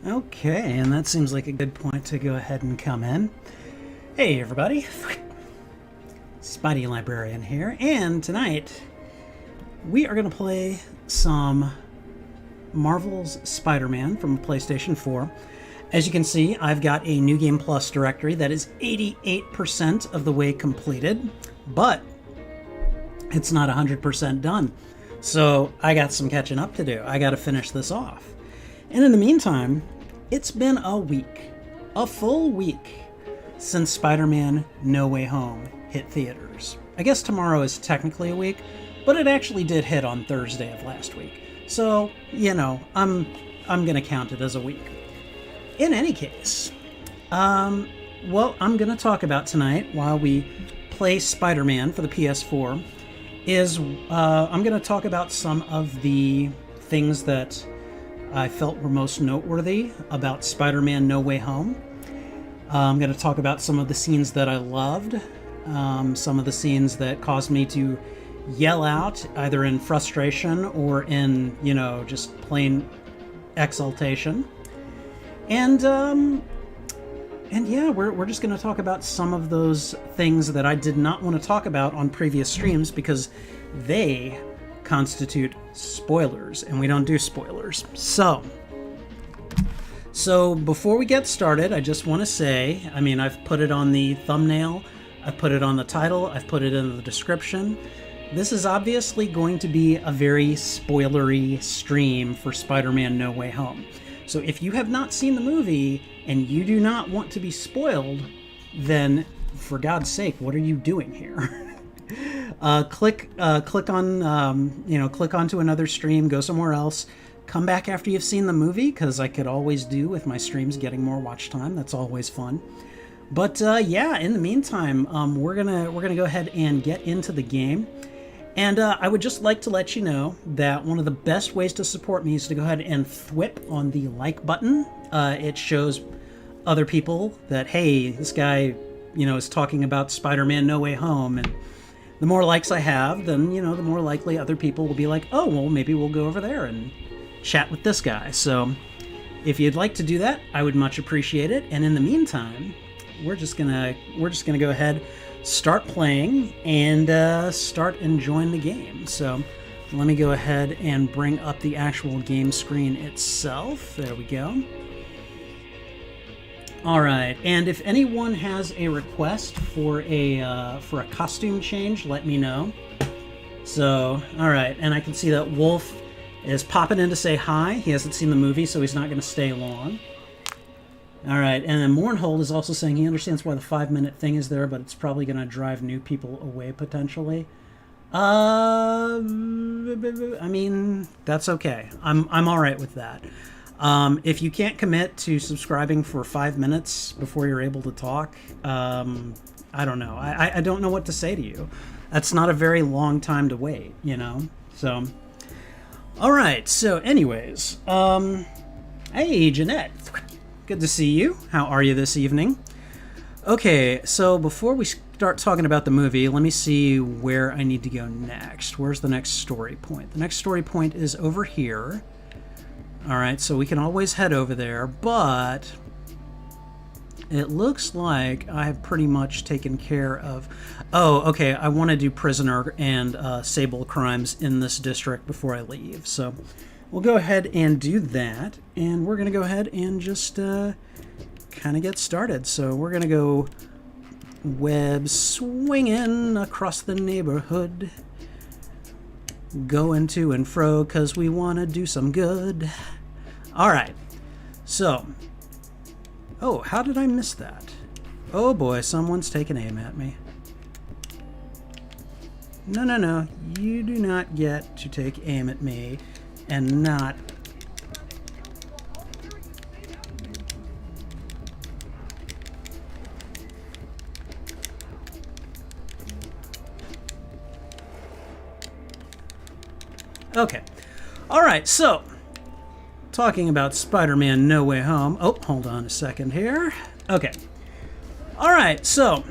Okay, and that seems like a good point to go ahead and come in. Hey everybody, Spidey Librarian here, and tonight we are going to play some Marvel's Spider-Man from PlayStation 4. As you can see, I've got a New Game Plus directory that is 88% of the way completed, but it's not 100% done. So I got some catching up to do. I got to finish this off. And in the meantime, it's been a week, a full week, since Spider-Man No Way Home hit theaters. I guess tomorrow is technically a week, but it actually did hit on Thursday of last week. So, you know, I'm going to count it as a week. In any case, what I'm going to talk about tonight while we play Spider-Man for the PS4 is I'm going to talk about some of the things that I felt were most noteworthy about Spider-Man No Way Home. I'm going to talk about some of the scenes that I loved, some of the scenes that caused me to yell out, either in frustration or in, you know, just plain exultation. And yeah, we're just going to talk about some of those things that I did not want to talk about on previous streams because they constitute spoilers, and we don't do spoilers. So before we get started, I just want to say, I mean, I've put it on the thumbnail, I've put it on the title, I've put it in the description. This is obviously going to be a very spoilery stream for Spider-Man No Way Home. So if you have not seen the movie and you do not want to be spoiled, then for God's sake, what are you doing here? Click onto another stream, go somewhere else, come back after you've seen the movie, because I could always do with my streams getting more watch time. That's always fun. But yeah, in the meantime, we're gonna go ahead and get into the game. And I would just like to let you know that one of the best ways to support me is to go ahead and thwip on the like button. It shows other people that, hey, this guy, you know, is talking about Spider-Man No Way Home, and the more likes I have, then, you know, the more likely other people will be like, oh, well, maybe we'll go over there and chat with this guy. So if you'd like to do that, I would much appreciate it. And in the meantime, we're just gonna go ahead, start playing, and start enjoying the game. So let me go ahead and bring up the actual game screen itself. There we go. All right, and if anyone has a request for a costume change, let me know. So, all right, and I can see that Wolf is popping in to say hi. He hasn't seen the movie, so he's not going to stay long. All right, and then Mournhold is also saying he understands why the 5-minute thing is there, but it's probably going to drive new people away potentially. I mean, that's okay. I'm all right with that. If you can't commit to subscribing for 5 minutes before you're able to talk, I don't know. I don't know what to say to you. That's not a very long time to wait, you know? So, all right. So anyways, hey, Jeanette. Good to see you. How are you this evening? Okay, so before we start talking about the movie, let me see where I need to go next. Where's the next story point? The next story point is over here. All right, so we can always head over there, but it looks like I have pretty much taken care of... Oh, okay, I want to do prisoner and Sable crimes in this district before I leave. So we'll go ahead and do that, and we're going to go ahead and just kind of get started. So we're going to go web swinging across the neighborhood, going to and fro because we want to do some good. All right, so, oh, how did I miss that? Oh boy, someone's taking aim at me. No, you do not get to take aim at me and not... Okay, all right, so... talking about Spider-Man No Way Home. Oh, hold on a second here. Okay. All right, so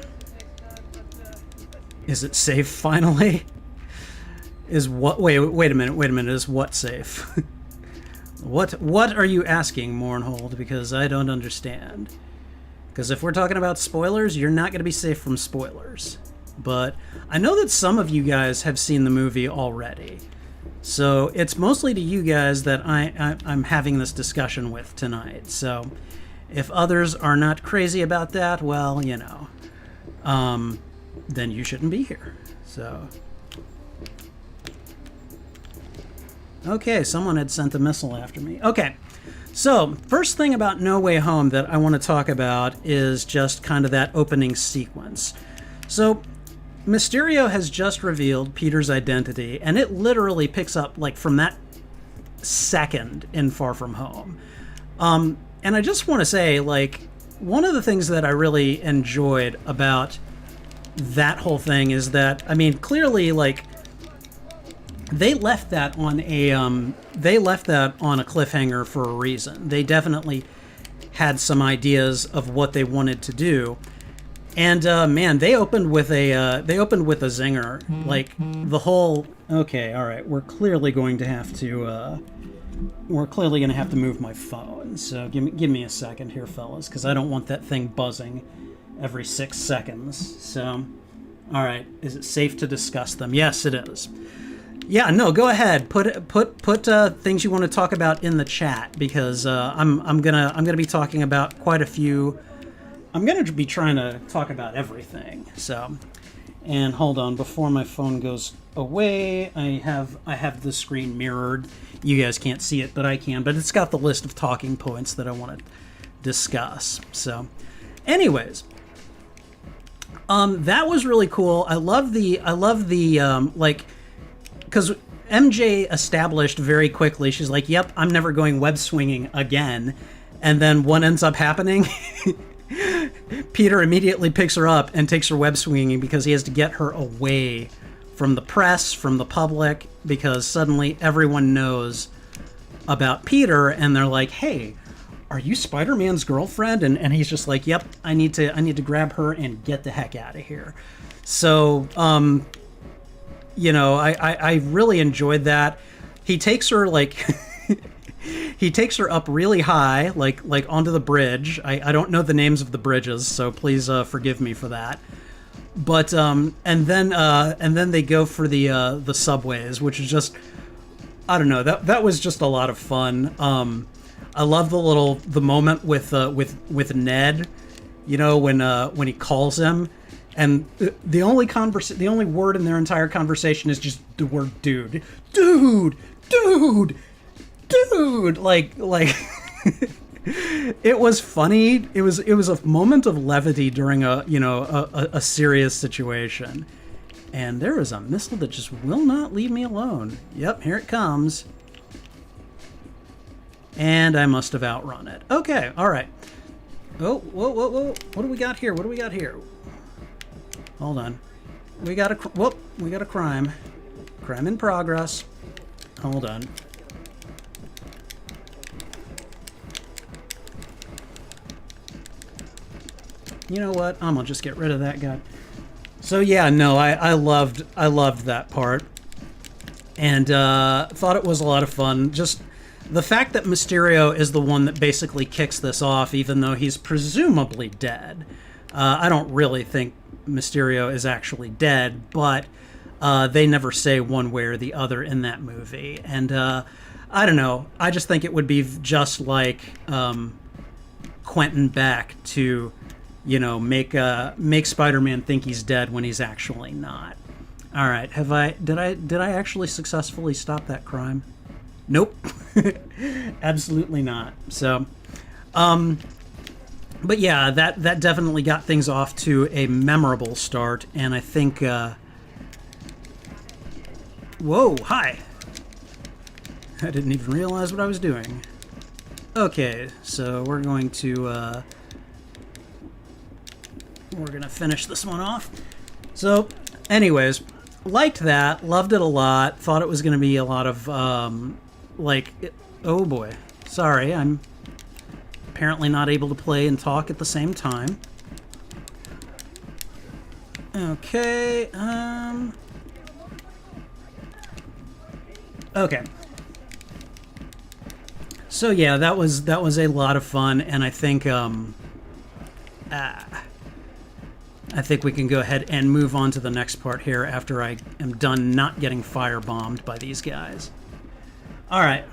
is it safe finally? Is what? Wait a minute. Is what safe? What are you asking, Mournhold? Because I don't understand. Because if we're talking about spoilers, you're not going to be safe from spoilers. But I know that some of you guys have seen the movie already. So it's mostly to you guys that I'm having this discussion with tonight. So if others are not crazy about that, well, you know, then you shouldn't be here. So... Okay, someone had sent a missile after me. Okay, so first thing about No Way Home that I want to talk about is just kind of that opening sequence. So Mysterio has just revealed Peter's identity, and it literally picks up like from that second in Far From Home. And I just want to say, like, one of the things that I really enjoyed about that whole thing is that, I mean, clearly, like, they left that on a cliffhanger for a reason. They definitely had some ideas of what they wanted to do, and man, they opened with a zinger. Like the whole. Okay, all right, we're clearly going to have to move my phone. So give me a second here, fellas, because I don't want that thing buzzing every 6 seconds. So, all right, is it safe to discuss them? Yes, it is. Yeah, no, go ahead. Put things you want to talk about in the chat, because I'm gonna be talking about quite a few. I'm gonna be trying to talk about everything. So, and hold on, before my phone goes away, I have the screen mirrored. You guys can't see it, but I can. But it's got the list of talking points that I want to discuss. So, anyways. That was really cool. I love the like. Because MJ established very quickly, she's like, yep, I'm never going web swinging again. And then what ends up happening? Peter immediately picks her up and takes her web swinging because he has to get her away from the press, from the public, because suddenly everyone knows about Peter and they're like, hey, are you Spider-Man's girlfriend? And he's just like, yep, I need to grab her and get the heck out of here. So, you know, I really enjoyed that. He takes her like he takes her up really high, like onto the bridge. I don't know the names of the bridges, so please forgive me for that. But and then they go for the subways, which is just, I don't know, that was just a lot of fun. I love the moment with Ned, you know, when he calls him. And the only word in their entire conversation is just the word dude. Like it was funny. It was a moment of levity during a serious situation. And there is a missile that just will not leave me alone. Yep, here it comes. And I must have outrun it. Okay, all right. Oh, whoa. What do we got here? Hold on. We got a crime. Crime in progress. Hold on. You know what? I'm gonna just get rid of that guy. So yeah, no, I loved that part. And thought it was a lot of fun. Just the fact that Mysterio is the one that basically kicks this off, even though he's presumably dead. I don't really think Mysterio is actually dead, but they never say one way or the other in that movie. And I don't know. I just think it would be just like Quentin Beck to, you know, make Spider-Man think he's dead when he's actually not. All right, did I actually successfully stop that crime? Nope. Absolutely not. So, but yeah, that definitely got things off to a memorable start, and I think whoa, hi. I didn't even realize what I was doing. Okay, so we're going to finish this one off. So, anyways, liked that, loved it a lot, thought it was going to be a lot of, oh boy, sorry, I'm apparently not able to play and talk at the same time. Okay, okay. So yeah, that was a lot of fun, and I think we can go ahead and move on to the next part here after I am done not getting firebombed by these guys. All right.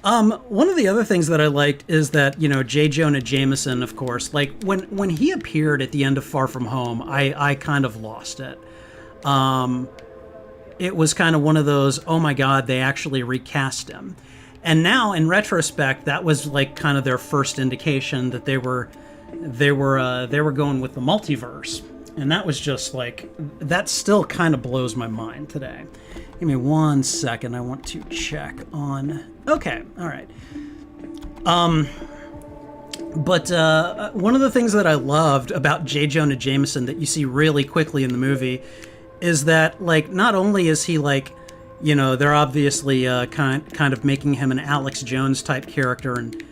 One of the other things that I liked is that, you know, J. Jonah Jameson, of course, like when he appeared at the end of Far From Home, I kind of lost it. It was kind of one of those, oh my God, they actually recast him. And now in retrospect, that was like kind of their first indication that they were going with the multiverse. And that was just like, that still kind of blows my mind today. Give me 1 second. I want to check on. Okay, all right. But one of the things that I loved about J. Jonah Jameson that you see really quickly in the movie is that, like, not only is he like, you know, they're obviously kind of making him an Alex Jones type character and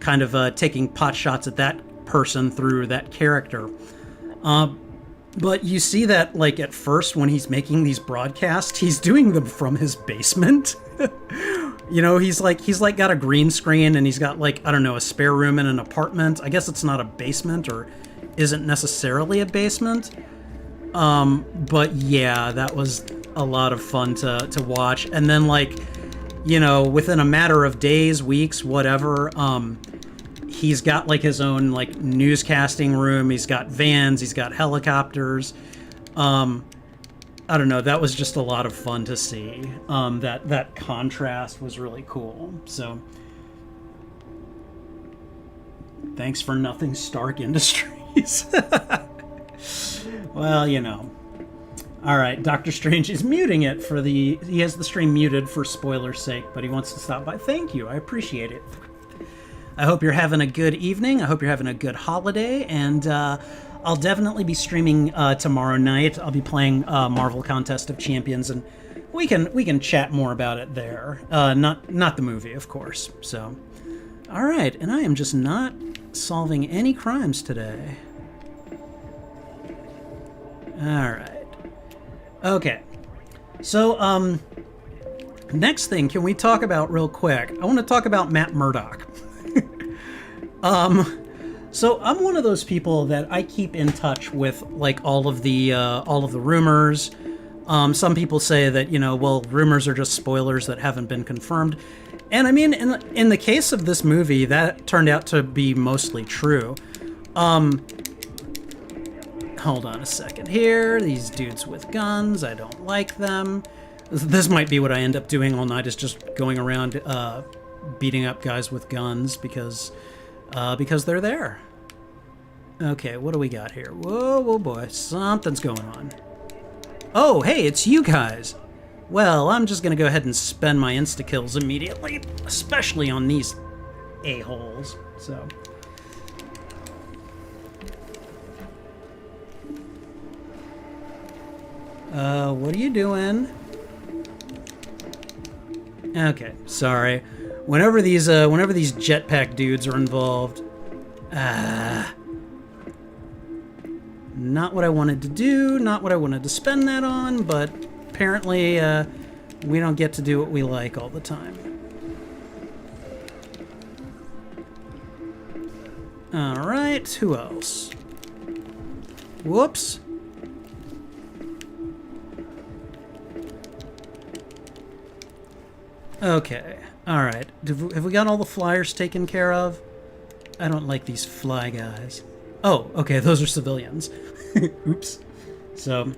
kind of taking pot shots at that person through that character. But you see that, like, at first when he's making these broadcasts, he's doing them from his basement. You know, he's like got a green screen and he's got, like, I don't know, a spare room in an apartment. I guess it's not a basement or isn't necessarily a basement. But yeah, that was a lot of fun to watch. And then, like, you know, within a matter of days, weeks, whatever, he's got, like, his own, like, newscasting room. He's got vans. He's got helicopters. I don't know. That was just a lot of fun to see. That contrast was really cool. So, thanks for nothing, Stark Industries. Well, you know. All right, Doctor Strange is muting it for the... He has the stream muted for spoiler's sake, but he wants to stop by. Thank you. I appreciate it. I hope you're having a good evening. I hope you're having a good holiday, and I'll definitely be streaming tomorrow night. I'll be playing Marvel Contest of Champions, and we can chat more about it there. Not the movie, of course. So, all right, and I am just not solving any crimes today. All right. Okay. So, next thing, can we talk about real quick? I want to talk about Matt Murdock. So I'm one of those people that I keep in touch with, like, all of the rumors. Some people say that, you know, well, rumors are just spoilers that haven't been confirmed. And I mean, in the case of this movie, that turned out to be mostly true. Hold on a second here. These dudes with guns, I don't like them. This might be what I end up doing all night, is just going around beating up guys with guns because they're there. Okay, what do we got here? Whoa, boy, something's going on. Oh, hey, it's you guys. Well, I'm just gonna go ahead and spend my insta-kills immediately, especially on these a-holes, so... what are you doing? Okay, sorry. Whenever these jetpack dudes are involved, not what I wanted to do, not what I wanted to spend that on, but apparently, we don't get to do what we like all the time. Alright, who else? Whoops. Okay, alright. Have we got all the flyers taken care of? I don't like these fly guys. Oh, okay, those are civilians. Oops. So,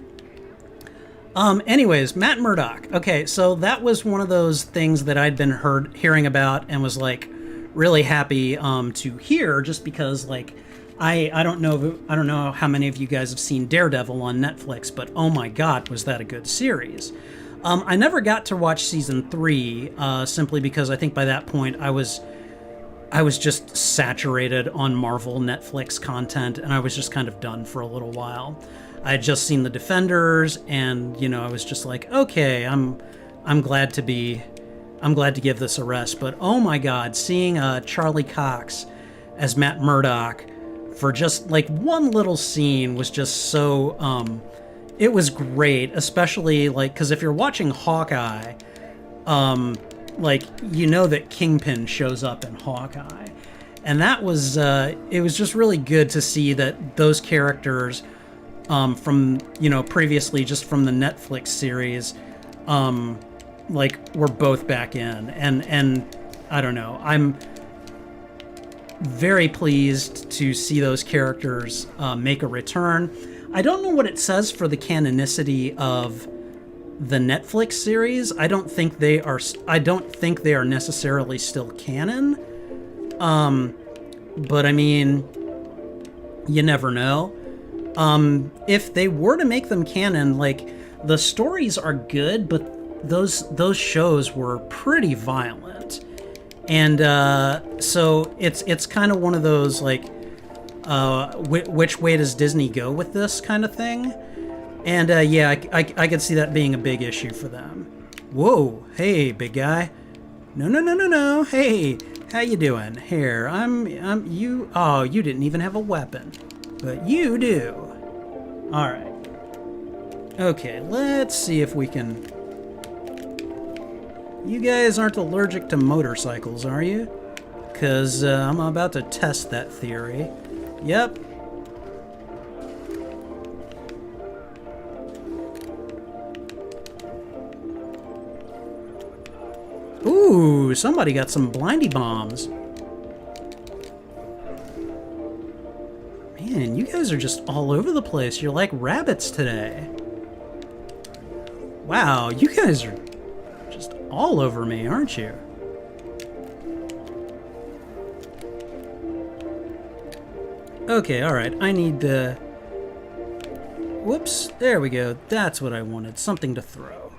anyways, Matt Murdock. Okay, so that was one of those things that I'd been hearing about and was, like, really happy to hear, just because, like, I don't know how many of you guys have seen Daredevil on Netflix, but oh my God, was that a good series. I never got to watch season 3, simply because I think by that point I was just saturated on Marvel Netflix content, and I was just kind of done for a little while. I had just seen The Defenders, and, you know, I was just like, okay, I'm glad to give this a rest. But oh my God, seeing Charlie Cox as Matt Murdock for just like one little scene was just so it was great, especially like because if you're watching Hawkeye, like, you know that Kingpin shows up in Hawkeye. And that was, it was just really good to see that those characters from, you know, previously just from the Netflix series, like, were both back in. And I don't know, I'm very pleased to see those characters make a return. I don't know what it says for the canonicity of the Netflix series. I don't think they are necessarily still canon. But I mean, you never know. If they were to make them canon, like, the stories are good, but those shows were pretty violent. And so it's kind of one of those, like, which way does Disney go with this kind of thing? And yeah, I could see that being a big issue for them. Whoa, hey, big guy. No. Hey, how you doing? Here, I'm you. Oh, you didn't even have a weapon, but you do. All right. Okay, let's see if we can. You guys aren't allergic to motorcycles, are you? Because I'm about to test that theory. Yep. Ooh, somebody got some blindy bombs. Man, you guys are just all over the place. You're like rabbits today. Wow, you guys are just all over me, aren't you? Okay, alright, I need the... Whoops, there we go. That's what I wanted, something to throw.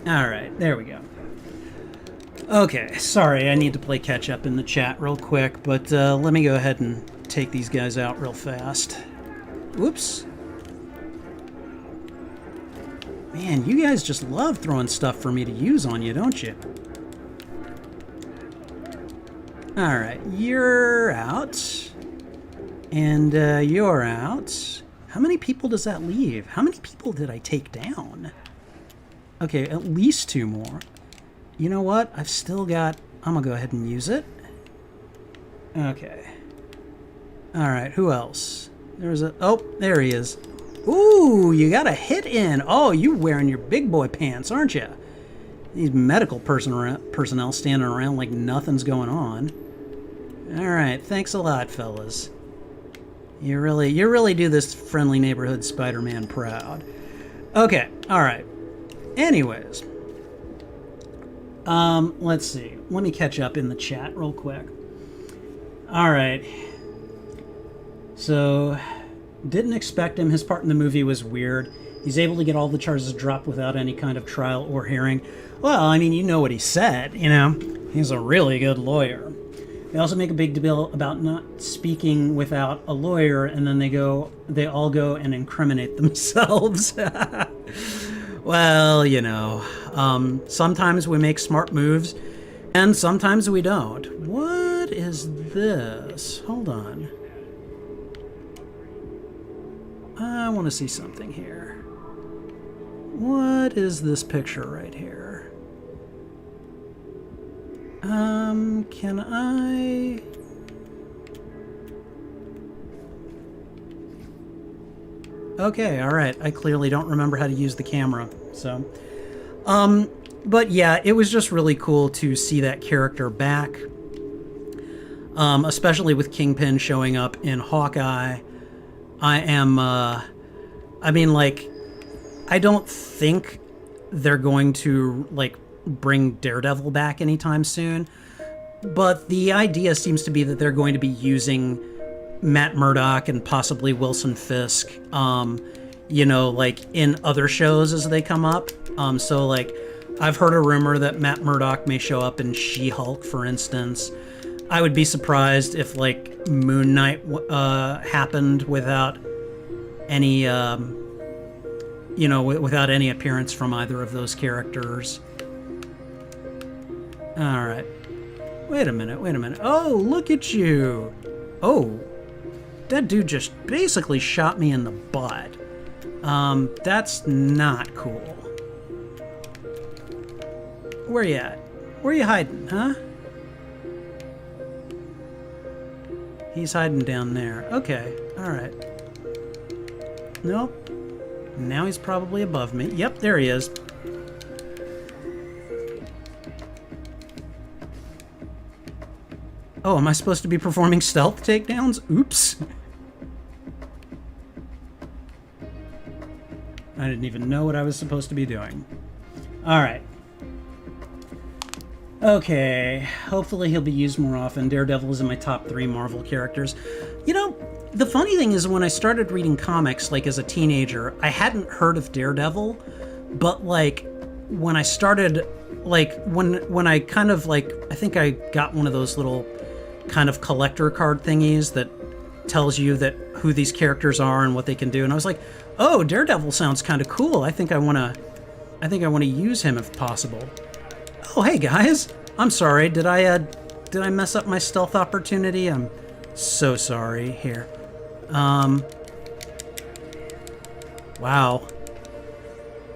Alright, there we go. Okay, sorry, I need to play catch up in the chat real quick, but let me go ahead and take these guys out real fast. Whoops. Man, you guys just love throwing stuff for me to use on you, don't you? Alright, you're out. And you're out. How many people does that leave? How many people did I take down? Okay, at least 2 more. You know what? I've still got... I'm gonna go ahead and use it. Okay. Alright, who else? There's a... Oh, there he is. Ooh, you got a hit in. Oh, you wearing your big boy pants, aren't you? These medical personnel standing around like nothing's going on. Alright, thanks a lot, fellas. You really do this friendly neighborhood Spider-Man proud. Okay, alright. Anyways, let's see. Let me catch up in the chat real quick. All right. So, didn't expect him. His part in the movie was weird. He's able to get all the charges dropped without any kind of trial or hearing. Well, I mean, you know what he said, you know. He's a really good lawyer. They also make a big deal about not speaking without a lawyer, and then they all go and incriminate themselves. Well, you know, sometimes we make smart moves, and sometimes we don't. What is this? Hold on. I want to see something here. What is this picture right here? Can I... Okay, alright. I clearly don't remember how to use the camera, so... but yeah, it was just really cool to see that character back. Especially with Kingpin showing up in Hawkeye. I mean, like, I don't think they're going to, like, bring Daredevil back anytime soon. But the idea seems to be that they're going to be using Matt Murdock and possibly Wilson Fisk, you know, like in other shows as they come up. So like, I've heard a rumor that Matt Murdock may show up in She-Hulk, for instance. I would be surprised if like Moon Knight happened without any, you know, without any appearance from either of those characters. All right. Wait a minute. Oh, look at you. Oh, that dude just basically shot me in the butt. That's not cool. Where you at? Where you hiding, huh? He's hiding down there. Okay, alright. Nope. Now he's probably above me. Yep, there he is. Oh, am I supposed to be performing stealth takedowns? Oops. I didn't even know what I was supposed to be doing. Alright. Okay, hopefully he'll be used more often. Daredevil is in my top 3 Marvel characters. You know, the funny thing is when I started reading comics, like as a teenager, I hadn't heard of Daredevil, but like when I started, like when I kind of like, I think I got one of those little kind of collector card thingies that tells you that who these characters are and what they can do, and I was like, oh, Daredevil sounds kind of cool. I think I want to use him if possible. Oh, hey guys. I'm sorry. Did I mess up my stealth opportunity? I'm so sorry. Here. Wow.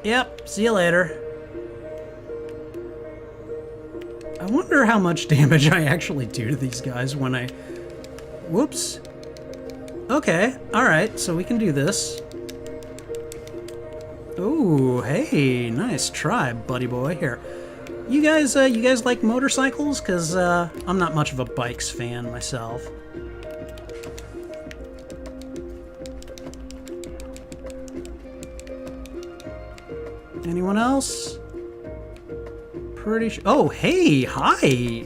Yep. See you later. I wonder how much damage I actually do to these guys when I... Whoops. Okay. Alright. So we can do this. Ooh, hey. Nice try, buddy boy. Here. You guys like motorcycles? Because I'm not much of a bikes fan myself. Anyone else? Pretty sure. Oh, hey, hi.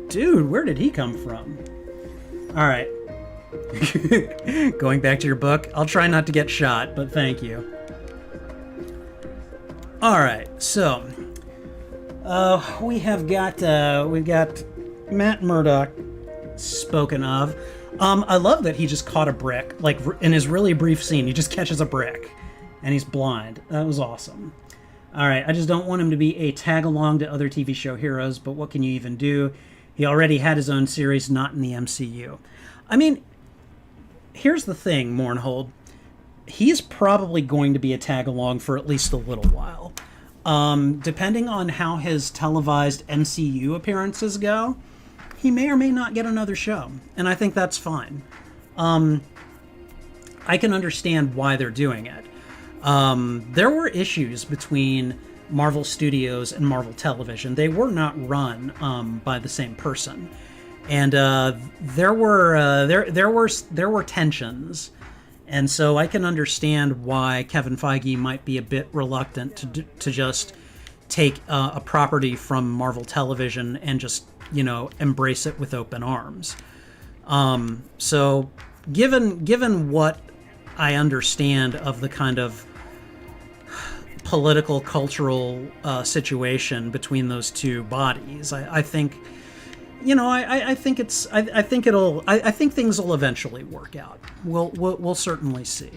Dude, where did he come from? All right. Going back to your book. I'll try not to get shot, but thank you. All right, so... we've got Matt Murdock spoken of. I love that he just caught a brick, like in his really brief scene, he just catches a brick and he's blind. That was awesome. All right, I just don't want him to be a tag along to other TV show heroes, but what can you even do? He already had his own series, not in the MCU. I mean, here's the thing, Mournhold. He's probably going to be a tag along for at least a little while. Depending on how his televised MCU appearances go, he may or may not get another show, and I think that's fine. I can understand why they're doing it. There were issues between Marvel Studios and Marvel Television. They were not run by the same person, and there were tensions. And so I can understand why Kevin Feige might be a bit reluctant to just take a property from Marvel Television and just, you know, embrace it with open arms. So given what I understand of the kind of political, cultural situation between those two bodies, I think... You know, I think things will eventually work out. We'll certainly see.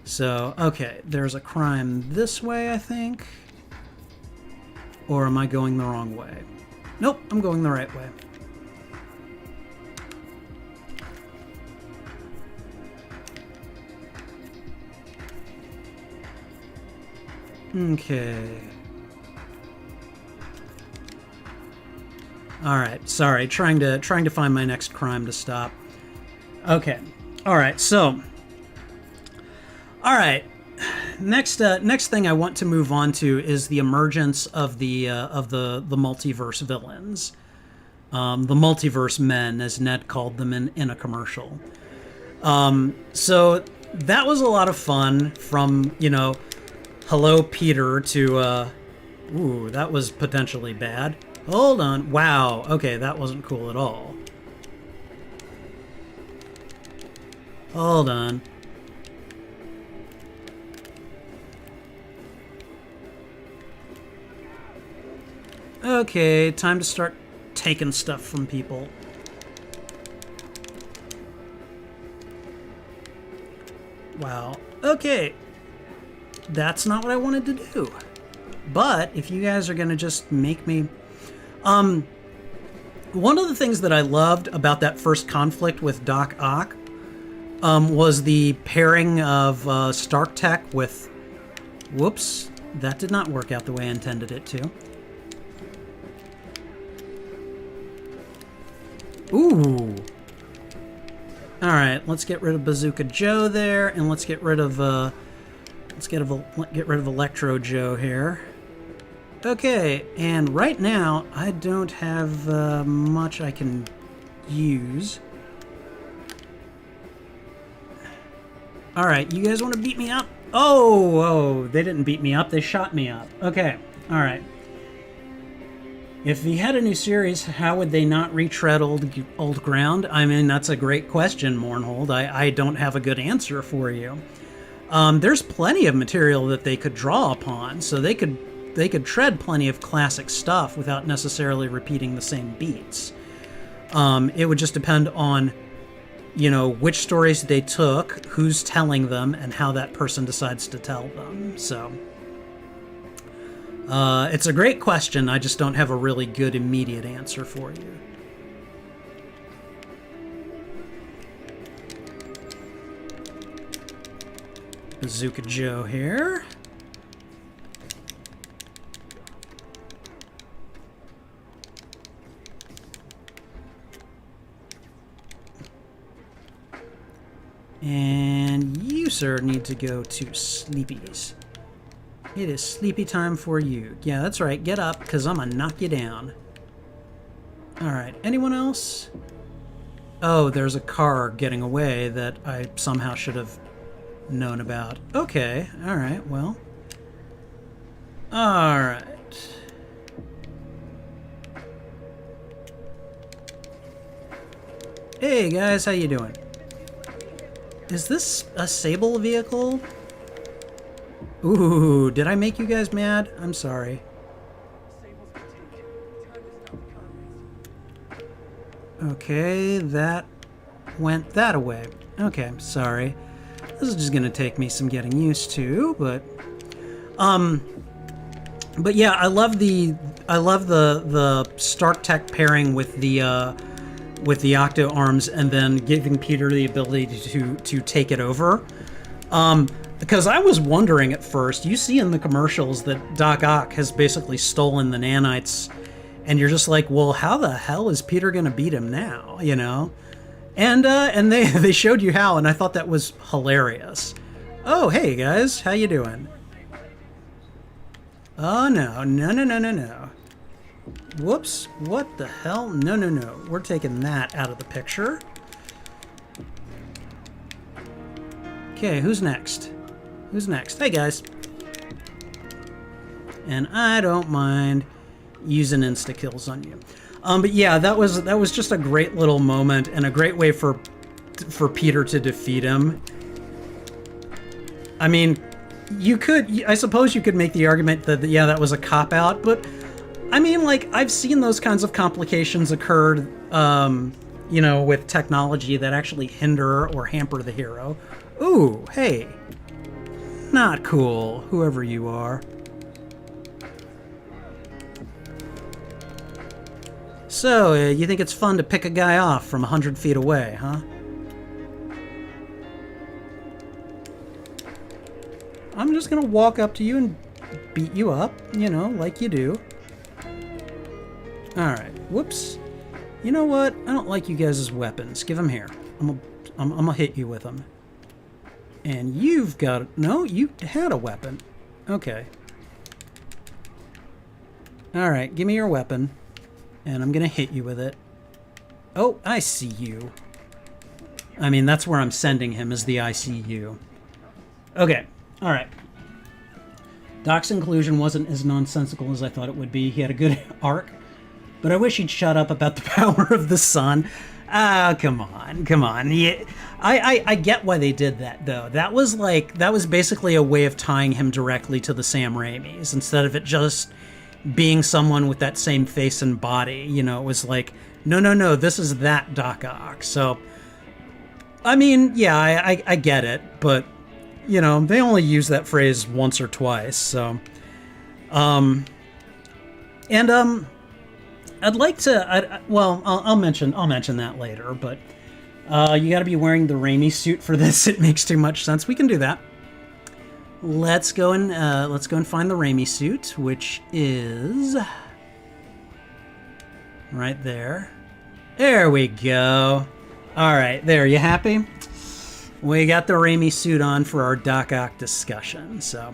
So, okay, there's a crime this way, I think. Or am I going the wrong way? Nope, I'm going the right way. Okay. All right, sorry, trying to find my next crime to stop. Okay, all right, so, all right, next thing I want to move on to is the emergence of the multiverse villains, the multiverse men, as Ned called them in a commercial. So that was a lot of fun. From, you know, hello Peter to ooh, that was potentially bad. Hold on. Wow. Okay, that wasn't cool at all. Hold on. Okay, time to start taking stuff from people. Wow. Okay. That's not what I wanted to do. But if you guys are going to just make me... one of the things that I loved about that first conflict with Doc Ock was the pairing of Stark Tech with... Whoops, that did not work out the way I intended it to. Ooh. Alright, let's get rid of Bazooka Joe there, and let's get rid of Electro Joe here. Okay, and right now, I don't have much I can use. Alright, you guys want to beat me up? Oh, they didn't beat me up, they shot me up. Okay, alright. If he had a new series, how would they not retread old ground? I mean, that's a great question, Mournhold. I don't have a good answer for you. There's plenty of material that they could draw upon, so they could tread plenty of classic stuff without necessarily repeating the same beats. It would just depend on, you know, which stories they took, who's telling them, and how that person decides to tell them. So, it's a great question. I just don't have a really good immediate answer for you. Bazooka Joe here. And you, sir, need to go to sleepies. It is sleepy time for you. Yeah, that's right. Get up, because I'm gonna knock you down. Alright, anyone else? Oh, there's a car getting away that I somehow should have known about. Okay, alright, well. Alright. Hey, guys, how you doing? Is this a Sable vehicle? Ooh, did I make you guys mad? I'm sorry. Okay, that went that away. Okay, sorry. This is just gonna take me some getting used to, but yeah, I love the Stark Tech pairing with the Octo Arms, and then giving Peter the ability to take it over. Because I was wondering at first, you see in the commercials that Doc Ock has basically stolen the nanites, and you're just like, well, how the hell is Peter gonna beat him now, you know? And they showed you how, and I thought that was hilarious. Oh, hey guys, how you doing? Oh no. Whoops, what the hell? No. We're taking that out of the picture. Okay, who's next? Who's next? Hey guys. And I don't mind using insta-kills on you. But yeah, that was just a great little moment, and a great way for Peter to defeat him. I mean, I suppose you could make the argument that, yeah, that was a cop-out, but I mean, like, I've seen those kinds of complications occurred, you know, with technology that actually hinder or hamper the hero. Ooh, hey. Not cool, whoever you are. So, you think it's fun to pick a guy off from 100 feet away, huh? I'm just gonna walk up to you and beat you up, you know, like you do. Alright, whoops. You know what? I don't like you guys as weapons. Give them here. I'm gonna hit you with them. And you've got... No, you had a weapon. Okay. Alright, give me your weapon. And I'm gonna hit you with it. Oh, I see you. I mean, that's where I'm sending him, is the ICU. Okay, alright. Doc's inclusion wasn't as nonsensical as I thought it would be. He had a good arc. But I wish he'd shut up about the power of the sun. Ah, come on. Yeah, I get why they did that, though. That was basically a way of tying him directly to the Sam Raimis, instead of it just being someone with that same face and body. You know, it was like, no, this is that Doc Ock. So, I mean, yeah, I get it, but, you know, they only use that phrase once or twice, so. I'd like to, well, I'll mention that later, but You got to be wearing the Raimi suit for this. It makes too much sense. We can do that. Let's go and find the Raimi suit, which is right there. There we go. All right, there. You happy? We got the Raimi suit on for our Doc Ock discussion. So,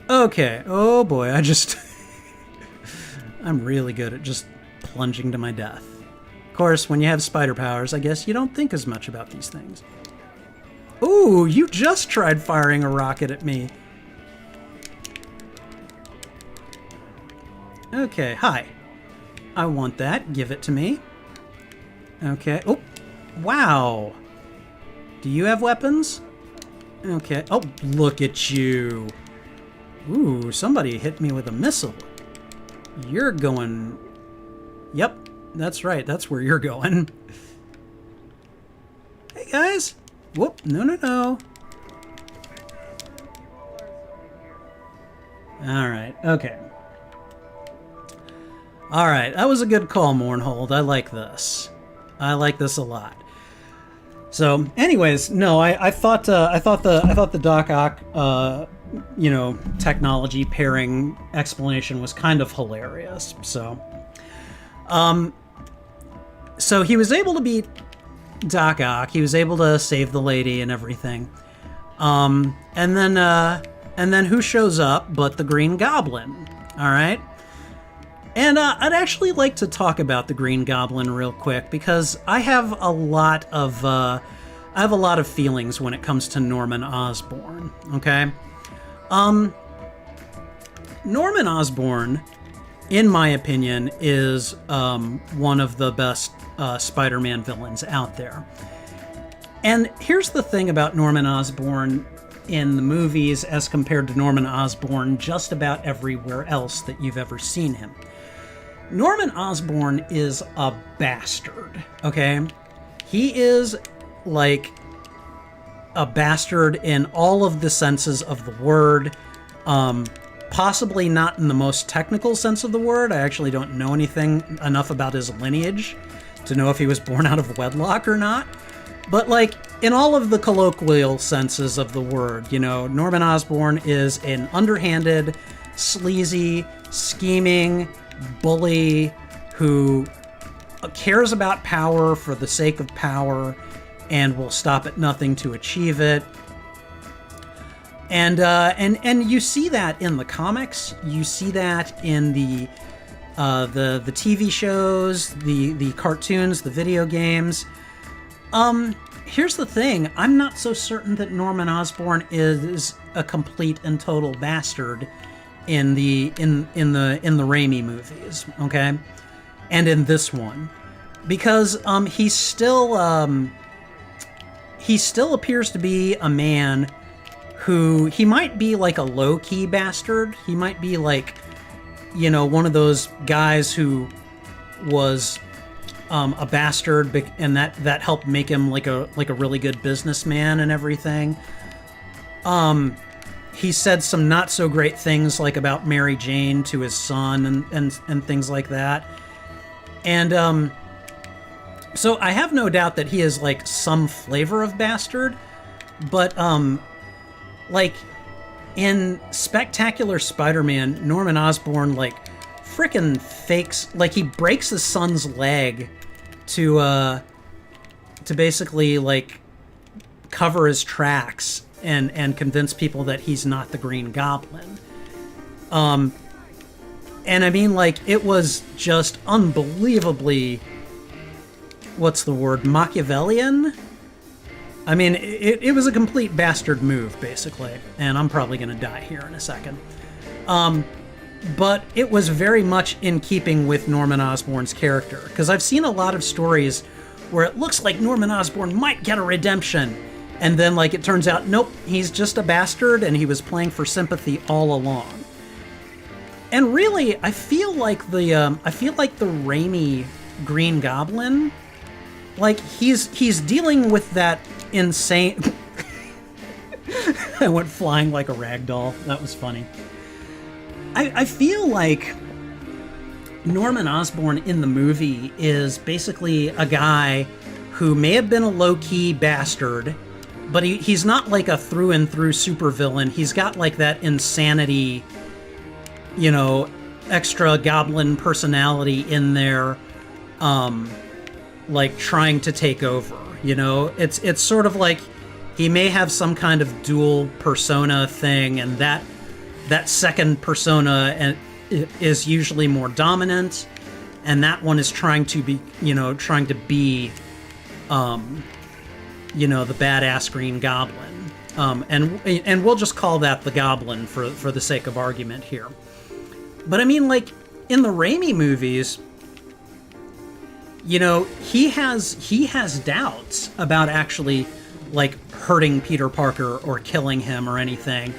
okay. Oh boy, I'm really good at just plunging to my death. Of course, when you have spider powers, I guess you don't think as much about these things. Ooh, you just tried firing a rocket at me. Okay, hi. I want that. Give it to me. Okay. Oh, wow. Do you have weapons? Okay. Oh, look at you. Ooh, somebody hit me with a missile. You're going... Yep, that's right. That's where you're going. Hey, guys. Whoop, no. Alright, okay. Alright, that was a good call, Mournhold. I like this. I like this a lot. So, anyways, no, I thought the Doc Ock technology pairing explanation was kind of hilarious. So he was able to beat Doc Ock. He was able to save the lady and everything. And then who shows up but the Green Goblin? All right. And I'd actually like to talk about the Green Goblin real quick because I have a lot of feelings when it comes to Norman Osborn. Okay. Norman Osborn, in my opinion, is one of the best Spider-Man villains out there. And here's the thing about Norman Osborn in the movies as compared to Norman Osborn just about everywhere else that you've ever seen him. Norman Osborn is a bastard, okay? He is like a bastard in all of the senses of the word. Possibly not in the most technical sense of the word. I actually don't know anything enough about his lineage to know if he was born out of wedlock or not. But like in all of the colloquial senses of the word, you know, Norman Osborn is an underhanded, sleazy, scheming bully who cares about power for the sake of power and will stop at nothing to achieve it. And you see that in the comics. You see that in the TV shows, the cartoons, the video games. Here's the thing: I'm not so certain that Norman Osborn is a complete and total bastard in the Raimi movies, okay, and in this one, because he still appears to be a man who he might be like a low-key bastard. He might be like, you know, one of those guys who was a bastard, and that helped make him like a really good businessman and everything. He said some not so great things like about Mary Jane to his son and things like that. And so I have no doubt that he is like some flavor of bastard, but like in Spectacular Spider-Man, Norman Osborn like frickin' fakes, like he breaks his son's leg to basically like cover his tracks and convince people that he's not the Green Goblin. And I mean, like, it was just unbelievably, what's the word, Machiavellian? I mean, it was a complete bastard move, basically. And I'm probably going to die here in a second. But it was very much in keeping with Norman Osborn's character. Because I've seen a lot of stories where it looks like Norman Osborn might get a redemption. And then, like, it turns out, nope, he's just a bastard and he was playing for sympathy all along. And really, I feel like the Raimi Green Goblin, like, he's dealing with that insane... I went flying like a rag doll. That was funny. I feel like Norman Osborn in the movie is basically a guy who may have been a low-key bastard, but he's not like a through and through supervillain. He's got like that insanity, you know, extra goblin personality in there, like trying to take over. You know, it's sort of like he may have some kind of dual persona thing, and that second persona is usually more dominant, and that one is trying to be, you know, you know, the badass Green Goblin, and we'll just call that the Goblin for the sake of argument here. But I mean, like in the Raimi movies, you know, he has doubts about actually like hurting Peter Parker or killing him or anything,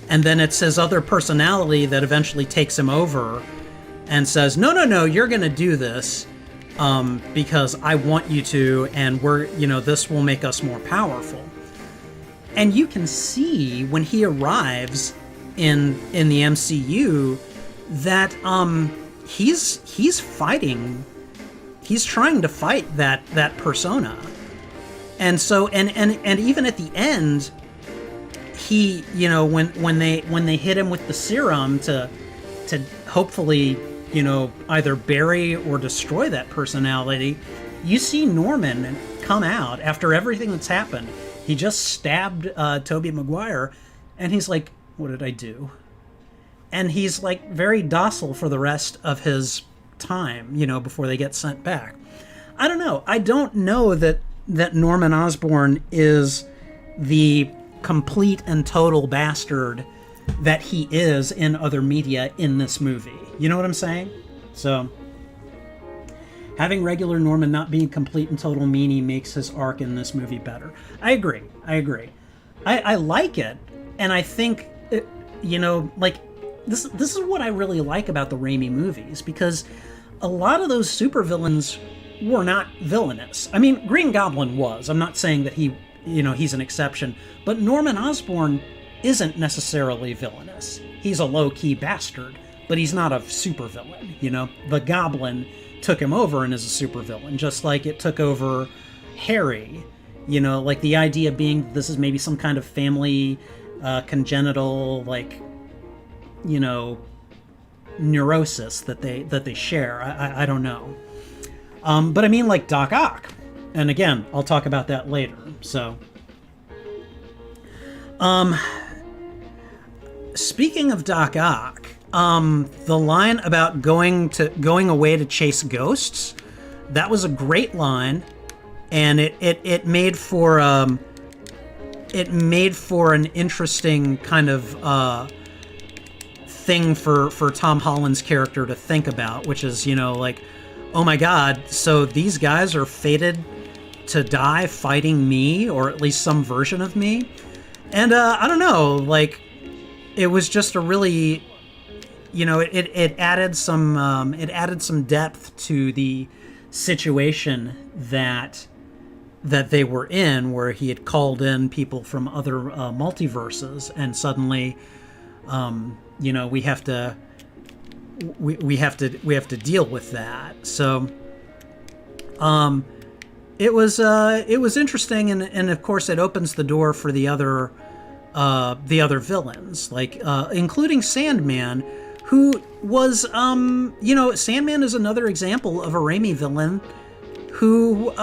and then it's his other personality that eventually takes him over and says, no, you're gonna do this. Because I want you to, and this will make us more powerful. And you can see when he arrives in the MCU that he's fighting, he's trying to fight that persona. And so and even at the end, he, you know, when they hit him with the serum to hopefully, you know, either bury or destroy that personality, you see Norman come out after everything that's happened. He just stabbed Tobey Maguire, and he's like, what did I do? And he's like very docile for the rest of his time, you know, before they get sent back. I don't know. I don't know that Norman Osborn is the complete and total bastard that he is in other media in this movie. You know what I'm saying? So, having regular Norman not being complete and total meanie makes his arc in this movie better. I agree. I like it, and I think, you know, like, this is what I really like about the Raimi movies, because a lot of those supervillains were not villainous. I mean, Green Goblin was. I'm not saying that he, you know, he's an exception, but Norman Osborn isn't necessarily villainous. He's a low-key bastard, but he's not a supervillain, you know? The Goblin took him over and is a supervillain, just like it took over Harry, you know? Like, the idea being this is maybe some kind of family congenital, like, you know, neurosis that they share. I don't know. But I mean, like Doc Ock. And again, I'll talk about that later, so... Speaking of Doc Ock, the line about going away to chase ghosts, that was a great line, and it made for an interesting kind of thing for Tom Holland's character to think about, which is, you know, like, oh my God, so these guys are fated to die fighting me, or at least some version of me, and I don't know, like. It was just a really, you know, it added some depth to the situation that they were in, where he had called in people from other multiverses, and suddenly, you know, we have to deal with that. So, it was interesting, and of course it opens the door for the other villains, like including Sandman, who was, you know, Sandman is another example of a Raimi villain who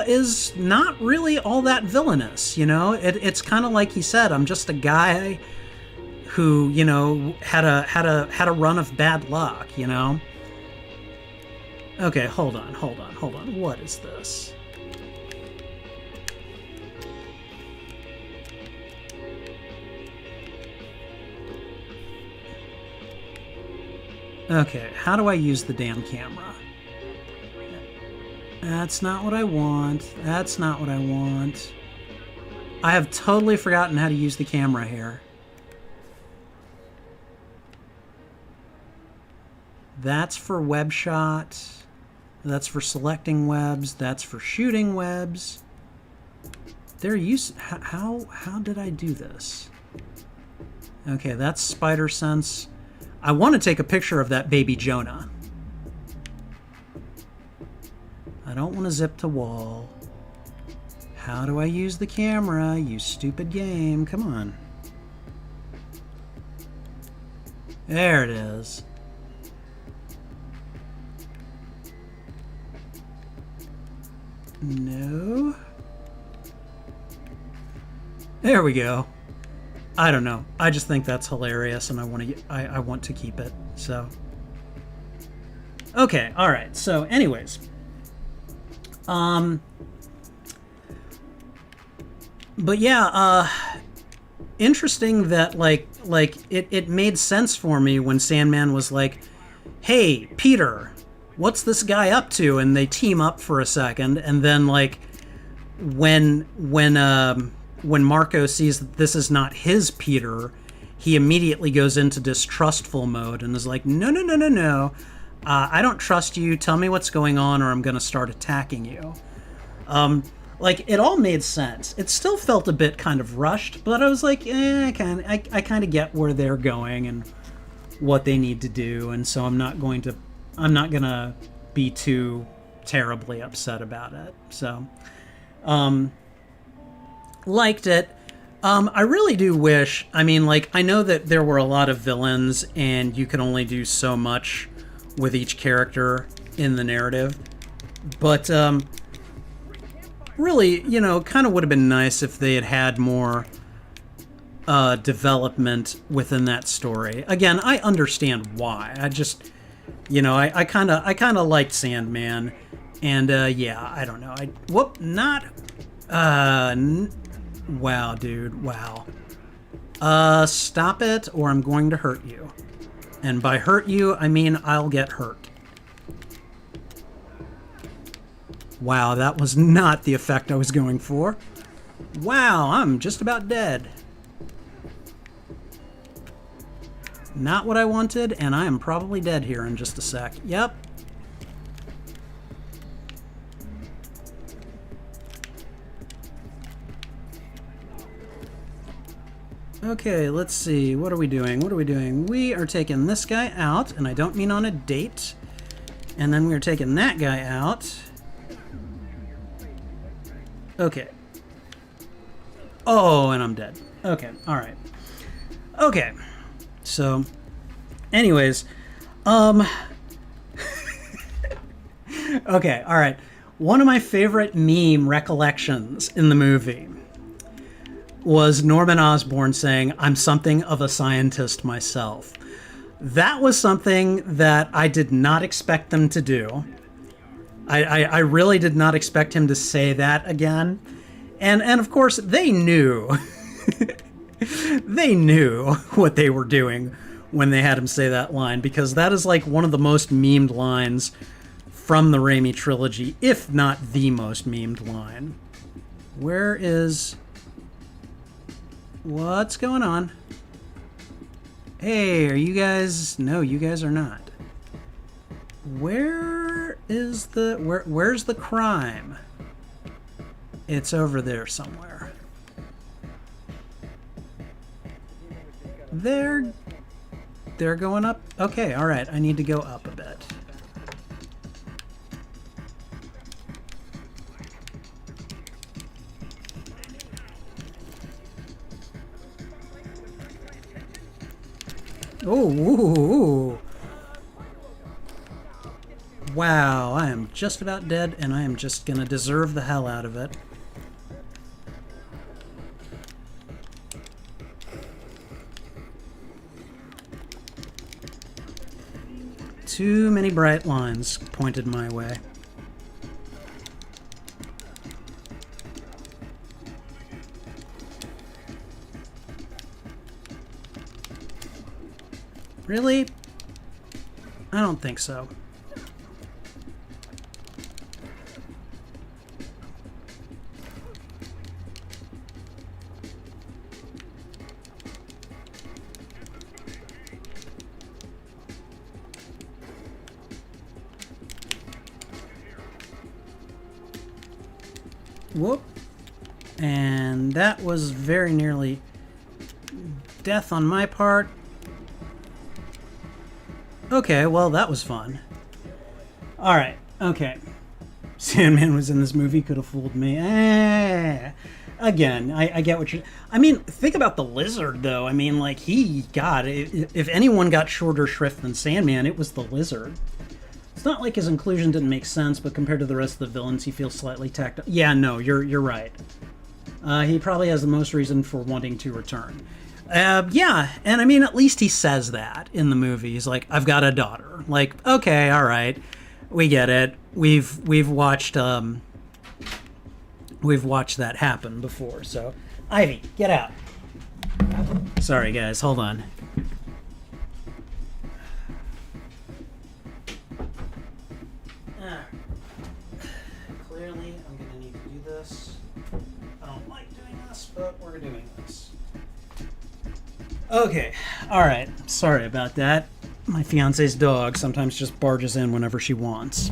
is not really all that villainous. You know, it's kind of like he said, I'm just a guy who, you know, had a run of bad luck. You know. Okay, hold on. What is this? Okay, how do I use the damn camera? That's not what I want. That's not what I want. I have totally forgotten how to use the camera here. That's for web shot. That's for selecting webs. That's for shooting webs. They're used. How did I do this? Okay, that's spider sense. I want to take a picture of that baby Jonah. I don't want to zip to wall. How do I use the camera, you stupid game? Come on. There it is. No. There we go. I don't know. I just think that's hilarious, and I want to keep it. So. Okay. All right. So, anyways. But yeah. Interesting that like it made sense for me when Sandman was like, "Hey, Peter, what's this guy up to?" And they team up for a second, and then like when Marco sees that this is not his Peter, he immediately goes into distrustful mode and is like, no, no, no, no, no. I don't trust you. Tell me what's going on or I'm going to start attacking you. Like, it all made sense. It still felt a bit kind of rushed, but I was like, I kind of get where they're going and what they need to do, and so I'm not going to be too terribly upset about it. So, liked it. I really do wish, I mean, like, I know that there were a lot of villains and you could only do so much with each character in the narrative, but really, you know, kind of would have been nice if they had had more development within that story. Again, I understand why. I just, you know, I kind of liked Sandman, and yeah, I don't know. Wow, dude, wow. Stop it, or I'm going to hurt you. And by hurt you, I mean I'll get hurt. Wow, that was not the effect I was going for. Wow, I'm just about dead. Not what I wanted, and I am probably dead here in just a sec. Yep. Okay, let's see. What are we doing? What are we doing? We are taking this guy out, and I don't mean on a date. And then we're taking that guy out. Okay. Oh, and I'm dead. Okay, alright. Okay. So, anyways, okay, alright. One of my favorite meme recollections in the movie was Norman Osborn saying, "I'm something of a scientist myself." That was something that I did not expect them to do. I really did not expect him to say that again. And of course, they knew. They knew what they were doing when they had him say that line, because that is like one of the most memed lines from the Raimi trilogy, if not the most memed line. Where is... What's going on? Hey, are you guys... No, you guys are not. Where is the... Where's the crime? It's over there somewhere. They're going up? Okay, alright, I need to go up a bit. Oh, ooh. Wow, I am just about dead, and I am just gonna deserve the hell out of it. Too many bright lines pointed my way. Really? I don't think so. Whoop. And that was very nearly death on my part. Okay, well, that was fun. Alright, okay. Sandman was in this movie, could have fooled me. Again, I get what you're... I mean, think about the Lizard, though. I mean, like, if anyone got shorter shrift than Sandman, it was the Lizard. It's not like his inclusion didn't make sense, but compared to the rest of the villains, he feels slightly tacked... Yeah, no, you're right. He probably has the most reason for wanting to return. Yeah, and I mean, at least he says that in the movie. He's like, I've got a daughter. Like, okay, all right. We get it. We've watched that happen before. So, Ivy, get out. Sorry, guys. Hold on. Clearly, I'm gonna need to do this. I don't like doing this, but we're doing this. Okay. All right. Sorry about that. My fiance's dog sometimes just barges in whenever she wants.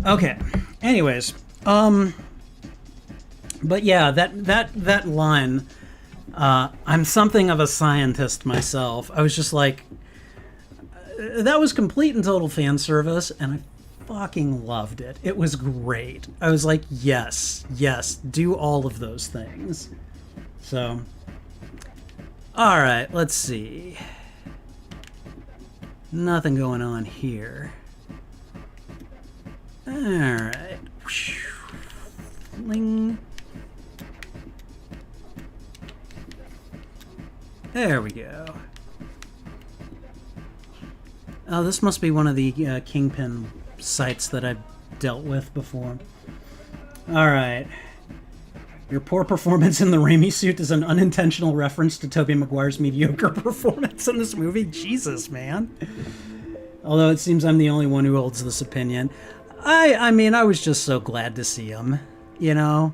Okay. Anyways, but yeah, that line, I'm something of a scientist myself. I was just like, that was complete and total fan service, and I fucking loved it. It was great. I was like, yes, do all of those things. So, all right, let's see. Nothing going on here. All right. Fling. There we go. Oh, this must be one of the Kingpin sites that I've dealt with before. All right. Your poor performance in the Raimi suit is an unintentional reference to Tobey Maguire's mediocre performance in this movie. Jesus, man. Although it seems I'm the only one who holds this opinion. I mean, I was just so glad to see him, you know?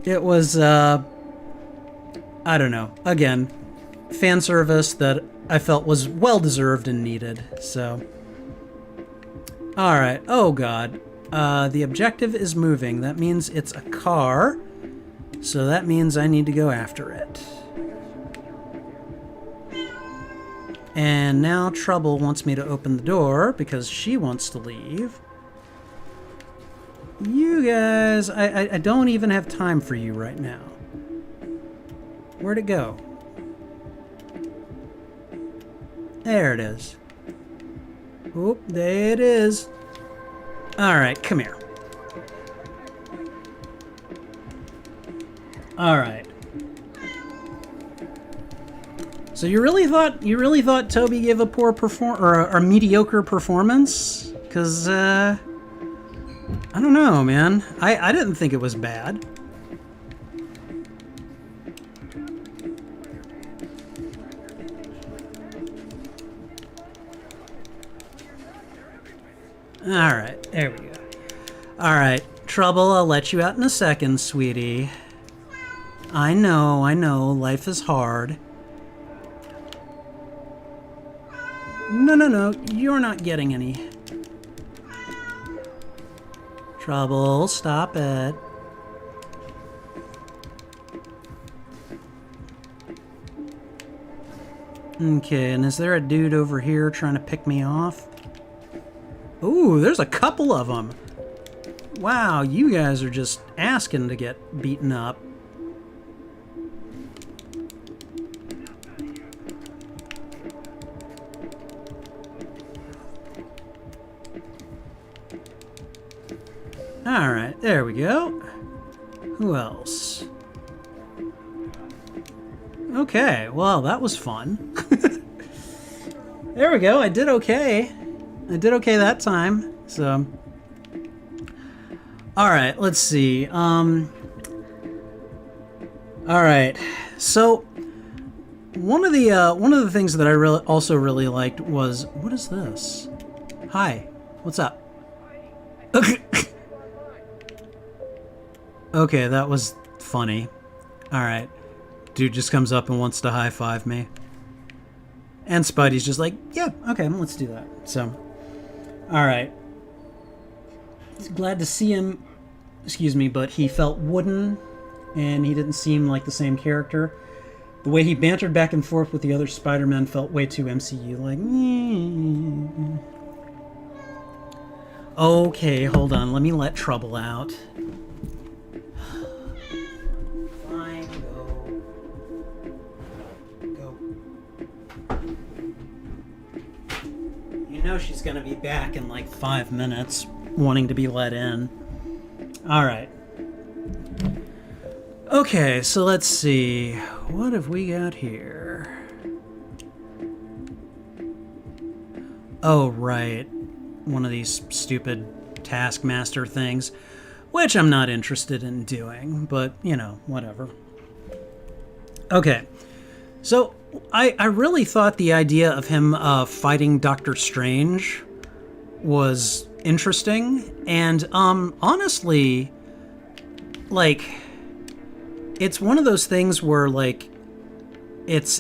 It was, I don't know. Again, fan service that I felt was well-deserved and needed, so... Alright, oh god. The objective is moving. That means it's a car, so that means I need to go after it. And now Trouble wants me to open the door because she wants to leave. You guys, I don't even have time for you right now. Where'd it go? There it is. Oop, there it is. Alright, come here. Alright. So you really thought Toby gave a poor or a mediocre performance? Cause I don't know, man. I didn't think it was bad. Alright, there we go. Alright, Trouble, I'll let you out in a second, sweetie. I know, life is hard. No, you're not getting any. Trouble, stop it. Okay, and is there a dude over here trying to pick me off? Ooh, there's a couple of them. Wow, you guys are just asking to get beaten up. Alright, there we go. Who else? Okay, well, that was fun. There we go, I did okay. I did okay that time, so... Alright, let's see. Alright, so... One of the things that I also really liked was... What is this? Hi, what's up? Okay, that was funny. Alright. Dude just comes up and wants to high-five me. And Spidey's just like, yeah, okay, let's do that. So, alright. Glad to see him, excuse me, but he felt wooden, and he didn't seem like the same character. The way he bantered back and forth with the other Spider-Men felt way too MCU, like, Okay, hold on. Let me let Trouble out. Fine, go. You know she's gonna be back in like 5 minutes, wanting to be let in. Alright. Okay, so let's see. What have we got here? Oh, right. One of these stupid Taskmaster things, which I'm not interested in doing, but, you know, whatever. Okay, so I really thought the idea of him fighting Doctor Strange was interesting, and honestly, like, it's one of those things where, like, it's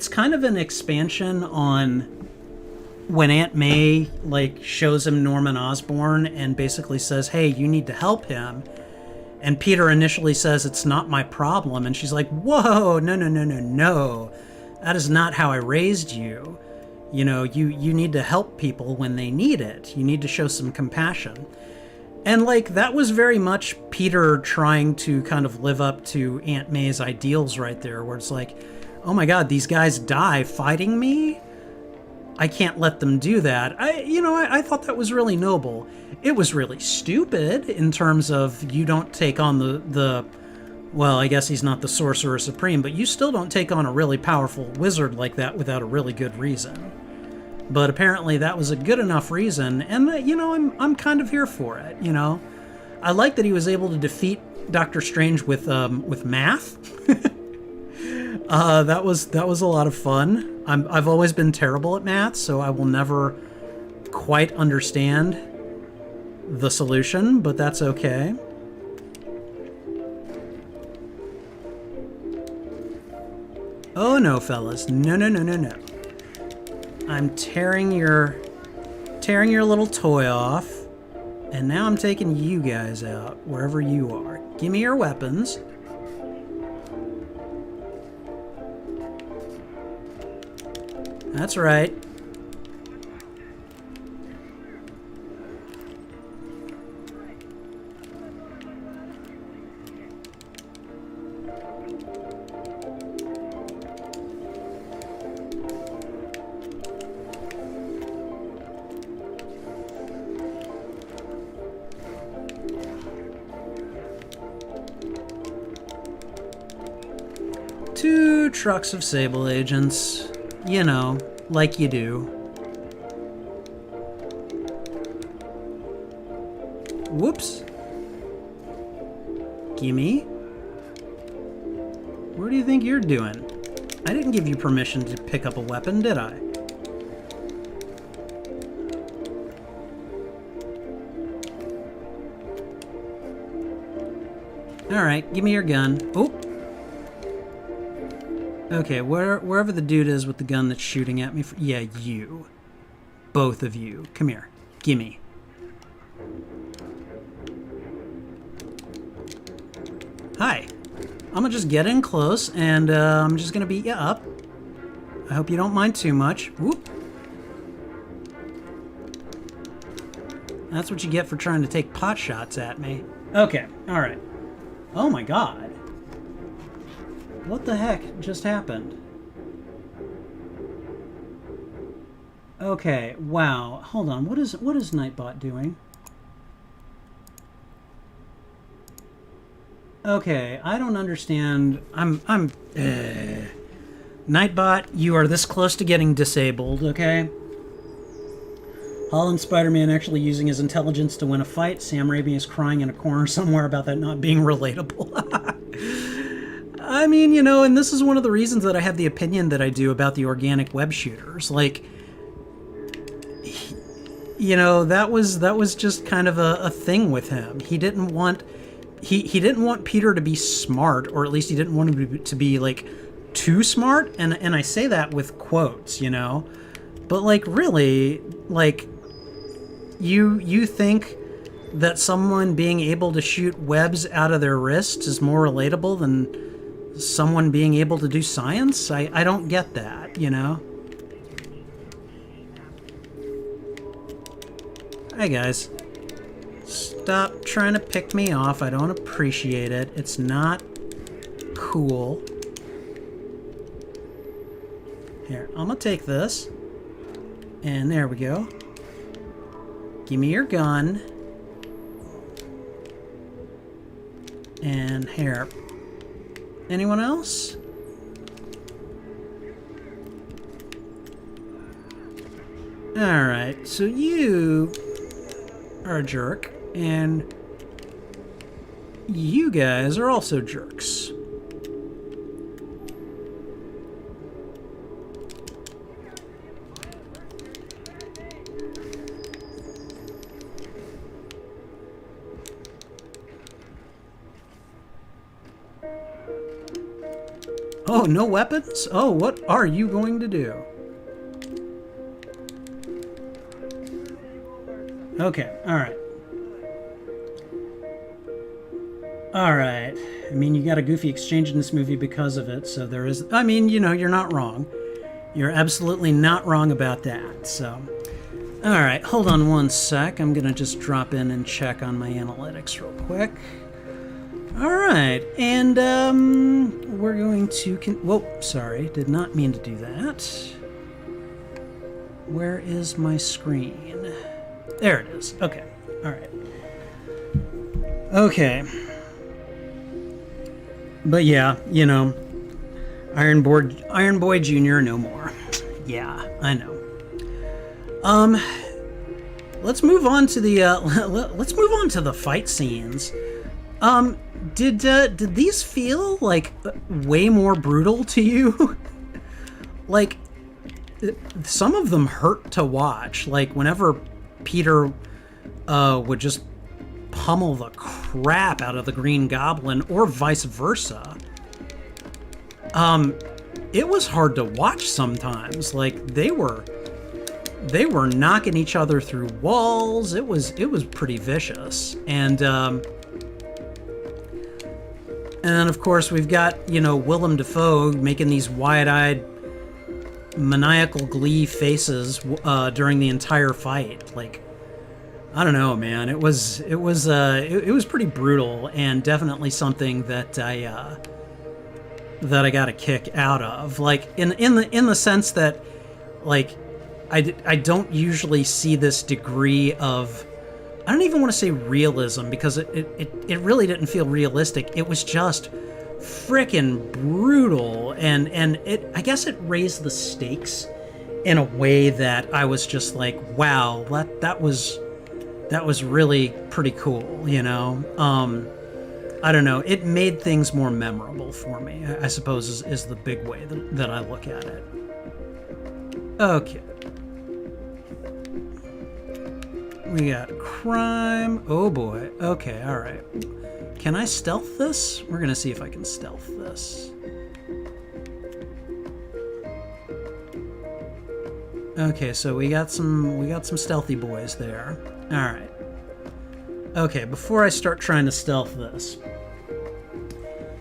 kind of an expansion on when Aunt May, like, shows him Norman Osborn and basically says, hey, you need to help him. And Peter initially says, it's not my problem. And she's like, whoa, no. That is not how I raised you. You know, you need to help people when they need it. You need to show some compassion. And, like, that was very much Peter trying to kind of live up to Aunt May's ideals right there, where it's like, oh my god, these guys die fighting me? I can't let them do that. I thought that was really noble. It was really stupid in terms of you don't take on the well, I guess he's not the Sorcerer Supreme, but you still don't take on a really powerful wizard like that without a really good reason. But apparently that was a good enough reason, and I'm kind of here for it, you know? I like that he was able to defeat Doctor Strange with math. That was a lot of fun. I've always been terrible at math, so I will never quite understand the solution, but that's okay. Oh no, fellas. No. I'm tearing your little toy off, and now I'm taking you guys out, wherever you are. Give me your weapons. That's right. Two trucks of Sable agents. You know, like you do. Whoops. Gimme. Where do you think you're doing? I didn't give you permission to pick up a weapon, did I? Alright, give me your gun. Oh! Okay, wherever the dude is with the gun that's shooting at me. Yeah, you. Both of you. Come here. Gimme. Hi. I'm gonna just get in close, and I'm just gonna beat you up. I hope you don't mind too much. Whoop. That's what you get for trying to take pot shots at me. Okay, alright. Oh my god. What the heck just happened? Okay, wow. Hold on. What is Nightbot doing? Okay, I don't understand. Nightbot, you are this close to getting disabled, okay? Holland's Spider-Man actually using his intelligence to win a fight. Sam Raimi is crying in a corner somewhere about that not being relatable. I mean, you know, and this is one of the reasons that I have the opinion that I do about the organic web shooters. Like, you know, that was just kind of a thing with him. He didn't want he didn't want Peter to be smart, or at least he didn't want him to be like too smart. And I say that with quotes, you know, but like really, like you think that someone being able to shoot webs out of their wrists is more relatable than someone being able to do science? I don't get that, you know? Hi, guys. Stop trying to pick me off. I don't appreciate it. It's not cool. Here, I'm gonna take this. And there we go. Give me your gun. And here. Anyone else? Alright, so you are a jerk, and you guys are also jerks. Oh, no weapons? Oh, what are you going to do? Okay, alright. Alright. I mean, you got a goofy exchange in this movie because of it, so there is... I mean, you know, you're not wrong. You're absolutely not wrong about that, so... Alright, hold on one sec. I'm gonna just drop in and check on my analytics real quick. Alright, and, we're going to... Whoa, sorry, did not mean to do that. Where is my screen? There it is. Okay, alright. Okay. But yeah, you know, Iron Boy Jr. no more. Yeah, I know. Let's move on to the, let's move on to the fight scenes. Did these feel like way more brutal to you? Like, some of them hurt to watch. Like, whenever Peter would just pummel the crap out of the Green Goblin, or vice versa. It was hard to watch sometimes. Like, they were knocking each other through walls. It was pretty vicious. And then, of course, we've got, you know, Willem Dafoe making these wide-eyed, maniacal glee faces during the entire fight. Like, I don't know, man. It was pretty brutal, and definitely something that I got a kick out of. Like, in the sense that, like, I don't usually see this degree of, I don't even want to say realism, because it really didn't feel realistic. It was just frickin' brutal, and I guess it raised the stakes in a way that I was just like, wow, that was really pretty cool, you know? I don't know, it made things more memorable for me, I suppose is the big way that I look at it. Okay. We got crime. Oh boy. Okay, alright. Can I stealth this? We're gonna see if I can stealth this. Okay, so we got some stealthy boys there. Alright. Okay, before I start trying to stealth this.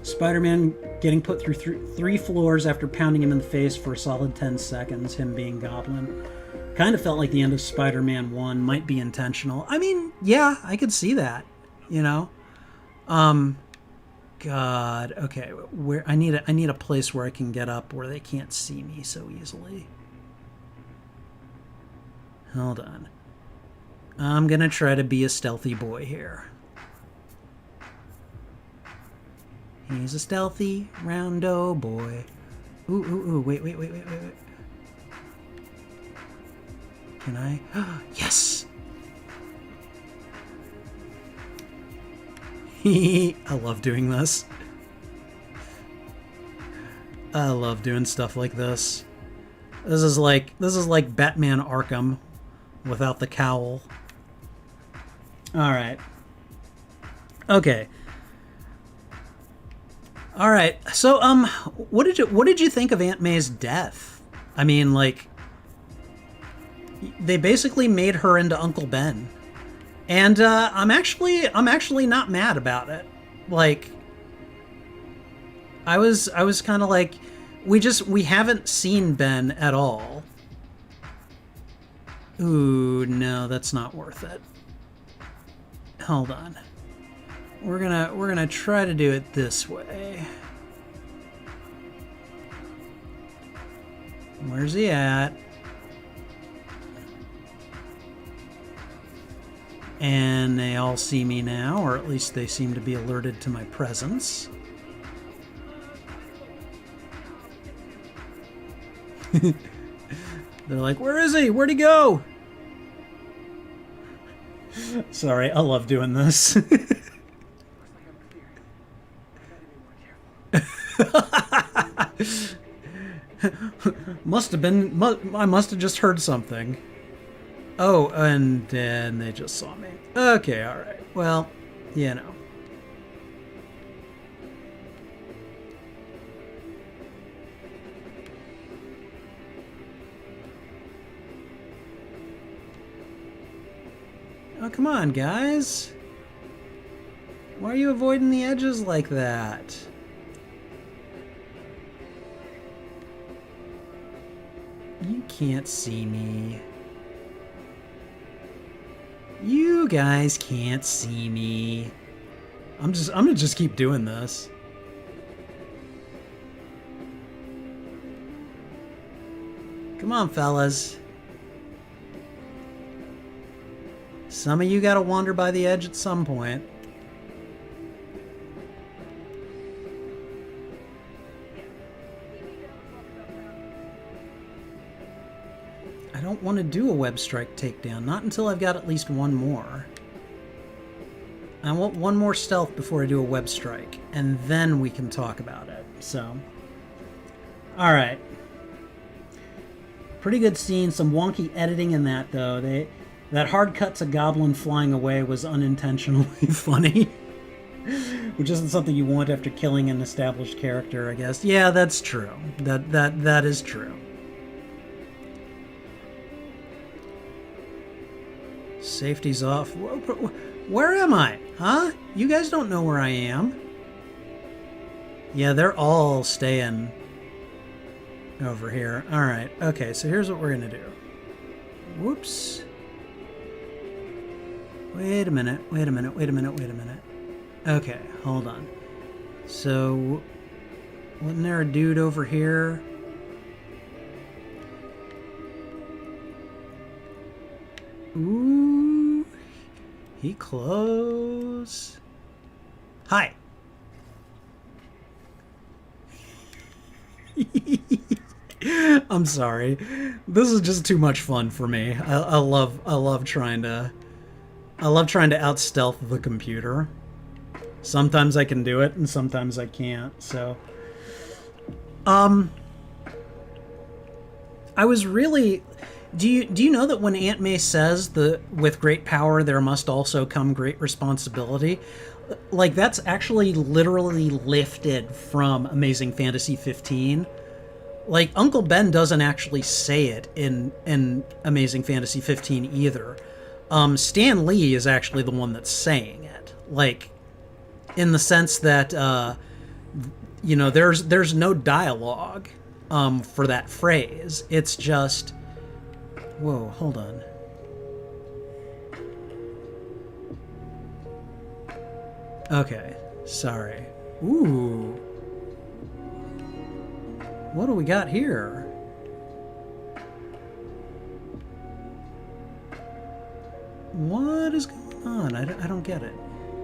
Spider-Man getting put through three floors after pounding him in the face for a solid 10 seconds, him being Goblin. Kind of felt like the end of Spider-Man 1 might be intentional. I mean, yeah, I could see that, you know? God, okay, where I need a place where I can get up where they can't see me so easily. Hold on. I'm gonna try to be a stealthy boy here. He's a stealthy roundo boy. Ooh, wait. Can I? Yes! I love doing this. I love doing stuff like this. This is like Batman Arkham without the cowl. Alright. Okay. Alright, so what did you think of Aunt May's death? I mean, like, they basically made her into Uncle Ben. And I'm actually not mad about it. Like, I was kind of like, we haven't seen Ben at all. Ooh, no, that's not worth it. Hold on. We're gonna try to do it this way. Where's he at? And they all see me now, or at least they seem to be alerted to my presence. They're like, where is he? Where'd he go? Sorry, I love doing this. Must have been, I must have just heard something. Oh, and then they just saw me. Okay, alright. Well, you know. Oh, come on, guys. Why are you avoiding the edges like that? You can't see me. You guys can't see me. I'm gonna just keep doing this. Come on, fellas. Some of you gotta wander by the edge at some point. I don't want to do a web strike takedown, not until I've got at least one more. I want one more stealth before I do a web strike, and then we can talk about it. So, alright. Pretty good scene, some wonky editing in that though. That hard cut to Goblin flying away was unintentionally funny. Which isn't something you want after killing an established character, I guess. Yeah, that's true. That is true. Safety's off. Where am I? Huh? You guys don't know where I am. Yeah, they're all staying over here. Alright, okay, so here's what we're gonna do. Whoops. Wait a minute. Okay, hold on. So, wasn't there a dude over here? Ooh, he close. Hi. I'm sorry. This is just too much fun for me. I love trying to out stealth the computer. Sometimes I can do it and sometimes I can't. So I was really do you know that when Aunt May says with great power there must also come great responsibility? Like, that's actually literally lifted from Amazing Fantasy 15. Like, Uncle Ben doesn't actually say it in Amazing Fantasy 15 either. Stan Lee is actually the one that's saying it. Like, in the sense that, you know, there's no dialogue for that phrase. It's just... Whoa, hold on. Okay, sorry. Ooh. What do we got here? What is going on? I don't get it.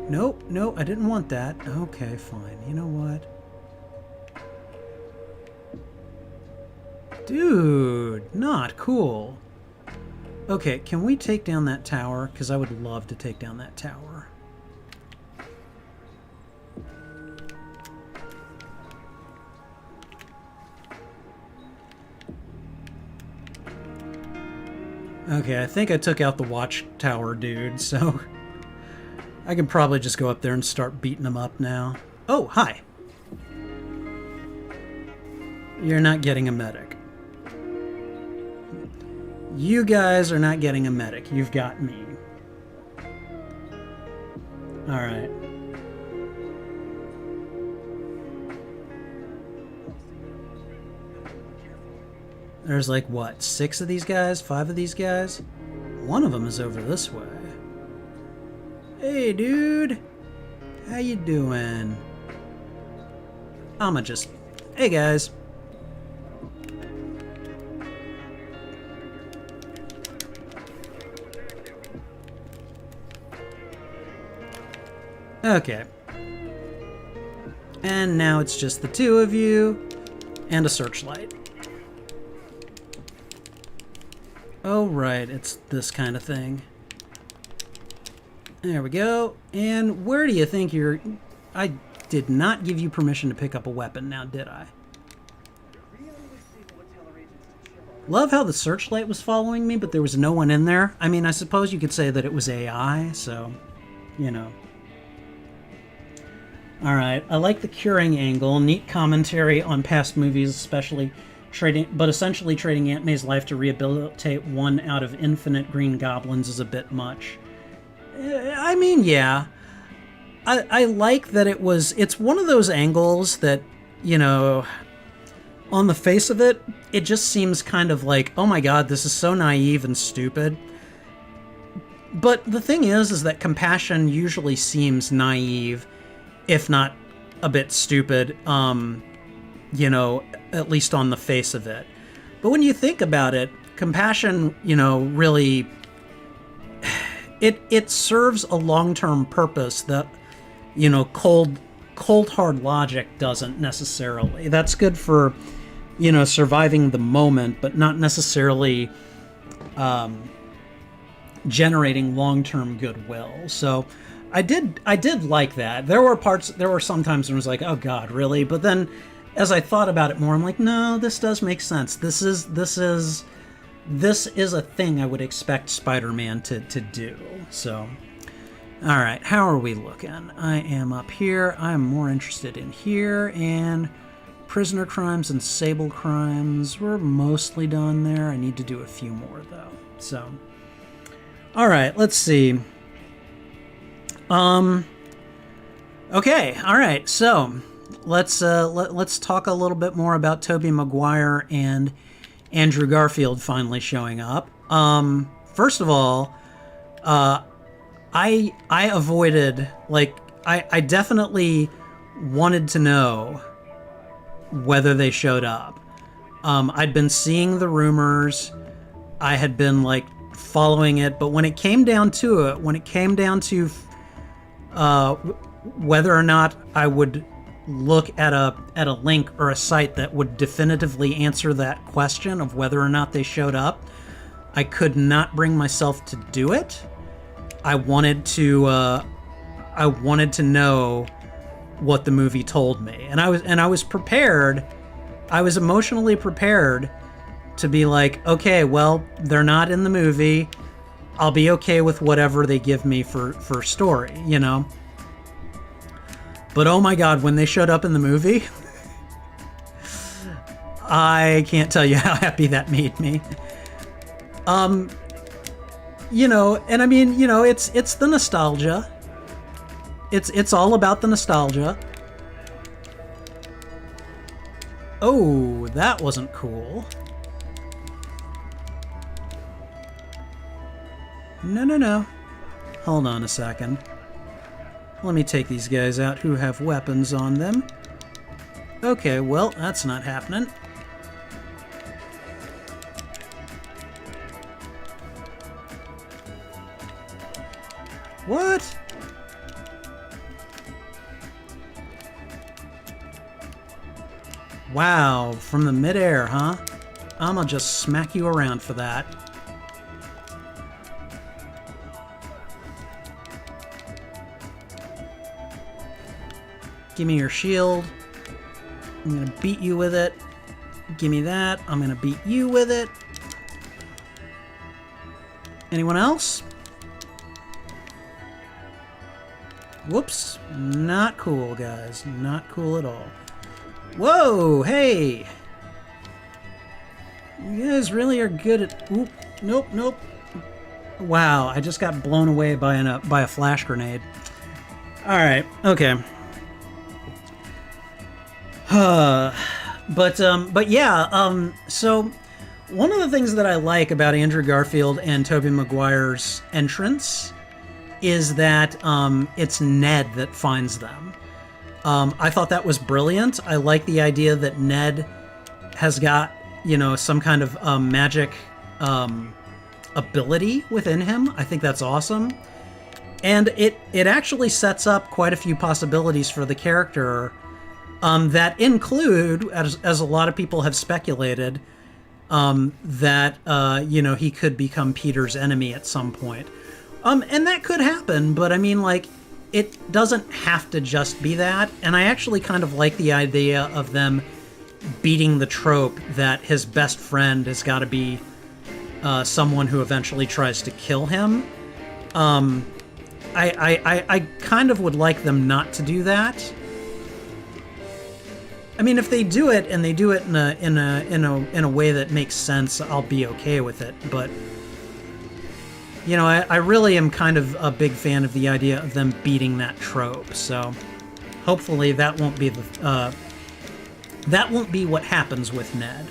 Nope, I didn't want that. Okay, fine. You know what? Dude, not cool. Okay, can we take down that tower? Because I would love to take down that tower. Okay, I think I took out the watchtower dude, so I can probably just go up there and start beating him up now. Oh, hi. You're not getting a medic. You guys are not getting a medic. You've got me. Alright. There's like, what, 6 of these guys? 5 of these guys? One of them is over this way. Hey, dude. How you doing? I'ma just... Hey, guys. Okay. And now it's just the two of you and a searchlight. Oh, right, it's this kind of thing. There we go. And where do you think you're... I did not give you permission to pick up a weapon now, did I? Love how the searchlight was following me, but there was no one in there. I mean, I suppose you could say that it was AI, so, you know. Alright, I like the curing angle. Neat commentary on past movies, essentially trading Aunt May's life to rehabilitate one out of infinite green goblins is a bit much. I mean, yeah. I like that it's one of those angles that, you know, on the face of it, it just seems kind of like, oh my god, this is so naive and stupid. But the thing is that compassion usually seems naive, if not a bit stupid, you know, at least on the face of it. But when you think about it, compassion, you know, really, it serves a long-term purpose that, you know, cold hard logic doesn't necessarily. That's good for, you know, surviving the moment, but not necessarily generating long-term goodwill. So I did like that. There were some times when I was like, oh god, really? But then as I thought about it more, I'm like, no, this does make sense. This is a thing I would expect Spider-Man to do. So, all right, how are we looking? I am up here. I am more interested in here, and prisoner crimes and sable crimes. We're mostly done there. I need to do a few more though. So, all right, let's see. Okay, all right. So, let's talk a little bit more about Tobey Maguire and Andrew Garfield finally showing up. First of all, I avoided, like, I definitely wanted to know whether they showed up. I'd been seeing the rumors. I had been, like, following it, but when it came down to whether or not I would look at a link or a site that would definitively answer that question of whether or not they showed up, I could not bring myself to do it. I wanted to know what the movie told me, and I was prepared. I was emotionally prepared to be like, okay, well, they're not in the movie. I'll be okay with whatever they give me for story, you know? But oh my god, when they showed up in the movie, I can't tell you how happy that made me. You know, and I mean, you know, it's the nostalgia. It's all about the nostalgia. Oh, that wasn't cool. No. Hold on a second. Let me take these guys out who have weapons on them. Okay, well, that's not happening. What? Wow, from the midair, huh? I'ma just smack you around for that. Give me your shield. I'm gonna beat you with it. Give me that. I'm gonna beat you with it. Anyone else? Whoops. Not cool, guys. Not cool at all. Whoa, hey! You guys really are good at... Oop, nope. Wow, I just got blown away by a flash grenade. Alright, okay. But yeah, so One of the things that I like about Andrew Garfield and Tobey Maguire's entrance is that it's Ned that finds them. I thought that was brilliant. I like the idea that Ned has got, you know, some kind of magic ability within him. I think that's awesome. And it actually sets up quite a few possibilities for the character that include, as a lot of people have speculated, that, you know, he could become Peter's enemy at some point. And that could happen, but I mean, like, it doesn't have to just be that. And I actually kind of like the idea of them beating the trope that his best friend has got to be someone who eventually tries to kill him. I kind of would like them not to do that. I mean, if they do it and they do it in a way that makes sense, I'll be okay with it. But you know, I really am kind of a big fan of the idea of them beating that trope. So hopefully that won't be what happens with Ned.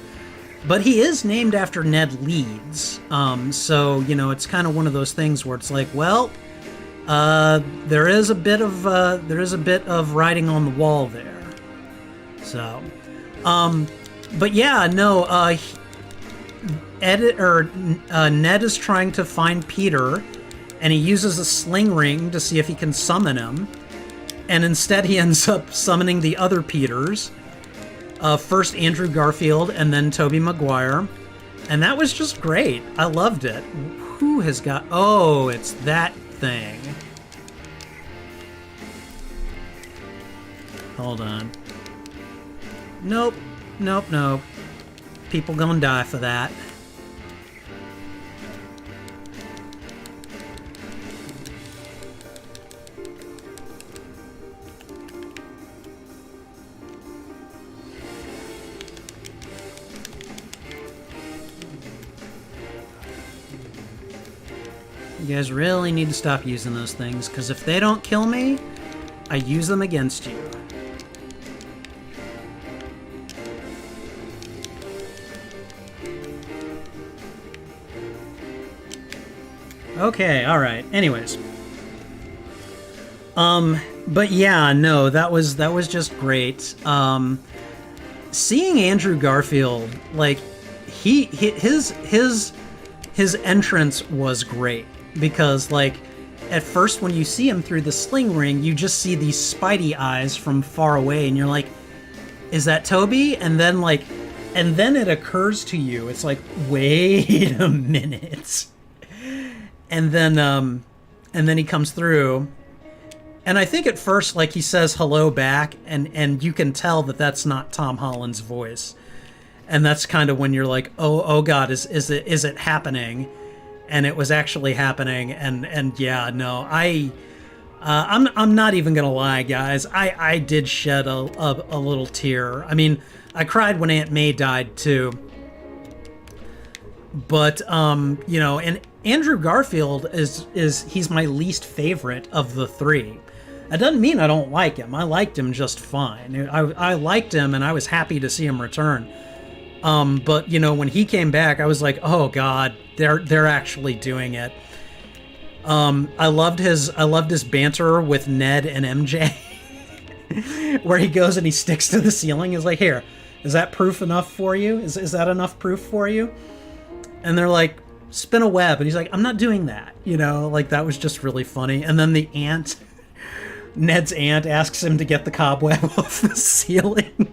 But he is named after Ned Leeds. So you know, it's kind of one of those things where it's like, well, there is a bit of writing on the wall there. So, but yeah, no, Ned is trying to find Peter, and he uses a sling ring to see if he can summon him, and instead he ends up summoning the other Peters, first Andrew Garfield and then Tobey Maguire, and that was just great. I loved it. Who has got... Oh, it's that thing. Hold on. Nope. People gonna die for that. You guys really need to stop using those things, because if they don't kill me, I use them against you. Okay, alright. Anyways. But yeah, no, that was just great. Seeing Andrew Garfield, like, his entrance was great. Because, like, at first when you see him through the sling ring, you just see these Spidey eyes from far away, and you're like, is that Toby? And then it occurs to you, it's like, wait a minute. And then he comes through, and I think at first, like, he says hello back, and you can tell that that's not Tom Holland's voice, and that's kind of when you're like, oh God, is it happening? And it was actually happening, and yeah, no, I'm not even gonna lie, guys, I did shed a little tear. I mean, I cried when Aunt May died too, but you know, and Andrew Garfield he's my least favorite of the three. That doesn't mean I don't like him. I liked him just fine. I liked him, and I was happy to see him return. But you know, when he came back, I was like, oh God, they're actually doing it. I loved his banter with Ned and MJ, where he goes and he sticks to the ceiling. He's like, here, is that proof enough for you? Is that enough proof for you? And they're like, spin a web, and he's like, I'm not doing that, you know, like, that was just really funny. And then Ned's aunt asks him to get the cobweb off the ceiling.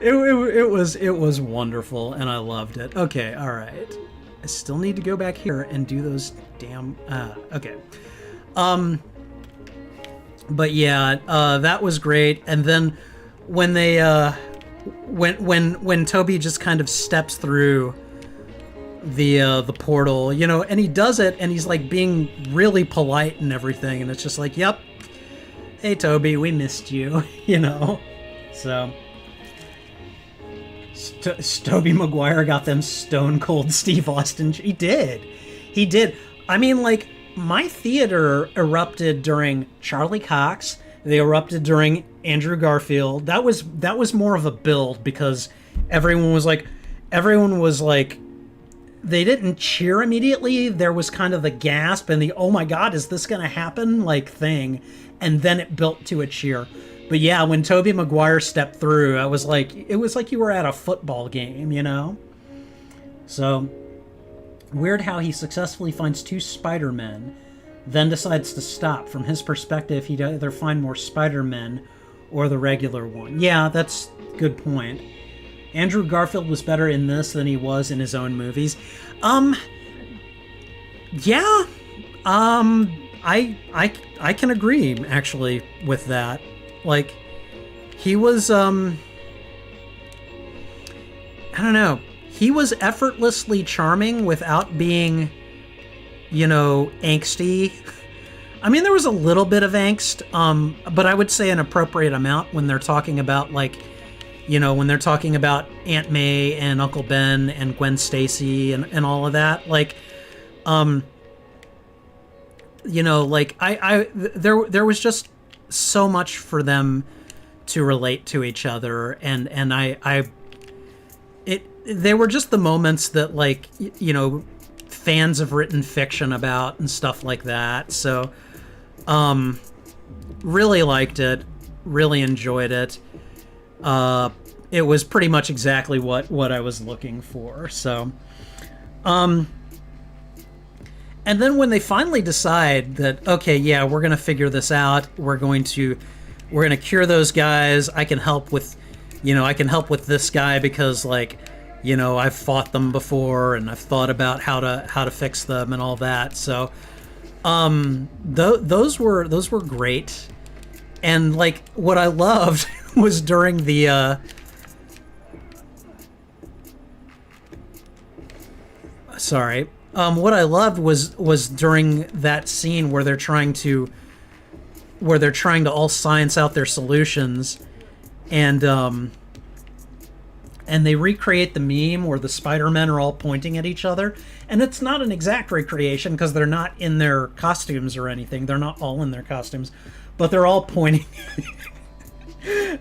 It was wonderful, and I loved it. Okay, all right, I still need to go back here and do those damn okay. But yeah, that was great. And then when they when Toby just kind of steps through the portal, you know, and he does it, and he's like being really polite and everything, and it's just like, yep, hey Toby, we missed you, you know. So Tobey Maguire got them stone cold Steve Austin. He did. I mean, like, my theater erupted during Charlie Cox. They erupted during Andrew Garfield. That was more of a build, because everyone was like, everyone was like, they didn't cheer immediately. There was kind of the gasp and the, oh my God, is this going to happen? Like thing. And then it built to a cheer. But yeah, when Tobey Maguire stepped through, I was like, it was like you were at a football game, you know? So, weird how he successfully finds 2 Spider-Men, then decides to stop. From his perspective, he'd either find more Spider-Men or the regular one. Yeah, that's a good point. Andrew Garfield was better in this than he was in his own movies. Yeah. I can agree, actually, with that. Like, he was, I don't know. He was effortlessly charming without being, you know, angsty. I mean, there was a little bit of angst, but I would say an appropriate amount when they're talking about, like, you know, when they're talking about Aunt May and Uncle Ben and Gwen Stacy and all of that. Like, you know, like, there was just so much for them to relate to each other, and they were just the moments that, like, you know, fans have written fiction about and stuff like that. So, really liked it, really enjoyed it. It was pretty much exactly what I was looking for. So, and then when they finally decide that, okay, yeah, we're gonna figure this out, we're gonna cure those guys. I can help with this guy because, like, you know, I've fought them before and I've thought about how to fix them and all that. So, those were great. And, like, what I loved was during the what I loved was during that scene where they're trying to all science out their solutions, and they recreate the meme where the Spider-Men are all pointing at each other. And it's not an exact recreation because they're not in their costumes or anything. They're not all in their costumes, but they're all pointing.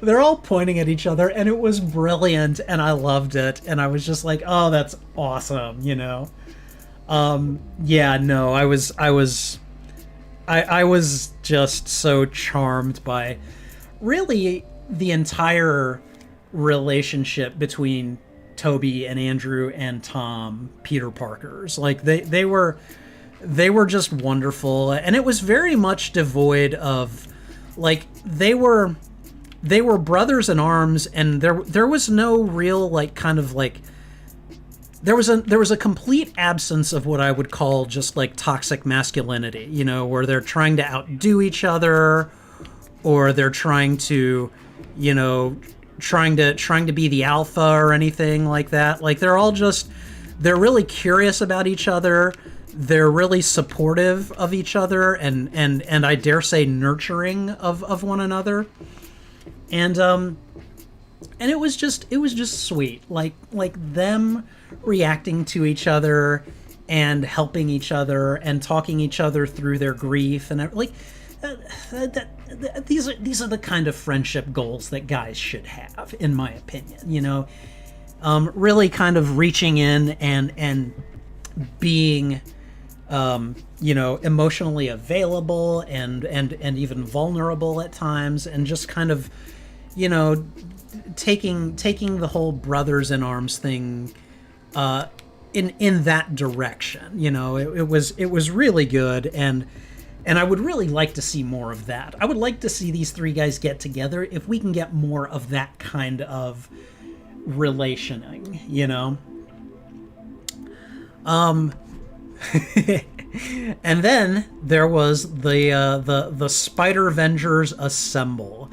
They're all pointing at each other, and it was brilliant, and I loved it. And I was just like, oh, that's awesome, you know? Yeah, no, I was just so charmed by really the entire relationship between Toby and Andrew and Tom, Peter Parkers. Like, they were just wonderful, and it was very much devoid of, like, they were brothers in arms, and there was no real, like, kind of, like, there was a complete absence of what I would call just, like, toxic masculinity, you know, where they're trying to outdo each other, or they're trying to, you know, trying to be the alpha or anything like that. Like, they're really curious about each other. They're really supportive of each other, and I dare say nurturing of one another. And it was just sweet, like them reacting to each other and helping each other and talking each other through their grief, and like these are the kind of friendship goals that guys should have, in my opinion. You know, really kind of reaching in and being, you know, emotionally available and even vulnerable at times, and just kind of, you know, taking the whole brothers in arms thing in that direction. You know, it was really good, and I would really like to see more of that. I would like to see these three guys get together if we can get more of that kind of relationing, you know. And then there was the Spider-Vengers Assemble.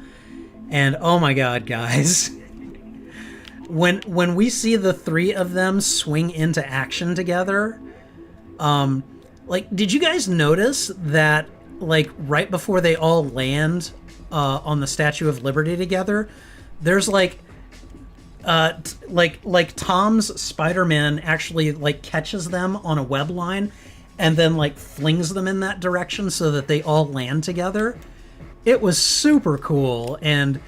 And oh my god, guys. When we see the three of them swing into action together, like, did you guys notice that, like, right before they all land on the Statue of Liberty together, there's like Tom's Spider-Man actually, like, catches them on a web line and then, like, flings them in that direction so that they all land together. It was super cool, and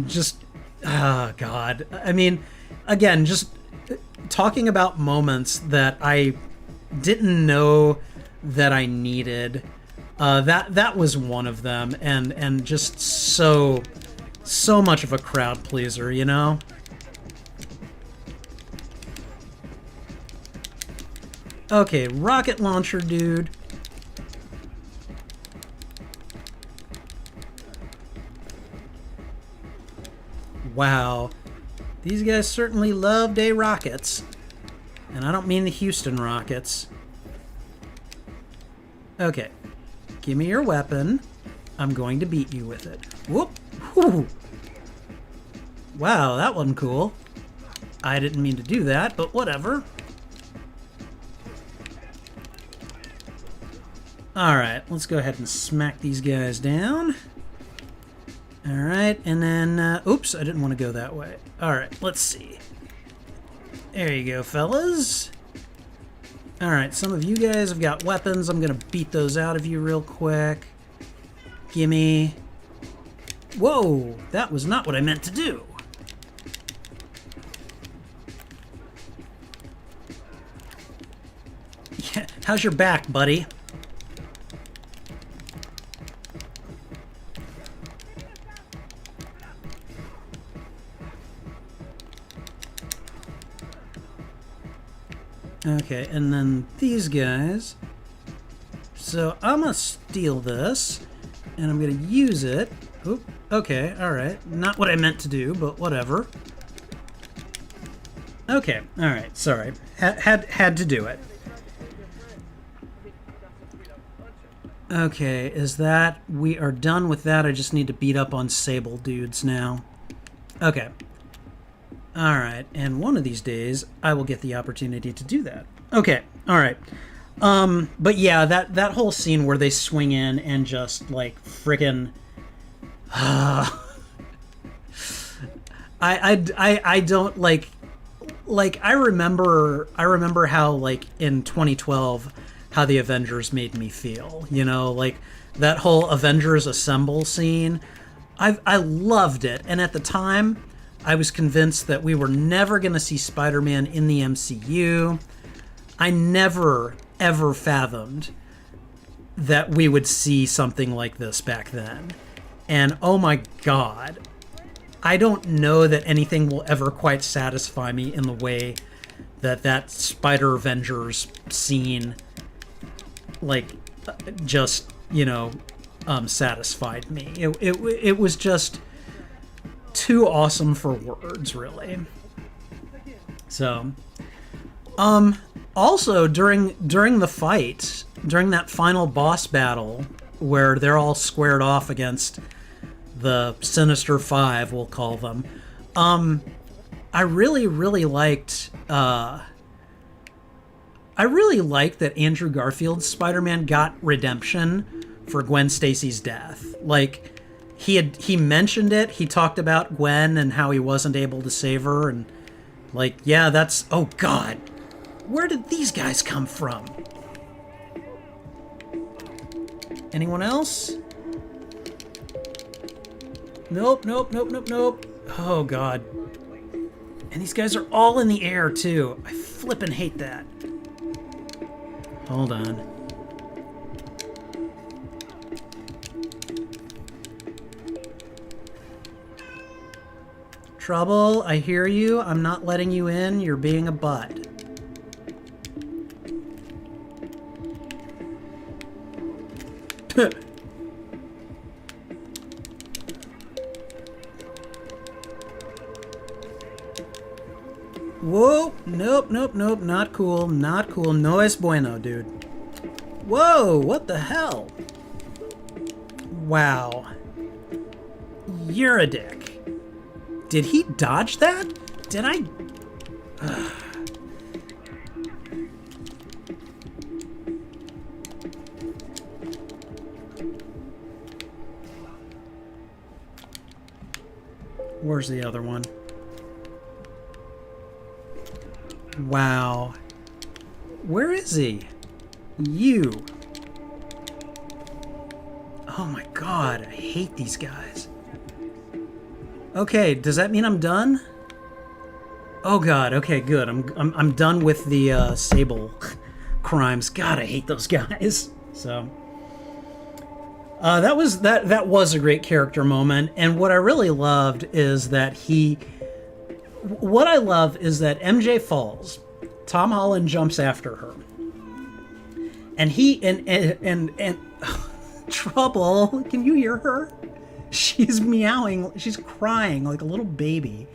just, oh god. I mean, again, just talking about moments that I didn't know that I needed. That was one of them, and just so much of a crowd pleaser, you know? Okay, rocket launcher, dude. Wow. These guys certainly love day rockets. And I don't mean the Houston Rockets. Okay. Give me your weapon. I'm going to beat you with it. Whoop! Whew. Wow, that wasn't cool. I didn't mean to do that, but whatever. Alright, let's go ahead and smack these guys down. Alright, and then... oops, I didn't want to go that way. Alright, let's see. There you go, fellas. Alright, some of you guys have got weapons. I'm going to beat those out of you real quick. Gimme. Whoa, that was not what I meant to do. Yeah, how's your back, buddy? Okay, and then these guys. So I'm gonna steal this, and I'm gonna use it. Oop, okay, alright. Not what I meant to do, but whatever. Okay, alright, sorry. Had to do it. Okay, is that... we are done with that. I just need to beat up on Sable dudes now. Okay. Alright, and one of these days, I will get the opportunity to do that. Okay, alright. But yeah, that whole scene where they swing in and just, like, frickin'... I don't, like, I remember how, like, in 2012, how the Avengers made me feel, you know? Like, that whole Avengers Assemble scene, I loved it, and at the time... I was convinced that we were never going to see Spider-Man in the MCU. I never, ever fathomed that we would see something like this back then. And oh my god, I don't know that anything will ever quite satisfy me in the way that Spider-Avengers scene, like, just, you know, satisfied me. It was just... too awesome for words, really. So, also during the fight, during that final boss battle where they're all squared off against the Sinister Five, we'll call them, I really liked that Andrew Garfield's Spider-Man got redemption for Gwen Stacy's death. Like, he mentioned it. He talked about Gwen and how he wasn't able to save her, and like, yeah, that's... oh god, where did these guys come from? Anyone else? Nope. Oh god. And these guys are all in the air too. I flippin' hate that. Hold on. Trouble, I hear you. I'm not letting you in. You're being a butt. Whoa! Nope. Not cool. Not cool. No es bueno, dude. Whoa! What the hell? Wow. You're a dick. Did he dodge that? Did I... Where's the other one? Wow. Where is he? You. Oh my god, I hate these guys. Okay, does that mean I'm done? Oh God. Okay, good. I'm done with the Sable crimes. God, I hate those guys. So that was a great character moment, and what I really loved is that what I love is that MJ falls, Tom Holland jumps after her, and Trouble. Can you hear her? She's meowing. She's crying like a little baby.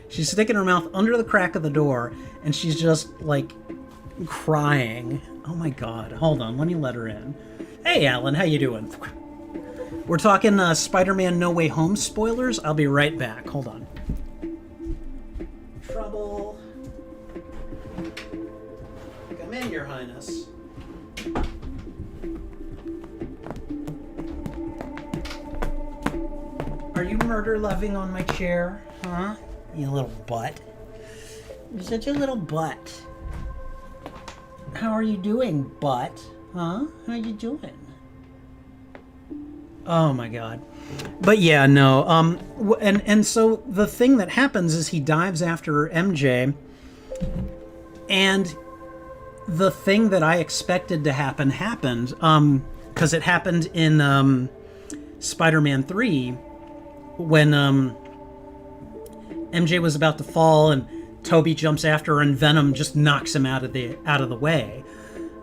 She's sticking her mouth under the crack of the door, and she's just like crying. Oh my God! Hold on, let me let her in. Hey, Alan, how you doing? We're talking Spider-Man No Way Home spoilers. I'll be right back. Hold on. Trouble. Come in, Your Highness. Are you murder-loving on my chair? Huh? You little butt. You're such a little butt. How are you doing, butt? Huh? How you doing? Oh my God. But yeah, no. And so the thing that happens is he dives after MJ, and the thing that I expected to happen happened. Because it happened in Spider-Man 3 when MJ was about to fall and Toby jumps after her and Venom just knocks him out of the way.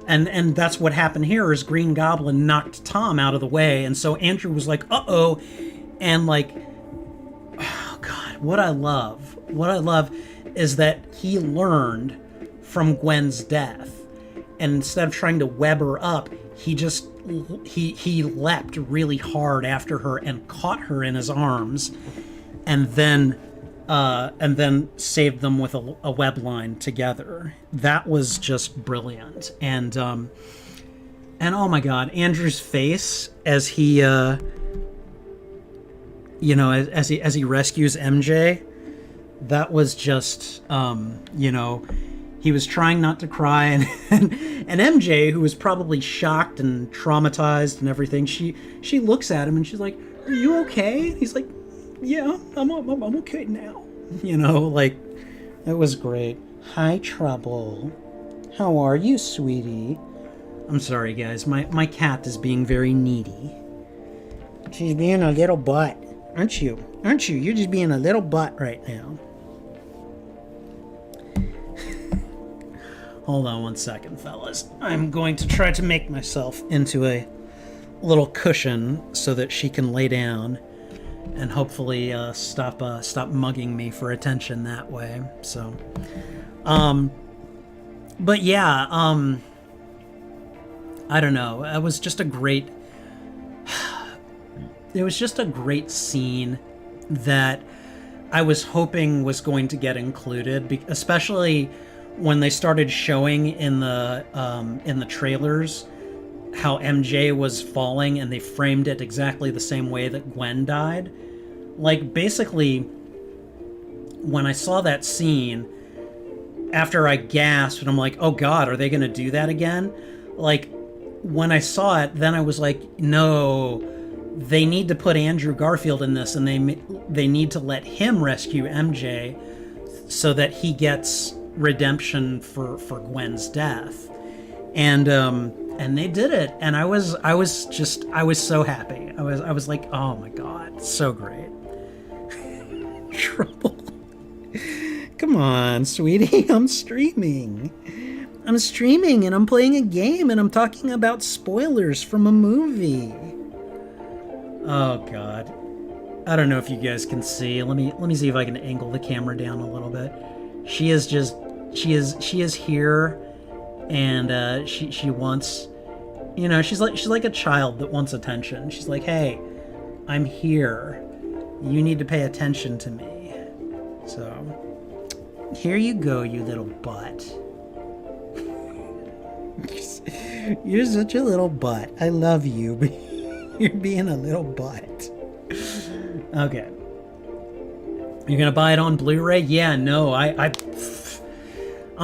And that's what happened here is Green Goblin knocked Tom out of the way, and so Andrew was like, uh-oh, and like, oh God, what I love is that he learned from Gwen's death, and instead of trying to web her up, he leapt really hard after her and caught her in his arms, and then saved them with a web line together. That was just brilliant. And oh my God, Andrew's face as he as he rescues MJ, that was just he was trying not to cry, and MJ, who was probably shocked and traumatized and everything, she looks at him and she's like, "Are you okay?" And he's like, "Yeah, I'm okay now." Like, it was great. Hi, Trouble. How are you, sweetie? I'm sorry, guys. My cat is being very needy. She's being a little butt. Aren't you? Aren't you? You're just being a little butt right now. Hold on one second, fellas. I'm going to try to make myself into a little cushion so that she can lay down and hopefully stop mugging me for attention that way. So, but yeah, I don't know. It was just a great scene that I was hoping was going to get included, especially when they started showing in the trailers how MJ was falling, and they framed it exactly the same way that Gwen died. Like, basically, when I saw that scene, after I gasped, and I'm like, oh God, are they going to do that again? Like, when I saw it, then I was like, no, they need to put Andrew Garfield in this, and they need to let him rescue MJ so that he gets redemption for Gwen's death. And they did it, and I was so happy. I was like, oh my God, so great. Trouble. Come on, sweetie, I'm streaming and I'm playing a game and I'm talking about spoilers from a movie. Oh God, I don't know if you guys can see. Let me see if I can angle the camera down a little bit. She is here, and she wants, she's like a child that wants attention. She's like, hey, I'm here. You need to pay attention to me. So, here you go, you little butt. You're such a little butt. I love you, but you're being a little butt. Okay. You're gonna buy it on Blu-ray? Yeah, no, I'm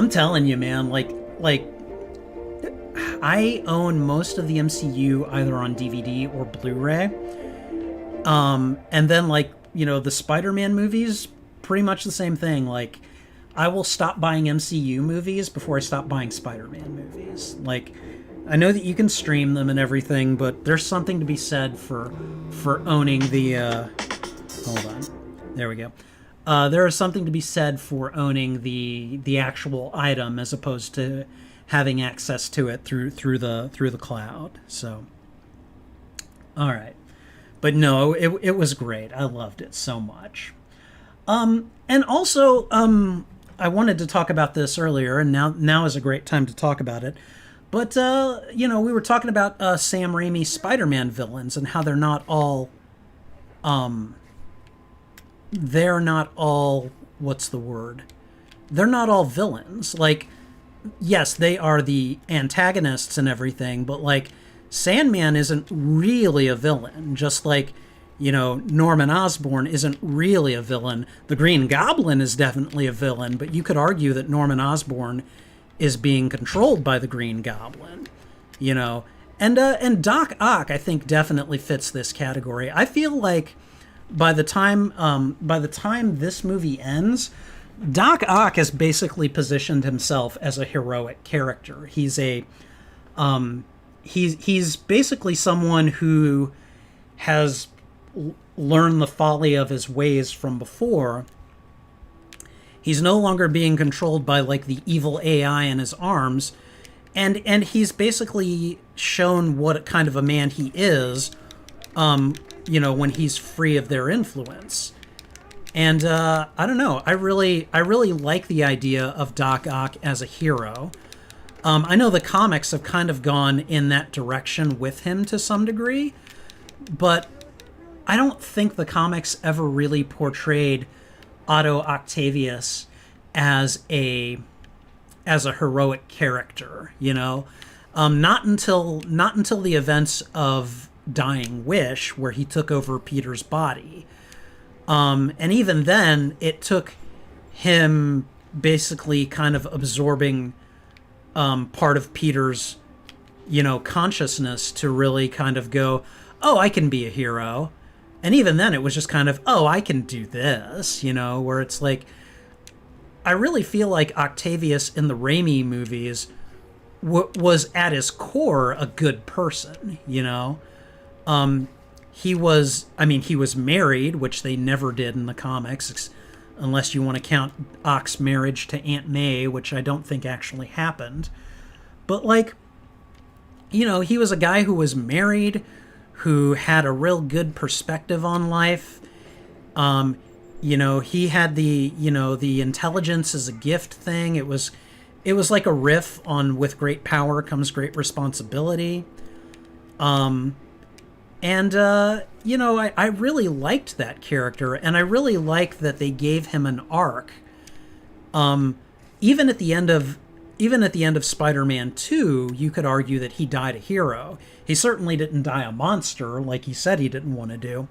telling you, man, like, I own most of the MCU either on DVD or Blu-ray. And then, like, the Spider-Man movies, pretty much the same thing. Like, I will stop buying MCU movies before I stop buying Spider-Man movies. Like, I know that you can stream them and everything, but there's something to be said for owning the. Hold on, there we go. There is something to be said for owning the actual item as opposed to having access to it through the cloud. So, all right, but no, it was great. I loved it so much. And also, I wanted to talk about this earlier, and now is a great time to talk about it. But we were talking about Sam Raimi's Spider-Man villains and how they're not all what's the word? They're not all villains. Like, yes, they are the antagonists and everything, but like Sandman isn't really a villain, just like, Norman Osborn isn't really a villain. The Green Goblin is definitely a villain, but you could argue that Norman Osborn is being controlled by the Green Goblin, and Doc Ock, I think, definitely fits this category. I feel like by the time this movie ends, Doc Ock has basically positioned himself as a heroic character. He's he's basically someone who has learned the folly of his ways from before. He's no longer being controlled by like the evil AI in his arms, and he's basically shown what kind of a man he is, when he's free of their influence. And I don't know, I really like the idea of Doc Ock as a hero. I know the comics have kind of gone in that direction with him to some degree, but I don't think the comics ever really portrayed Otto Octavius as a heroic character, not until the events of Dying Wish, where he took over Peter's body. And even then, it took him basically kind of absorbing part of Peter's, consciousness to really kind of go, oh, I can be a hero. And even then, it was just kind of, oh, I can do this, where it's like, I really feel like Octavius in the Raimi movies was at his core a good person, he was married, which they never did in the comics, unless you want to count Ock's marriage to Aunt May, which I don't think actually happened. But like, he was a guy who was married, who had a real good perspective on life. He had the intelligence as a gift thing. It was like a riff on with great power comes great responsibility. I really liked that character, and I really liked that they gave him an arc. Even at the end of Spider-Man 2, you could argue that he died a hero. He certainly didn't die a monster like he said he didn't want to do.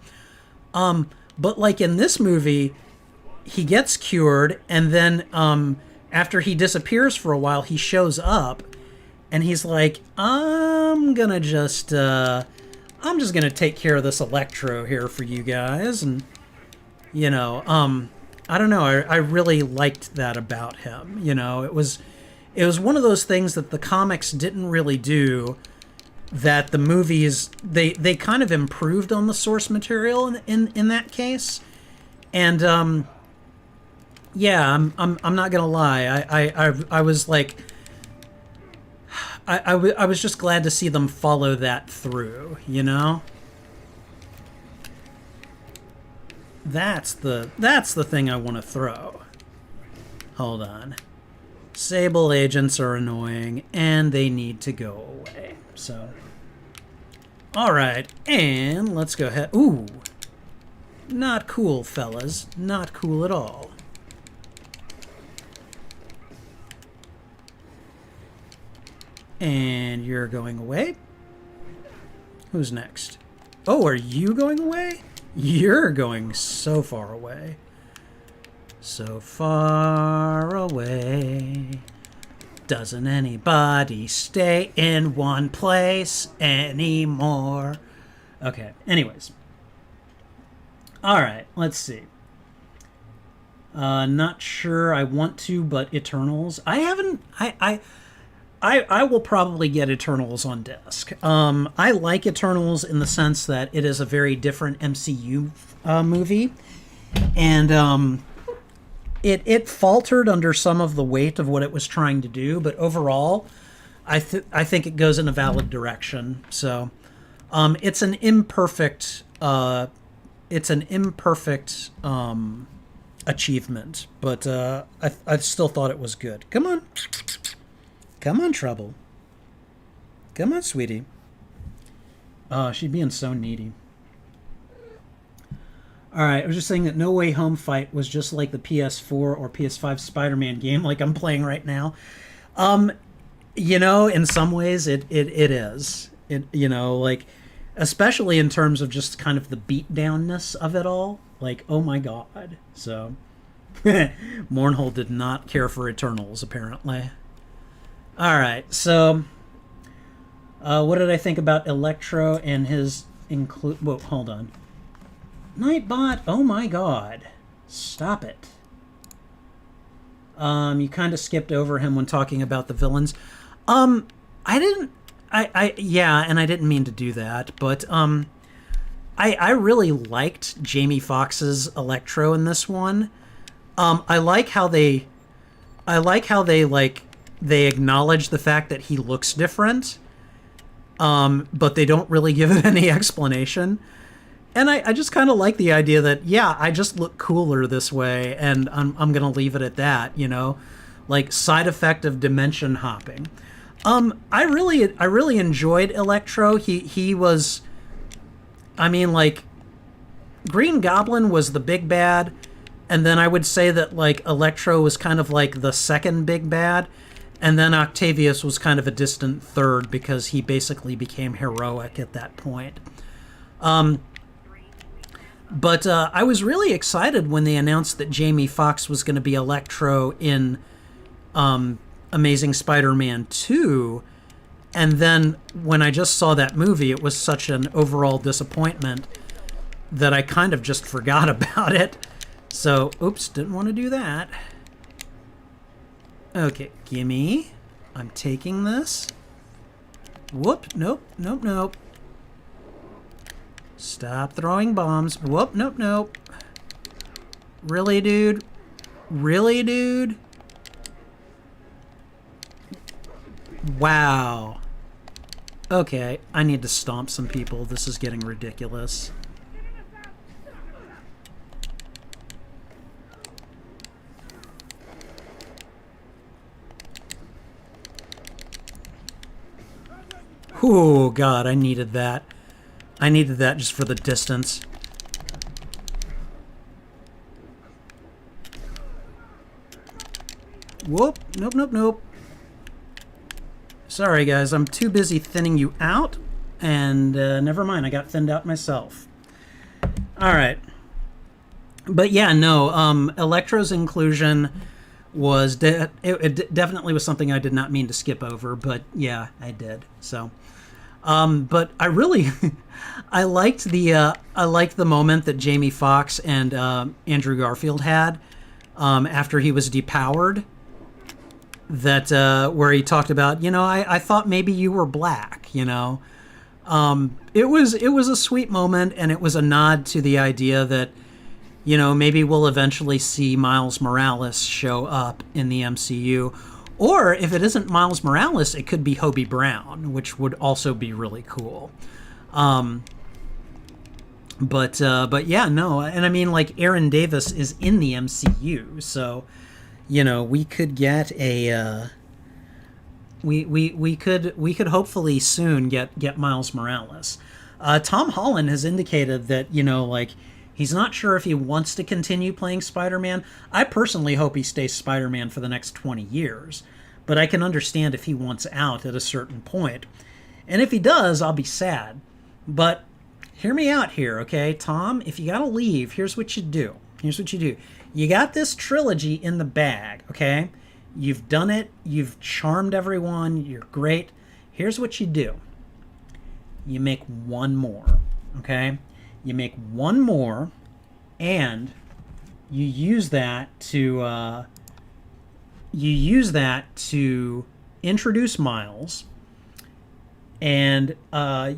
But like in this movie, he gets cured, and then after he disappears for a while, he shows up, and he's like, I'm just gonna take care of this Electro here for you guys, and I don't know. I really liked that about him. It was one of those things that the comics didn't really do, that the movies they kind of improved on the source material in that case. And I'm not gonna lie, I was like, I was just glad to see them follow that through, That's the thing I want to throw. Hold on. Sable agents are annoying, and they need to go away. So, all right, and let's go ahead. Ooh, not cool, fellas. Not cool at all. And you're going away. Who's next? Oh, are you going away? You're going so far away. So far away. Doesn't anybody stay in one place anymore? Okay, anyways. Alright, let's see. Not sure I want to, but Eternals. I haven't. I will probably get Eternals on disc. I like Eternals in the sense that it is a very different MCU movie, and it faltered under some of the weight of what it was trying to do, but overall, I think it goes in a valid direction. So, it's an imperfect achievement, but I still thought it was good. Come on. Come on, Trouble. Come on, sweetie. Oh, she's being so needy. Alright, I was just saying that No Way Home fight was just like the PS4 or PS5 Spider-Man game like I'm playing right now. You know, in some ways it is. You know, like, especially in terms of just kind of the beatdownness of it all. Like, oh my god. So, Mournhold did not care for Eternals, apparently. Alright, so what did I think about Electro and his whoa, hold on. Nightbot, oh my god. Stop it. You kind of skipped over him when talking about the villains. I didn't yeah, and I didn't mean to do that, but I really liked Jamie Foxx's Electro in this one. I like how they they acknowledge the fact that he looks different, but they don't really give it any explanation. And I just kind of like the idea that, yeah, I just look cooler this way, and I'm going to leave it at that, you know? Like, side effect of dimension hopping. I really enjoyed Electro. He was, I mean, like, Green Goblin was the big bad, and then I would say that, like, Electro was kind of like the second big bad, and then Octavius was kind of a distant third because he basically became heroic at that point. But I was really excited when they announced that Jamie Foxx was going to be Electro in Amazing Spider-Man 2. And then when I just saw that movie, it was such an overall disappointment that I kind of just forgot about it. So, oops, didn't want to do that. Okay, gimme. I'm taking this. Whoop, nope, nope, nope. Stop throwing bombs. Whoop, nope, nope. Really, dude? Really, dude? Wow. Okay, I need to stomp some people. This is getting ridiculous. Oh, God, I needed that. I needed that just for the distance. Whoop. Nope, nope, nope. Sorry, guys. I'm too busy thinning you out. And never mind. I got thinned out myself. Alright. But yeah, no. Electro's inclusion was... it definitely was something I did not mean to skip over. But yeah, I did. So... but I really, I liked the moment that Jamie Foxx and Andrew Garfield had after he was depowered. That where he talked about, you know, I thought maybe you were black. You know, it was a sweet moment, and it was a nod to the idea that, you know, maybe we'll eventually see Miles Morales show up in the MCU. Or if it isn't Miles Morales, it could be Hobie Brown, which would also be really cool. But yeah, no, and I mean, like, Aaron Davis is in the MCU, so, you know, we could get a we could hopefully soon get Miles Morales. Tom Holland has indicated that, you know, like, he's not sure if he wants to continue playing Spider-Man. I personally hope he stays Spider-Man for the next 20 years. But I can understand if he wants out at a certain point. And if he does, I'll be sad. But hear me out here, okay? Tom, if you gotta leave, here's what you do. Here's what you do. You got this trilogy in the bag, okay? You've done it. You've charmed everyone. You're great. Here's what you do. You make one more, okay? You make one more, and you use that to introduce Miles, and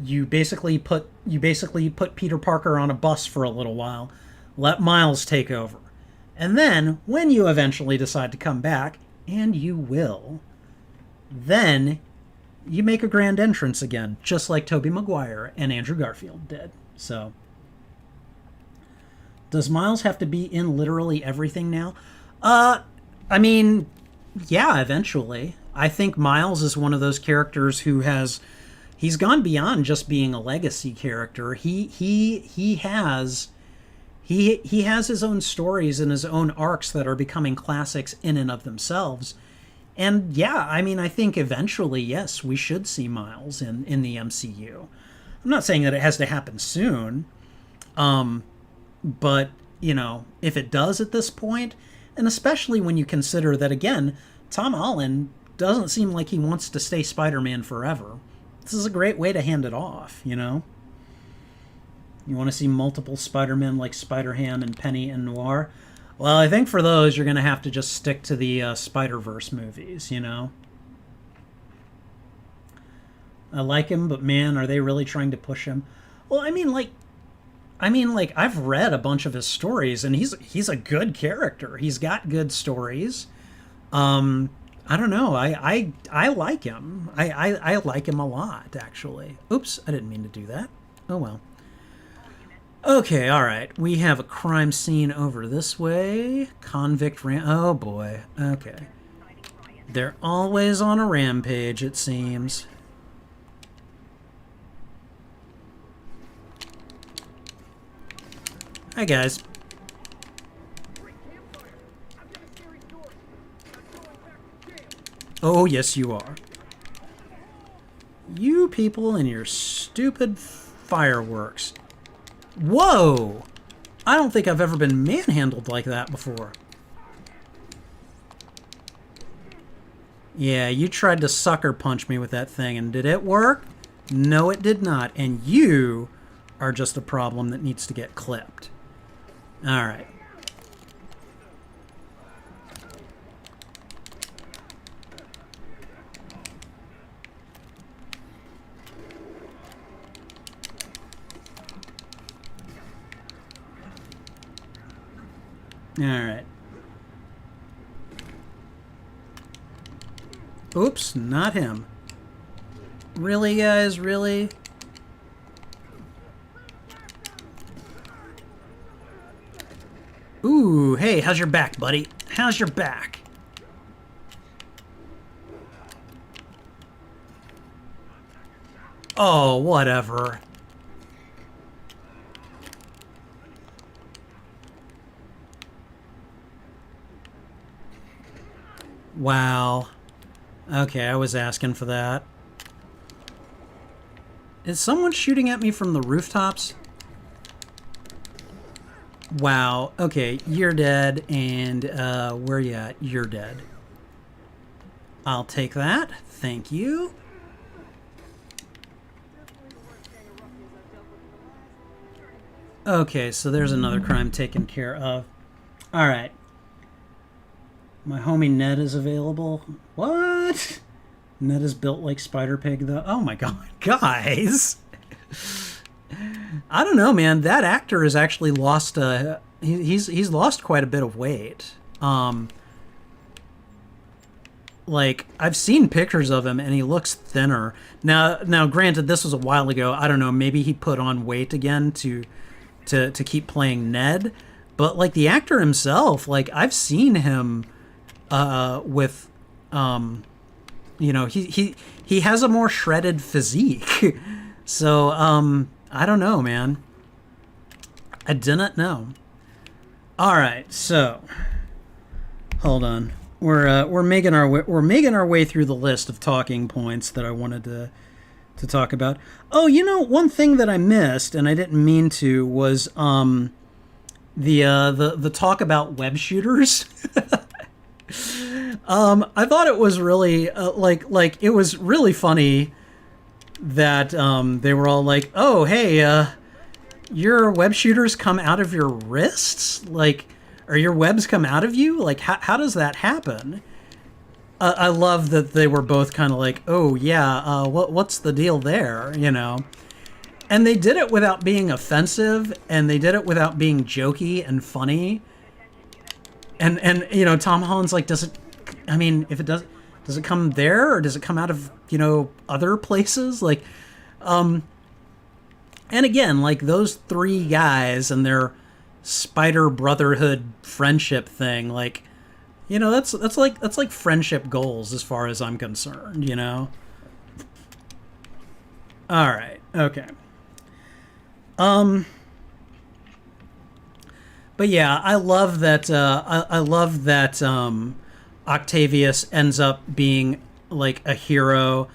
you basically put Peter Parker on a bus for a little while, let Miles take over, and then when you eventually decide to come back, and you will, then you make a grand entrance again, just like Tobey Maguire and Andrew Garfield did. So, does Miles have to be in literally everything now? I mean, yeah, eventually. I think Miles is one of those characters who he's gone beyond just being a legacy character. He has his own stories and his own arcs that are becoming classics in and of themselves. And yeah, I mean, I think eventually, yes, we should see Miles in the MCU. I'm not saying that it has to happen soon, but, you know, if it does at this point, and especially when you consider that, again, Tom Holland doesn't seem like he wants to stay Spider-Man forever. This is a great way to hand it off, you know? You want to see multiple Spider-Men like Spider-Ham and Penny and Noir? Well, I think for those, you're going to have to just stick to the Spider-Verse movies, you know? I like him, but man, are they really trying to push him? Well, I mean, like, I've read a bunch of his stories, and he's a good character. He's got good stories. I don't know. I like him. I like him a lot, actually. Oops, I didn't mean to do that. Oh, well. Okay, all right. We have a crime scene over this way. Convict oh, boy. Okay. They're always on a rampage, it seems. Hi, guys. Oh, yes, you are. You people and your stupid fireworks. Whoa! I don't think I've ever been manhandled like that before. Yeah, you tried to sucker punch me with that thing, and did it work? No, it did not. And you are just a problem that needs to get clipped. All right. All right. Oops, not him. Really, guys? Really? Ooh, hey, how's your back, buddy? How's your back? Oh, whatever. Wow. Okay, I was asking for that. Is someone shooting at me from the rooftops? Wow. Okay, you're dead, and where you at? You're dead. I'll take that. Thank you. Okay, so there's another crime taken care of. All right. My homie Ned is available. What? Ned is built like Spider-Pig, though. Oh my god, guys! I don't know, man. That actor has actually lost. He's lost quite a bit of weight. Like, I've seen pictures of him, and he looks thinner. Now, granted, this was a while ago. I don't know. Maybe he put on weight again to keep playing Ned. But like the actor himself, like I've seen him. With, you know, he has a more shredded physique. So, I don't know, man. I didn't know. All right, so hold on. We're making our way through the list of talking points that I wanted to talk about. Oh, you know, one thing that I missed, and I didn't mean to, was the talk about web shooters. I thought it was really like it was really funny that they were all like, "Oh, hey, your web shooters come out of your wrists?" Like, Are your webs come out of you? Like, how does that happen? I love that they were both kind of like, oh yeah, what's the deal there, you know? And they did it without being offensive, and they did it without being jokey and funny. And you know, Tom Holland's like, does it? I mean, if it does it come there, or does it come out of, you know, other places? Like, and again, like those three guys and their spider brotherhood friendship thing, like, you know, that's like friendship goals as far as I'm concerned, you know. All right, okay. But yeah, I love that. I love that Octavius ends up being like a hero.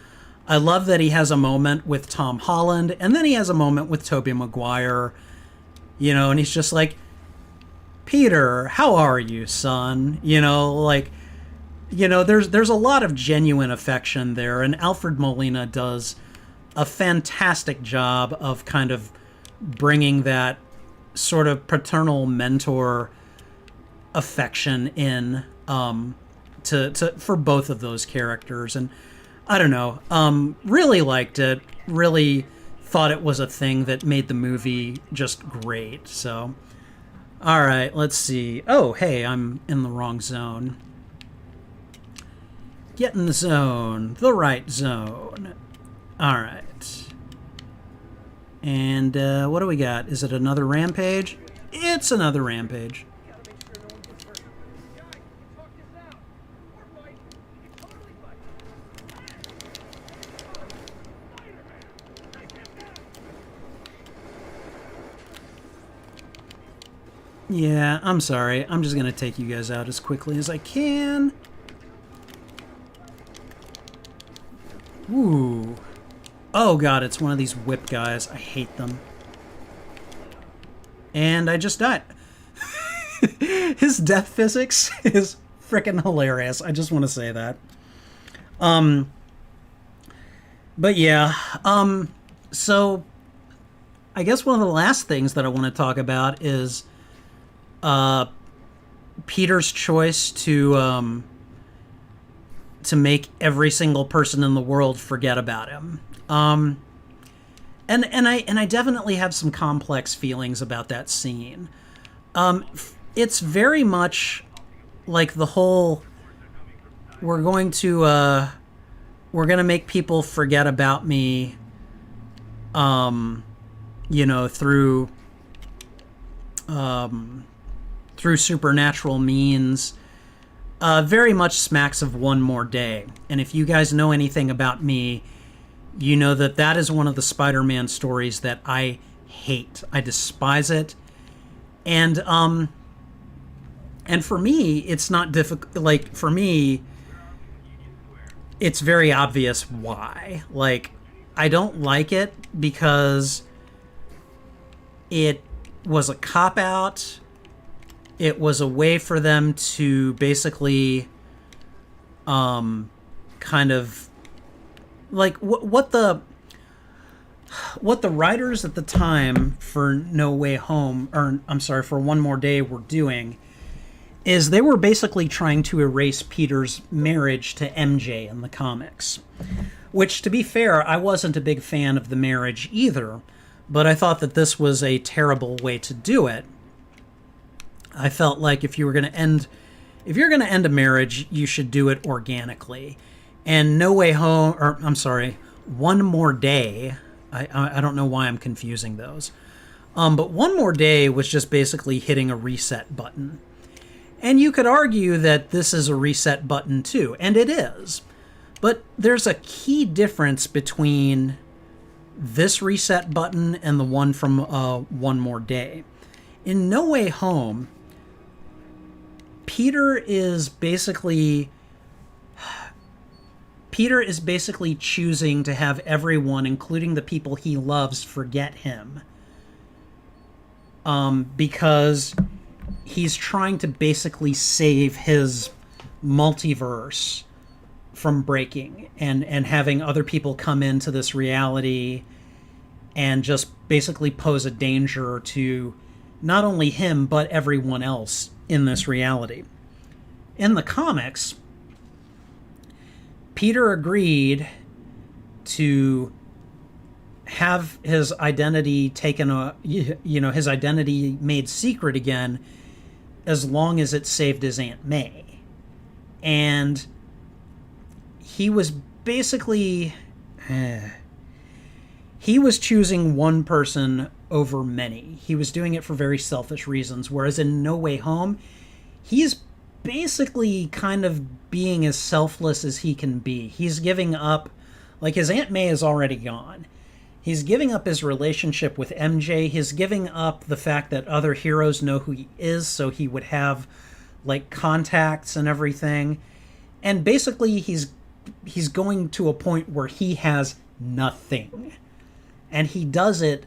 I love that he has a moment with Tom Holland, and then he has a moment with Tobey Maguire. You know, and he's just like, Peter, how are you, son? You know, like, you know, there's a lot of genuine affection there, and Alfred Molina does a fantastic job of kind of bringing that sort of paternal mentor affection in to for both of those characters. And I don't know, really liked it, really thought it was a thing that made the movie just great. So all right, let's see. Oh hey, I'm in the wrong zone. Get in the zone, the right zone. All right. And what do we got? Is it another rampage? It's another rampage. Yeah, I'm sorry. I'm just going to take you guys out as quickly as I can. Ooh. Oh god, it's one of these whip guys. I hate them. And I just died. His death physics is freaking hilarious. I just want to say that. But yeah, so I guess one of the last things that I want to talk about is Peter's choice to make every single person in the world forget about him. And I definitely have some complex feelings about that scene. It's very much like the whole we're going to make people forget about me, you know, through supernatural means. Very much smacks of One More Day. And if you guys know anything about me, you know that that is one of the Spider-Man stories that I hate. I despise it. And for me, it's not difficult. Like, for me, it's very obvious why. Like, I don't like it because it was a cop-out. It was a way for them to basically kind of like what the writers at the time for No Way Home, or I'm sorry, for One More Day were doing is they were basically trying to erase Peter's marriage to MJ in the comics. Which, to be fair, I wasn't a big fan of the marriage either, but I thought that this was a terrible way to do it. I felt like if you're going to end a marriage, you should do it organically. And No Way Home, or I'm sorry, One More Day, I don't know why I'm confusing those. But One More Day was just basically hitting a reset button. And you could argue that this is a reset button too, and it is. But there's a key difference between this reset button and the one from One More Day. In No Way Home, Peter is basically choosing to have everyone, including the people he loves, forget him. Because he's trying to basically save his multiverse from breaking and having other people come into this reality and just basically pose a danger to not only him, but everyone else in this reality. In the comics, Peter agreed to have his identity taken, his identity made secret again, as long as it saved his Aunt May. And he was basically, he was choosing one person over many. He was doing it for very selfish reasons, whereas in No Way Home, he's basically kind of being as selfless as he can be. He's giving up, like his Aunt May is already gone. He's giving up his relationship with MJ. He's giving up the fact that other heroes know who he is, so he would have like contacts and everything. And basically he's going to a point where he has nothing. And he does it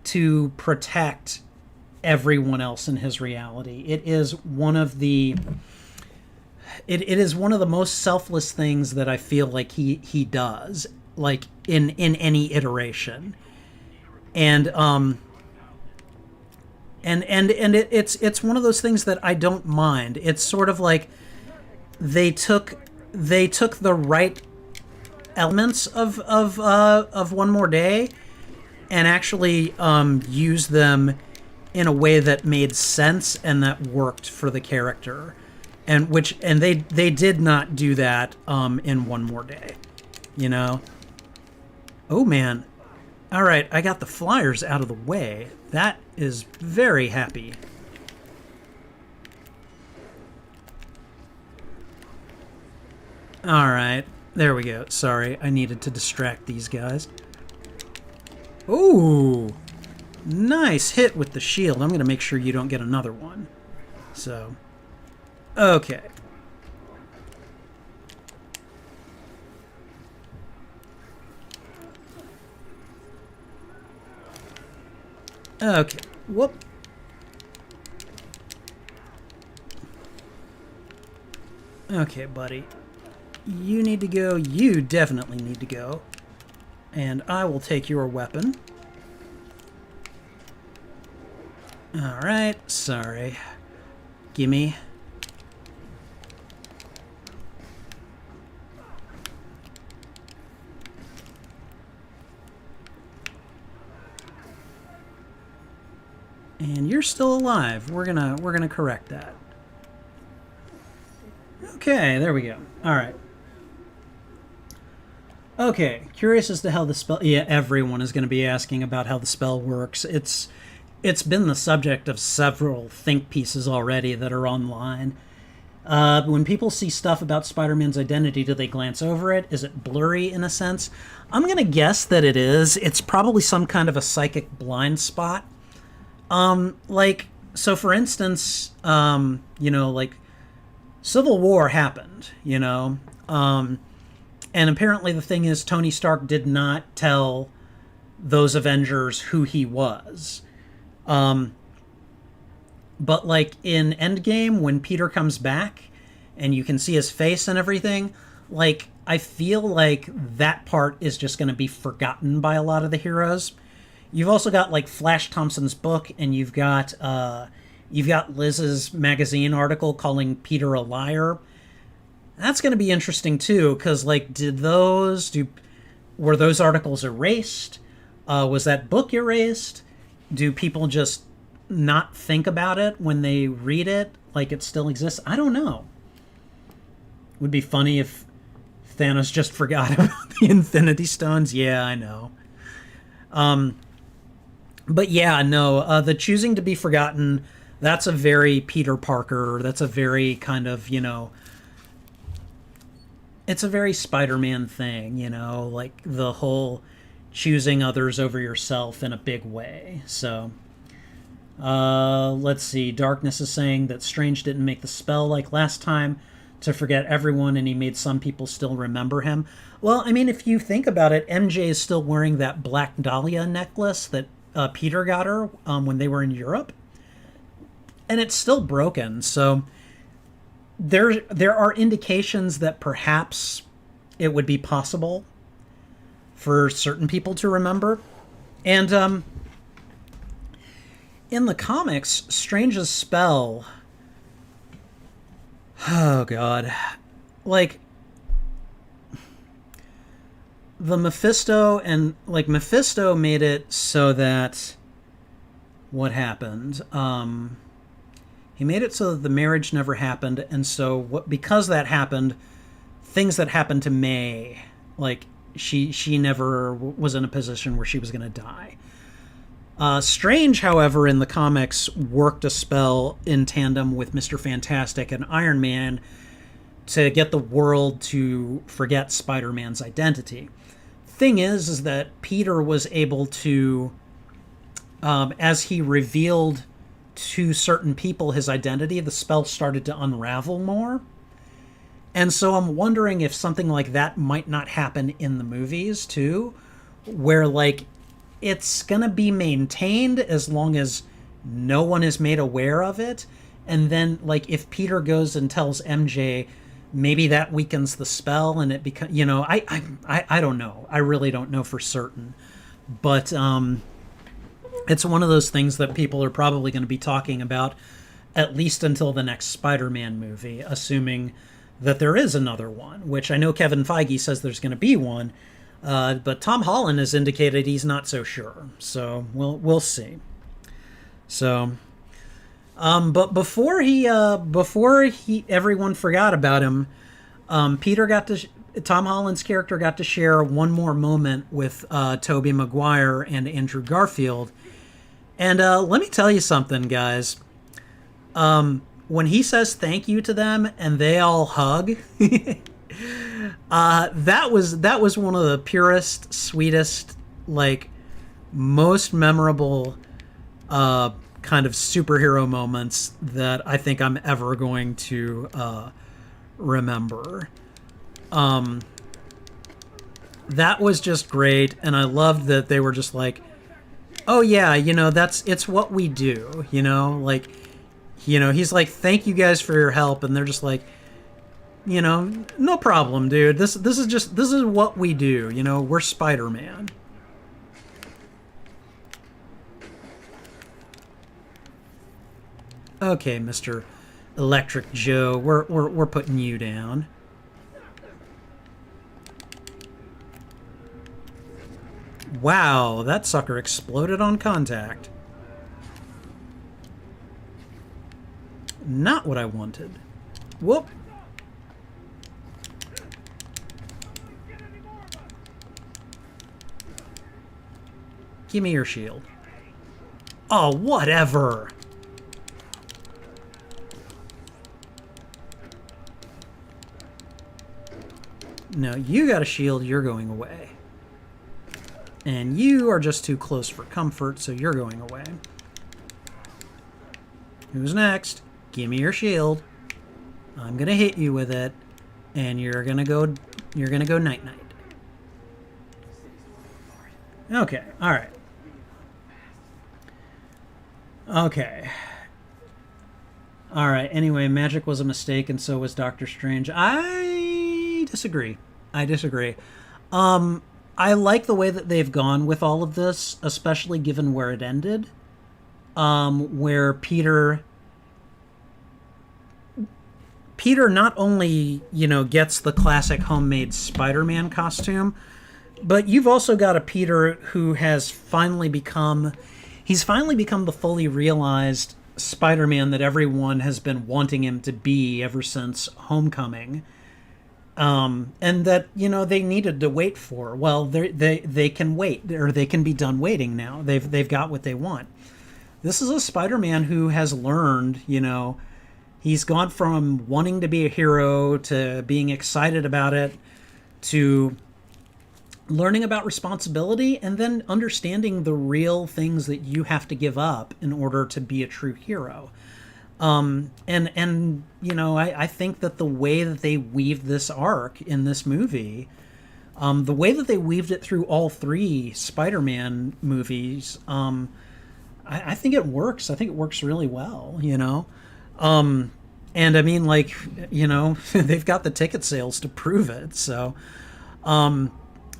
to protect everyone else in his reality. It is one of the most selfless things that I feel like he does, like in any iteration. And it's one of those things that I don't mind. It's sort of like they took the right elements of One More Day and actually used them in a way that made sense and that worked for the character. And they did not do that in One More Day, you know? Oh man. All right, I got the flyers out of the way. That is very happy. All right, there we go. Sorry, I needed to distract these guys. Ooh, nice hit with the shield. I'm going to make sure you don't get another one. So, okay. Okay, whoop. Okay, buddy. You need to go. You definitely need to go. And I will take your weapon. Alright, sorry. Gimme. And you're still alive. We're gonna correct that. Okay, there we go. Alright. Okay, curious as to how the spell... Yeah, everyone is going to be asking about how the spell works. It's been the subject of several think pieces already that are online. When people see stuff about Spider-Man's identity, do they glance over it? Is it blurry in a sense? I'm going to guess that it is. It's probably some kind of a psychic blind spot. So for instance, like Civil War happened, and apparently the thing is Tony Stark did not tell those Avengers who he was. But like in Endgame, when Peter comes back and you can see his face and everything, like I feel like that part is just going to be forgotten by a lot of the heroes. You've also got like Flash Thompson's book, and you've got Liz's magazine article calling Peter a liar. That's going to be interesting too, because like, were those articles erased? Was that book erased? Do people just not think about it when they read it, like it still exists? I don't know. Would be funny if Thanos just forgot about the Infinity Stones. Yeah, I know. But yeah, no, the choosing to be forgotten, that's a very Peter Parker, that's a very kind of, it's a very Spider-Man thing, like the whole choosing others over yourself in a big way. So, let's see. Darkness is saying that Strange didn't make the spell like last time to forget everyone, and he made some people still remember him. Well, I mean, if you think about it, MJ is still wearing that Black Dahlia necklace that Peter got her when they were in Europe, and it's still broken. So there are indications that perhaps it would be possible for certain people to remember. And in the comics, Strange's spell Oh god. Like the Mephisto and like Mephisto made it so that what happened? He made it so that the marriage never happened, and so what because that happened, things that happened to May, like she never was in a position where she was going to die. Strange, however, in the comics, worked a spell in tandem with Mr. Fantastic and Iron Man to get the world to forget Spider-Man's identity. Thing is that Peter was able to, as he revealed to certain people his identity, the spell started to unravel more. And so I'm wondering if something like that might not happen in the movies too, where like it's gonna be maintained as long as no one is made aware of it, and then like if Peter goes and tells MJ, maybe that weakens the spell and it becomes, you know, I don't know, I really don't know for certain, but it's one of those things that people are probably going to be talking about at least until the next Spider-Man movie, assuming that there is another one, which I know Kevin Feige says there's going to be one, but Tom Holland has indicated he's not so sure. So we'll see. So, but before everyone forgot about him, Tom Holland's character got to share one more moment with Tobey Maguire and Andrew Garfield. And let me tell you something, guys. When he says thank you to them and they all hug, that was one of the purest, sweetest, like most memorable kind of superhero moments that I think I'm ever going to remember. That was just great, and I loved that they were just like, oh yeah, you know, it's what we do, you know, like, you know, he's like, thank you guys for your help, and they're just like, you know, no problem, dude. This is what we do, you know, we're Spider-Man. Okay, Mr. Electric Joe, we're putting you down. Wow, that sucker exploded on contact. Not what I wanted. Whoop. Give me your shield. Oh, whatever. No, you got a shield, you're going away. And you are just too close for comfort, so you're going away. Who's next? Give me your shield. I'm gonna hit you with it, and you're gonna go night night. Okay, all right. Okay. All right. Anyway, magic was a mistake, and so was Doctor Strange. I disagree. I like the way that they've gone with all of this, especially given where it ended, where Peter not only, you know, gets the classic homemade Spider-Man costume, but you've also got a Peter who has finally become the fully realized Spider-Man that everyone has been wanting him to be ever since Homecoming. And that, you know, they needed to wait for. Well, they can wait, or they can be done waiting now. They've got what they want. This is a Spider-Man who has learned, you know, he's gone from wanting to be a hero to being excited about it to learning about responsibility and then understanding the real things that you have to give up in order to be a true hero. And you know, I think that the way that they weaved this arc in this movie, the way that they weaved it through all three Spider-Man movies, I think it works. I think it works really well, you know? And I mean, like, you know, they've got the ticket sales to prove it. So,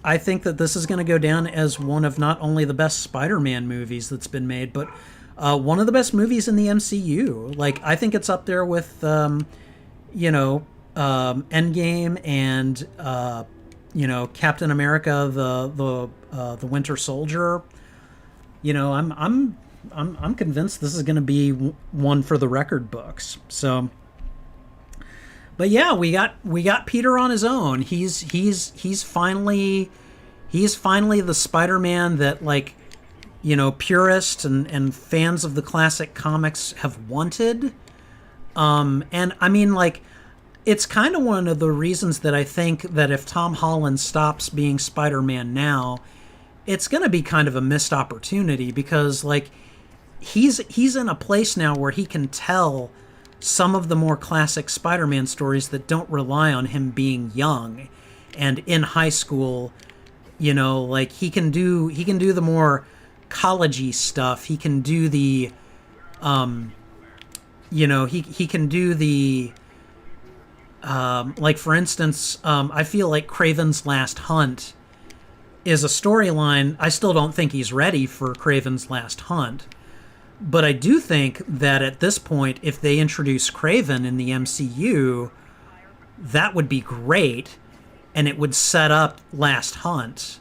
I think that this is going to go down as one of not only the best Spider-Man movies that's been made, but one of the best movies in the MCU. Like, I think it's up there with, you know, Endgame and you know, Captain America, the Winter Soldier. You know, I'm convinced this is going to be one for the record books. So, but yeah, we got Peter on his own. He's finally the Spider-Man that, like, you know, purists and fans of the classic comics have wanted. And I mean, like, it's kind of one of the reasons that I think that if Tom Holland stops being Spider-Man now, it's going to be kind of a missed opportunity, because, like, he's in a place now where he can tell some of the more classic Spider-Man stories that don't rely on him being young and in high school. You know, like, he can do the more collegey stuff. He can do the you know, he can do the like, for instance, I feel like Kraven's Last Hunt is a storyline. I still don't think he's ready for Kraven's Last Hunt, but I do think that at this point, if they introduce Kraven in the MCU, that would be great, and it would set up Last Hunt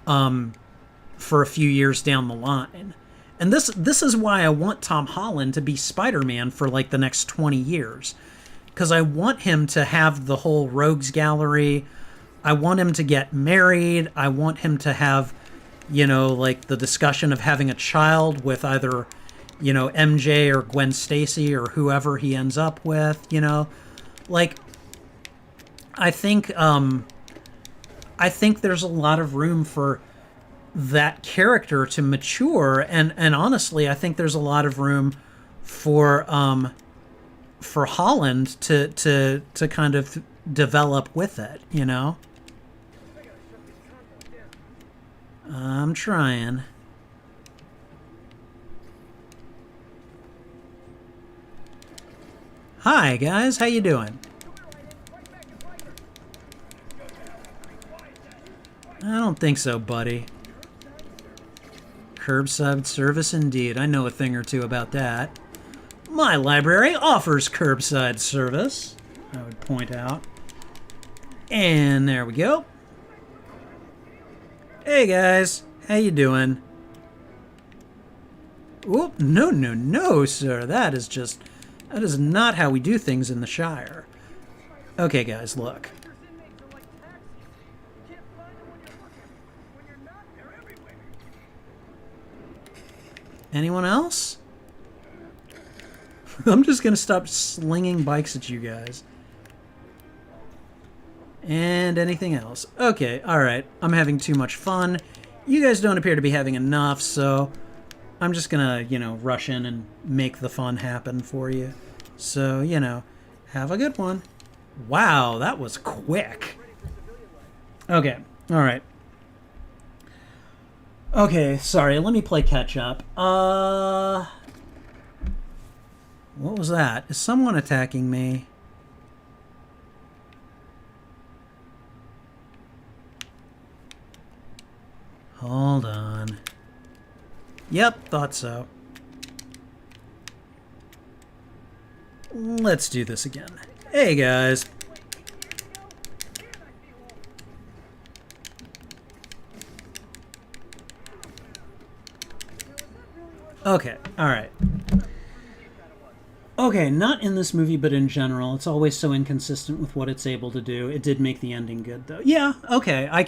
for a few years down the line. And this is why I want Tom Holland to be Spider-Man for, like, the next 20 years. Because I want him to have the whole rogues gallery. I want him to get married. I want him to have, you know, like, the discussion of having a child with either, you know, MJ or Gwen Stacy or whoever he ends up with, you know. Like, I think there's a lot of room for that character to mature, and honestly, I think there's a lot of room for Holland to kind of develop with it, you know. I'm trying. Hi guys, how you doing? I don't think so, buddy. Curbside service indeed. I know a thing or two about that. My library offers curbside service, I would point out. And there we go. Hey guys, how you doing? Oop, no, sir. That is not how we do things in the Shire. Okay, guys, look. Anyone else? I'm just gonna stop slinging bikes at you guys. And anything else? Okay, alright. I'm having too much fun. You guys don't appear to be having enough, so I'm just gonna, you know, rush in and make the fun happen for you. So, you know, have a good one. Wow, that was quick. Okay, alright. Okay, sorry, let me play catch up. What was that? Is someone attacking me? Hold on. Yep, thought so. Let's do this again. Hey, guys. Okay, alright. Okay, not in this movie, but in general. It's always so inconsistent with what it's able to do. It did make the ending good, though. Yeah, okay, I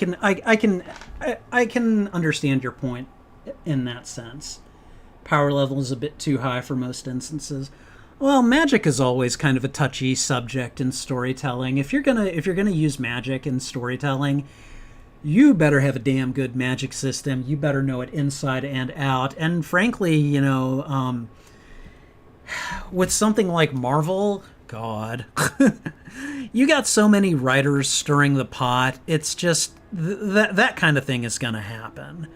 can understand your point in that sense. Power level is a bit too high for most instances. Well, magic is always kind of a touchy subject in storytelling. If you're gonna use magic in storytelling, you better have a damn good magic system. You better know it inside and out. And frankly, you know, with something like Marvel, God, you got so many writers stirring the pot. It's just that kind of thing is going to happen.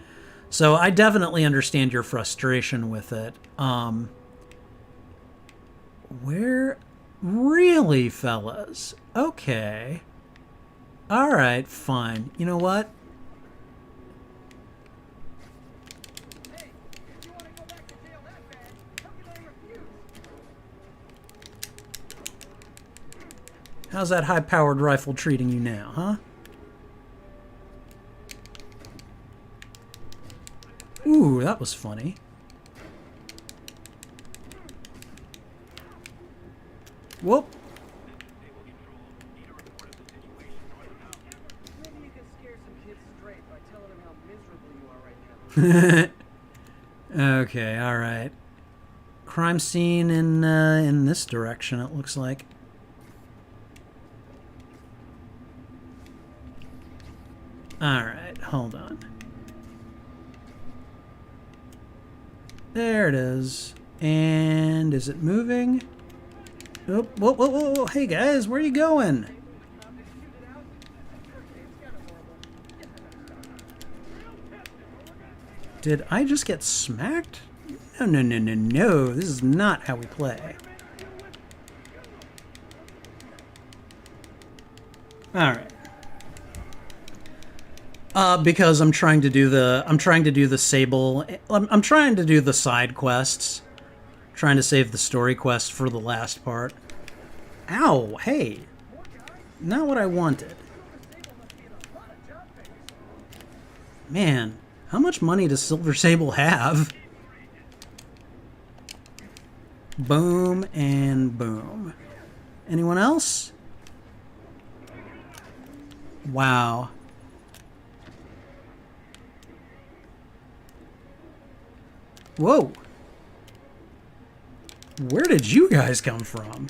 So I definitely understand your frustration with it. Where really, fellas? Okay. All right, fine. You know what? How's that high-powered rifle treating you now, huh? Ooh, that was funny. Whoop. Maybe you can scare some kids straight by telling them how miserable you are right now. Okay, all right. Crime scene in this direction, it looks like. All right, hold on. There it is. And is it moving? Oh, whoa, whoa, whoa, whoa. Hey guys, where are you going? Did I just get smacked? No, no, no, no, no. This is not how we play. All right. Because I'm trying to do the Sable. I'm trying to do the side quests. Trying to save the story quest for the last part. Ow! Hey, not what I wanted. Man, how much money does Silver Sable have? Boom and boom. Anyone else? Wow. Whoa. Where did you guys come from?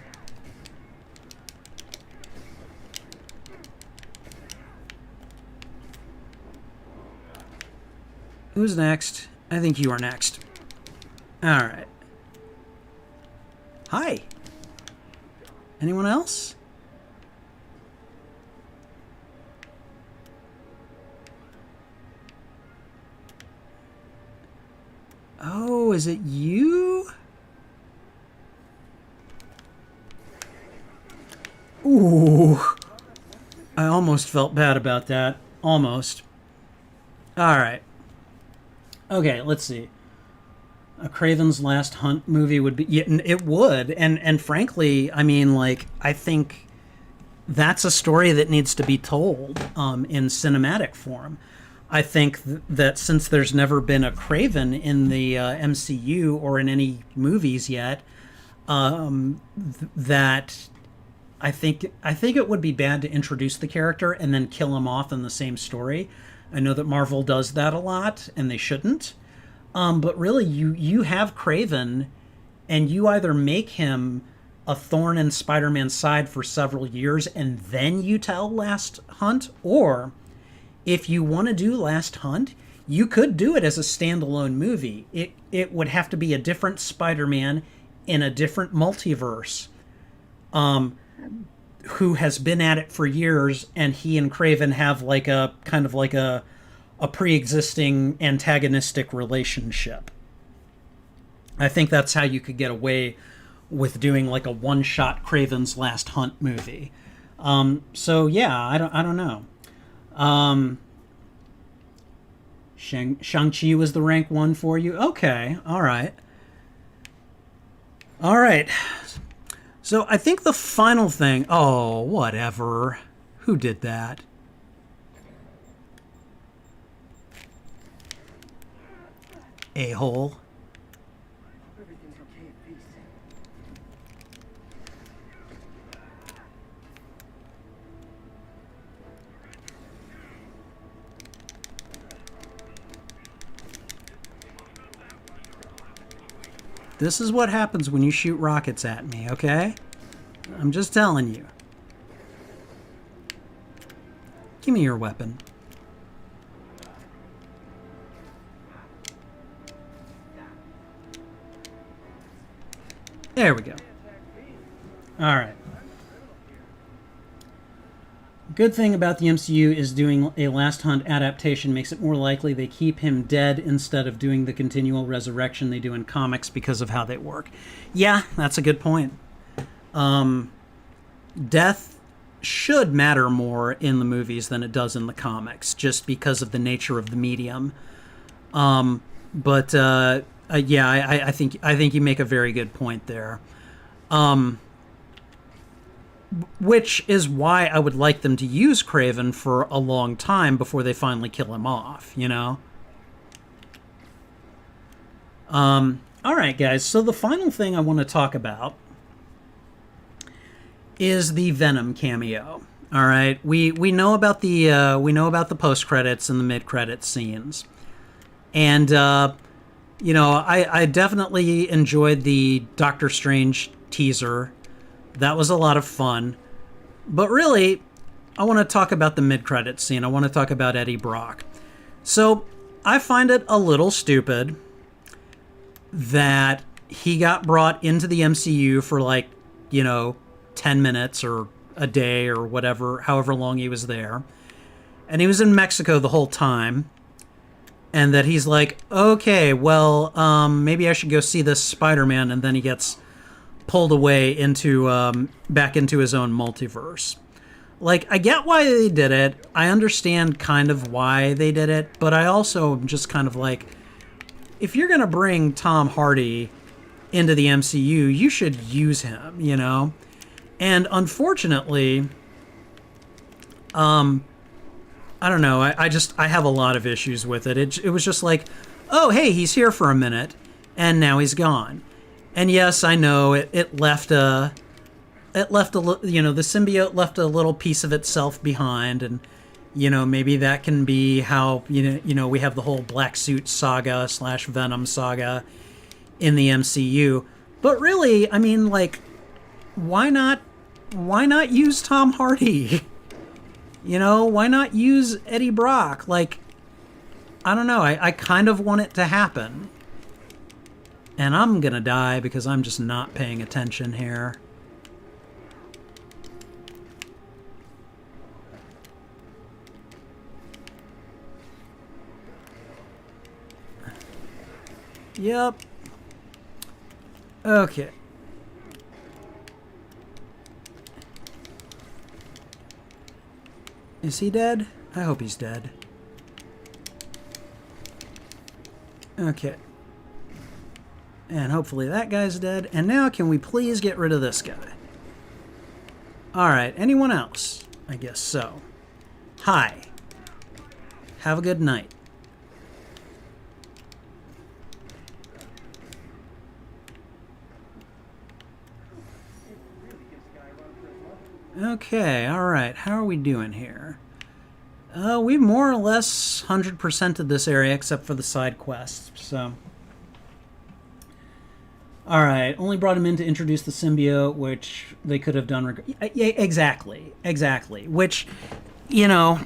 Who's next? I think you are next. Alright. Hi. Anyone else? Oh, is it you? Ooh. I almost felt bad about that. Almost. Alright. Okay, let's see. A Craven's Last Hunt movie would be... Yeah, it would. And frankly, I mean, like, I think that's a story that needs to be told in cinematic form. I think that since there's never been a Craven in the MCU or in any movies yet, that I think it would be bad to introduce the character and then kill him off in the same story. I know that Marvel does that a lot, and they shouldn't. But really, you have Craven, and you either make him a thorn in Spider-Man's side for several years, and then you tell Last Hunt, or if you want to do Last Hunt, you could do it as a standalone movie. It would have to be a different Spider-Man in a different multiverse, who has been at it for years, and he and Craven have like a kind of like a pre-existing antagonistic relationship. I think that's how you could get away with doing like a one-shot Craven's Last Hunt movie. So yeah, I don't know. Shang-Chi was the rank 1 for you? Okay, alright. Alright. So I think the final thing... Oh, whatever. Who did that? A-hole. Everything's okay at peace. This is what happens when you shoot rockets at me, okay? I'm just telling you. Give me your weapon. There we go. Alright. Good thing about the MCU is doing a Last Hunt adaptation makes it more likely they keep him dead instead of doing the continual resurrection they do in comics because of how they work. Yeah, that's a good point. Death should matter more in the movies than it does in the comics, just because of the nature of the medium. Yeah, I think you make a very good point there. which is why I would like them to use Kraven for a long time before they finally kill him off, you know? All right, guys, so the final thing I want to talk about is the Venom cameo. All right, we know about the post credits and the mid credits scenes, and you know, I definitely enjoyed the Doctor Strange teaser. That was a lot of fun, but really, I want to talk about the mid credits scene. I want to talk about Eddie Brock. So I find it a little stupid that he got brought into the MCU for, like, you know, 10 minutes or a day or whatever, however long he was there. And he was in Mexico the whole time. And that he's like, okay, well, maybe I should go see this Spider-Man. And then he gets pulled away into back into his own multiverse. Like, I get why they did it. I understand kind of why they did it. But I also am just kind of like, if you're going to bring Tom Hardy into the MCU, you should use him, you know? And unfortunately, I don't know, I have a lot of issues with it. It was just like, oh, hey, he's here for a minute, and now he's gone. And yes, I know it left a, you know, the symbiote left a little piece of itself behind, and you know, maybe that can be how, you know, we have the whole Black Suit saga / Venom saga in the MCU. But really, I mean, like, why not use Tom Hardy? You know, why not use Eddie Brock? Like, I don't know. I kind of want it to happen. And I'm gonna die because I'm just not paying attention here. Yep. Okay. Is he dead? I hope he's dead. Okay. And hopefully that guy's dead. And now can we please get rid of this guy? Alright, anyone else? I guess so. Hi. Have a good night. Okay, alright, how are we doing here? We more or less 100%ed this area except for the side quests, so... Alright, only brought him in to introduce the symbiote, which they could have done... Yeah, exactly. Which, you know...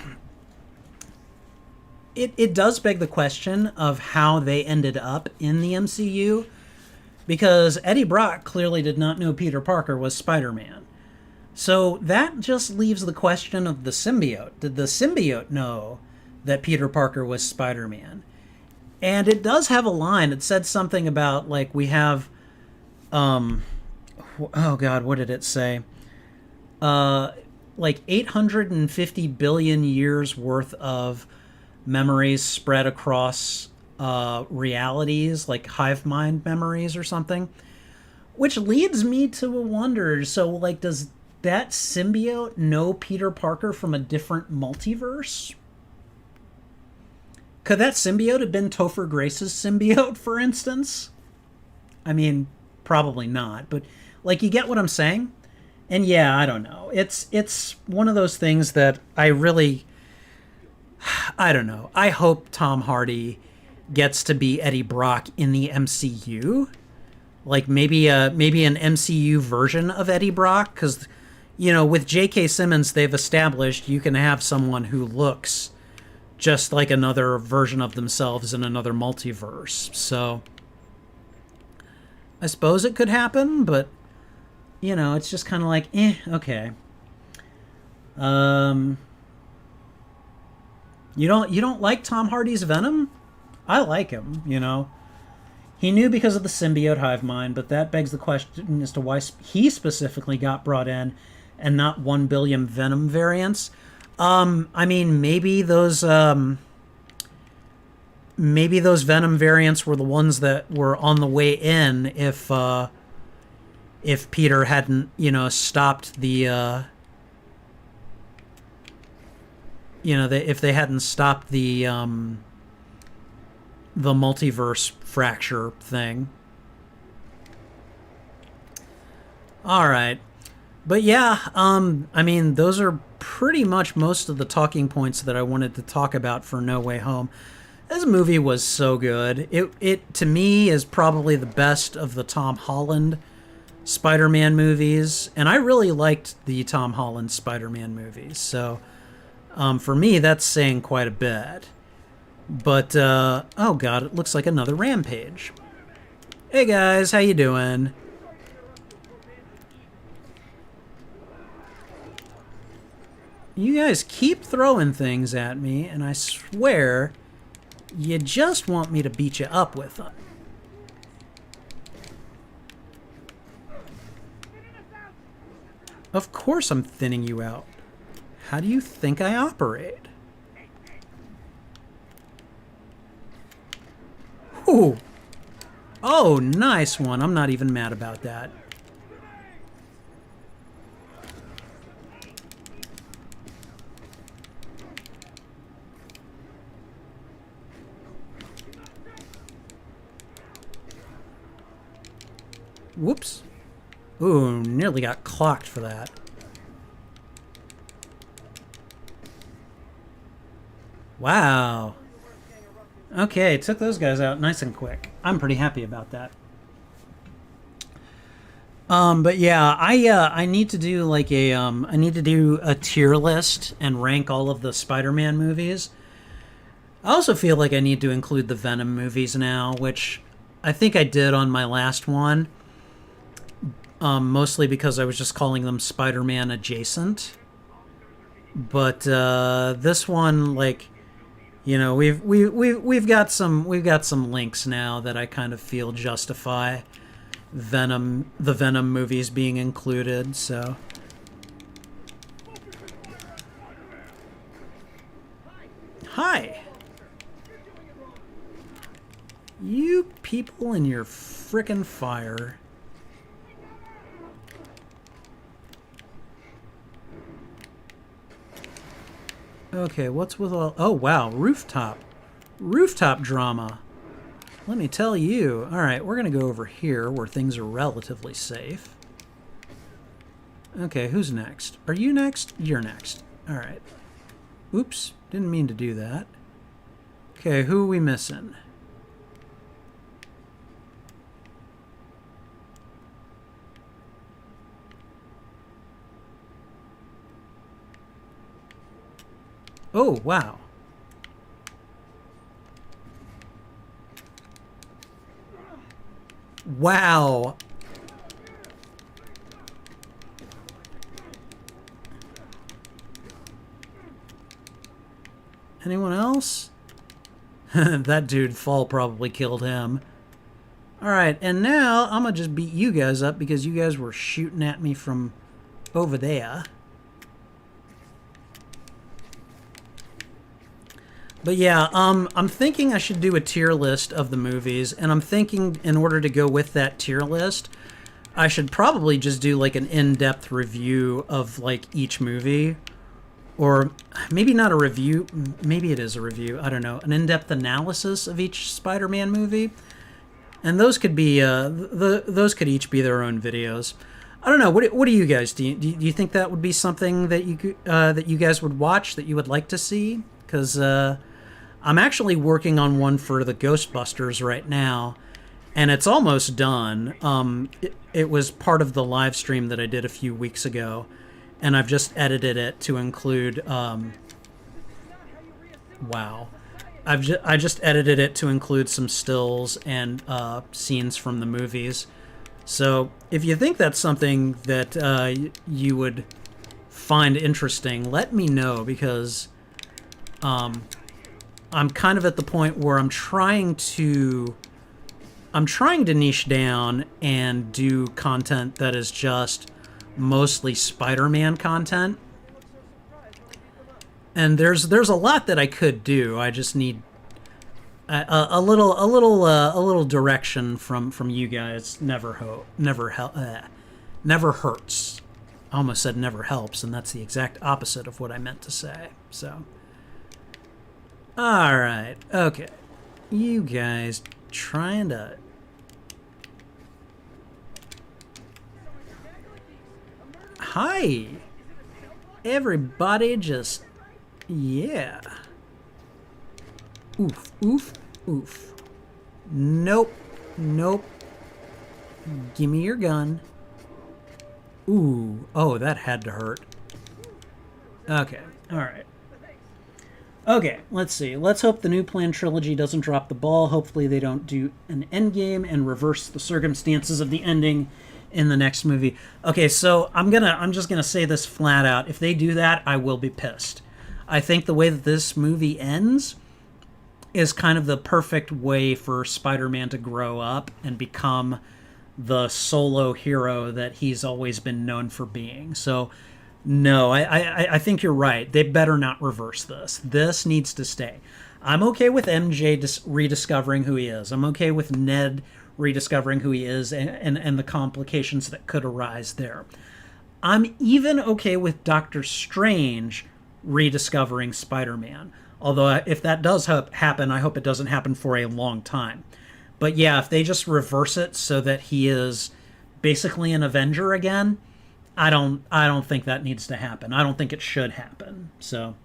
It does beg the question of how they ended up in the MCU, because Eddie Brock clearly did not know Peter Parker was Spider-Man. So that just leaves the question of the symbiote. Did the symbiote know that Peter Parker was Spider-Man? And it does have a line. It said something about, like, we have... oh god, what did it say? Like 850 billion years worth of memories spread across realities, like hive mind memories or something. Which leads me to wonder, so, like, does that symbiote know Peter Parker from a different multiverse? Could that symbiote have been Topher Grace's symbiote, for instance? I mean, probably not, but, like, you get what I'm saying? And yeah, I don't know. It's one of those things that I really... I don't know. I hope Tom Hardy gets to be Eddie Brock in the MCU. Like, maybe an MCU version of Eddie Brock, because... You know, with J.K. Simmons, they've established you can have someone who looks just like another version of themselves in another multiverse. So, I suppose it could happen, but, you know, it's just kind of like, okay. You don't like Tom Hardy's Venom? I like him, you know. He knew because of the symbiote hive mind, but that begs the question as to why he specifically got brought in and not 1 billion Venom variants. I mean, maybe those Venom variants were the ones that were on the way in if if Peter hadn't, stopped the, if they hadn't stopped the multiverse fracture thing. All right. But yeah, I mean, those are pretty much most of the talking points that I wanted to talk about for No Way Home. This movie was so good. It to me is probably the best of the Tom Holland Spider-Man movies, and I really liked the Tom Holland Spider-Man movies. So for me, that's saying quite a bit. But oh god, it looks like another rampage. Hey guys, how you doing? You guys keep throwing things at me, and I swear you just want me to beat you up with them. Of course I'm thinning you out. How do you think I operate? Ooh. Oh, nice one. I'm not even mad about that. Whoops. Ooh, nearly got clocked for that. Wow. Okay, took those guys out nice and quick. I'm pretty happy about that. But yeah, I need to do like I need to do a tier list and rank all of the Spider-Man movies. I also feel like I need to include the Venom movies now, which I think I did on my last one. Mostly because I was just calling them Spider-Man adjacent. But this one, like, we've got some links now that I kind of feel justify the Venom movies being included. So hi, you people in your frickin' fire. Okay, what's with all... Oh, wow, rooftop. Rooftop drama. Let me tell you. All right, we're going to go over here where things are relatively safe. Okay, who's next? Are you next? You're next. All right. Oops, didn't mean to do that. Okay, who are we missing? Oh, wow. Wow. Anyone else? That dude fall probably killed him. Alright, and now I'm gonna just beat you guys up because you guys were shooting at me from over there. But yeah, I'm thinking I should do a tier list of the movies, and I'm thinking in order to go with that tier list, I should probably just do like an in-depth review of like each movie. Or maybe not a review, maybe it is a review, I don't know, an in-depth analysis of each Spider-Man movie. And those could be, those could each be their own videos. I don't know, what do you guys, do you think that would be something that you guys would watch, that you would like to see? Because, I'm actually working on one for the Ghostbusters right now, and it's almost done. It was part of the live stream that I did a few weeks ago, and I've just edited it to include, wow. I just edited it to include some stills and scenes from the movies. So if you think that's something that you would find interesting, let me know, because I'm kind of at the point where I'm trying to niche down and do content that is just mostly Spider-Man content. And there's a lot that I could do. I just need a little direction from you guys. Never never hurts. I almost said never helps, and that's the exact opposite of what I meant to say. So, all right, okay, you guys trying to. Hi, everybody, just yeah. Oof, oof, oof. Nope, nope. Give me your gun. Ooh, oh, that had to hurt. Okay, alright. Okay, let's see. Let's hope the New Plan trilogy doesn't drop the ball. Hopefully they don't do an endgame and reverse the circumstances of the ending in the next movie. Okay, so I'm just gonna say this flat out. If they do that, I will be pissed. I think the way that this movie ends is kind of the perfect way for Spider-Man to grow up and become the solo hero that he's always been known for being. So, no, I think you're right. They better not reverse this. This needs to stay. I'm okay with MJ rediscovering who he is. I'm okay with Ned rediscovering who he is and the complications that could arise there. I'm even okay with Doctor Strange rediscovering Spider-Man. Although if that does happen, I hope it doesn't happen for a long time. But yeah, if they just reverse it so that he is basically an Avenger again, I don't think that needs to happen. I don't think it should happen. So,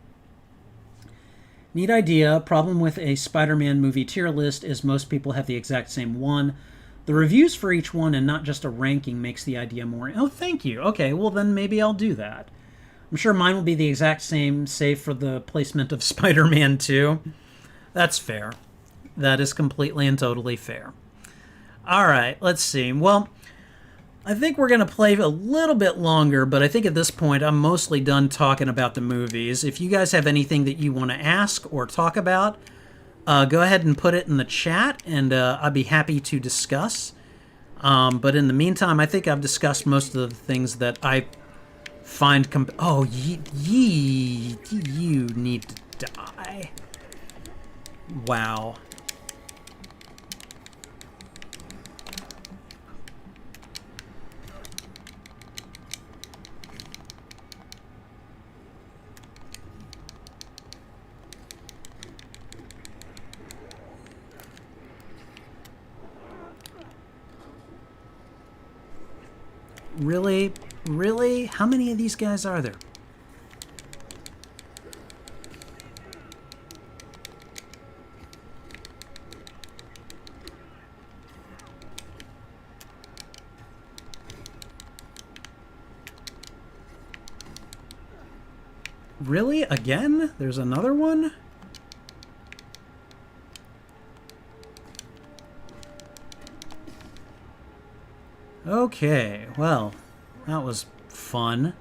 neat idea. Problem with a Spider-Man movie tier list is most people have the exact same one. The reviews for each one and not just a ranking makes the idea more... Oh, thank you. Okay, well then maybe I'll do that. I'm sure mine will be the exact same, save for the placement of Spider-Man 2. That's fair. That is completely and totally fair. All right, let's see. Well, I think we're going to play a little bit longer, but I think at this point I'm mostly done talking about the movies. If you guys have anything that you want to ask or talk about, go ahead and put it in the chat, and I'd be happy to discuss. But in the meantime, I think I've discussed most of the things that I find... Oh, you need to die. Wow. Really? Really? How many of these guys are there? Really? Again? There's another one? Okay, well, that was fun.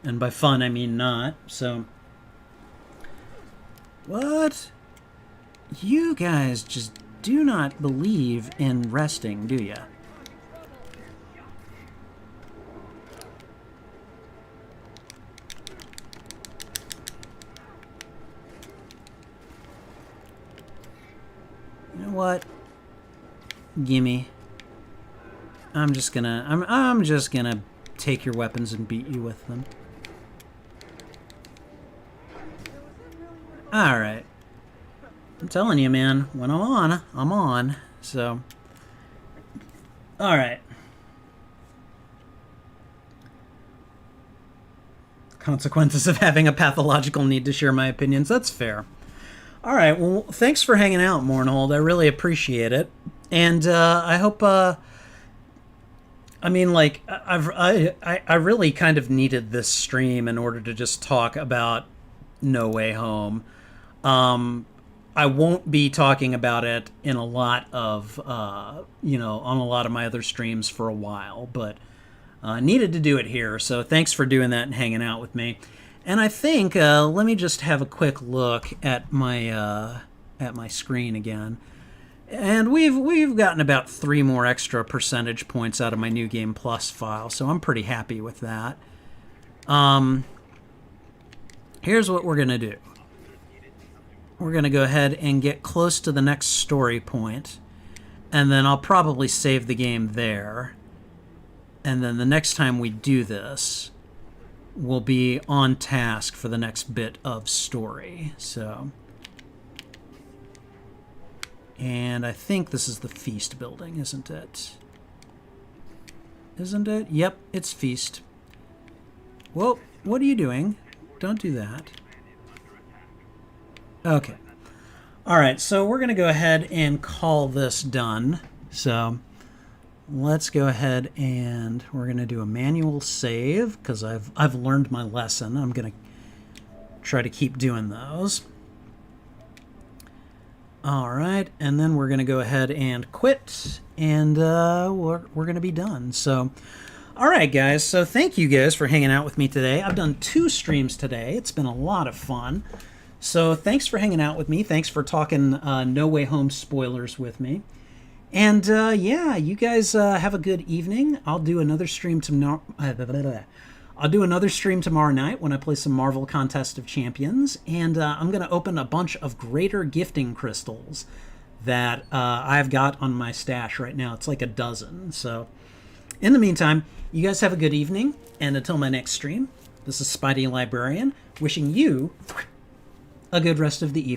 And by fun, I mean not, so... What? You guys just do not believe in resting, do ya? You know what? Gimme. I'm just gonna take your weapons and beat you with them. Alright. I'm telling you, man, when I'm on. So. Alright. Consequences of having a pathological need to share my opinions. That's fair. Alright, well, thanks for hanging out, Mournhold. I really appreciate it. And I hope... I mean, like, I really kind of needed this stream in order to just talk about No Way Home. I won't be talking about it in a lot of, you know, on a lot of my other streams for a while, but needed to do it here. So thanks for doing that and hanging out with me. And I think, let me just have a quick look at my screen again. And we've gotten about 3 more extra percentage points out of my New Game Plus file, so I'm pretty happy with that. Here's what we're going to do. We're going to go ahead and get close to the next story point, and then I'll probably save the game there. And then the next time we do this, we'll be on task for the next bit of story. So, and I think this is the feast building, isn't it? Isn't it? Yep, it's feast. Well, what are you doing? Don't do that. Okay. All right, so we're going to go ahead and call this done. So let's go ahead and we're going to do a manual save because I've learned my lesson. I'm going to try to keep doing those. All right, and then we're going to go ahead and quit, and we're going to be done. So, all right, guys. So thank you guys for hanging out with me today. I've done 2 streams today. It's been a lot of fun. So thanks for hanging out with me. Thanks for talking No Way Home spoilers with me. And yeah, you guys have a good evening. I'll do another stream tomorrow. I'll do another stream tomorrow night when I play some Marvel Contest of Champions, and I'm going to open a bunch of greater gifting crystals that I've got on my stash right now. It's like a dozen. So in the meantime, you guys have a good evening, and until my next stream, this is Spidey Librarian wishing you a good rest of the evening.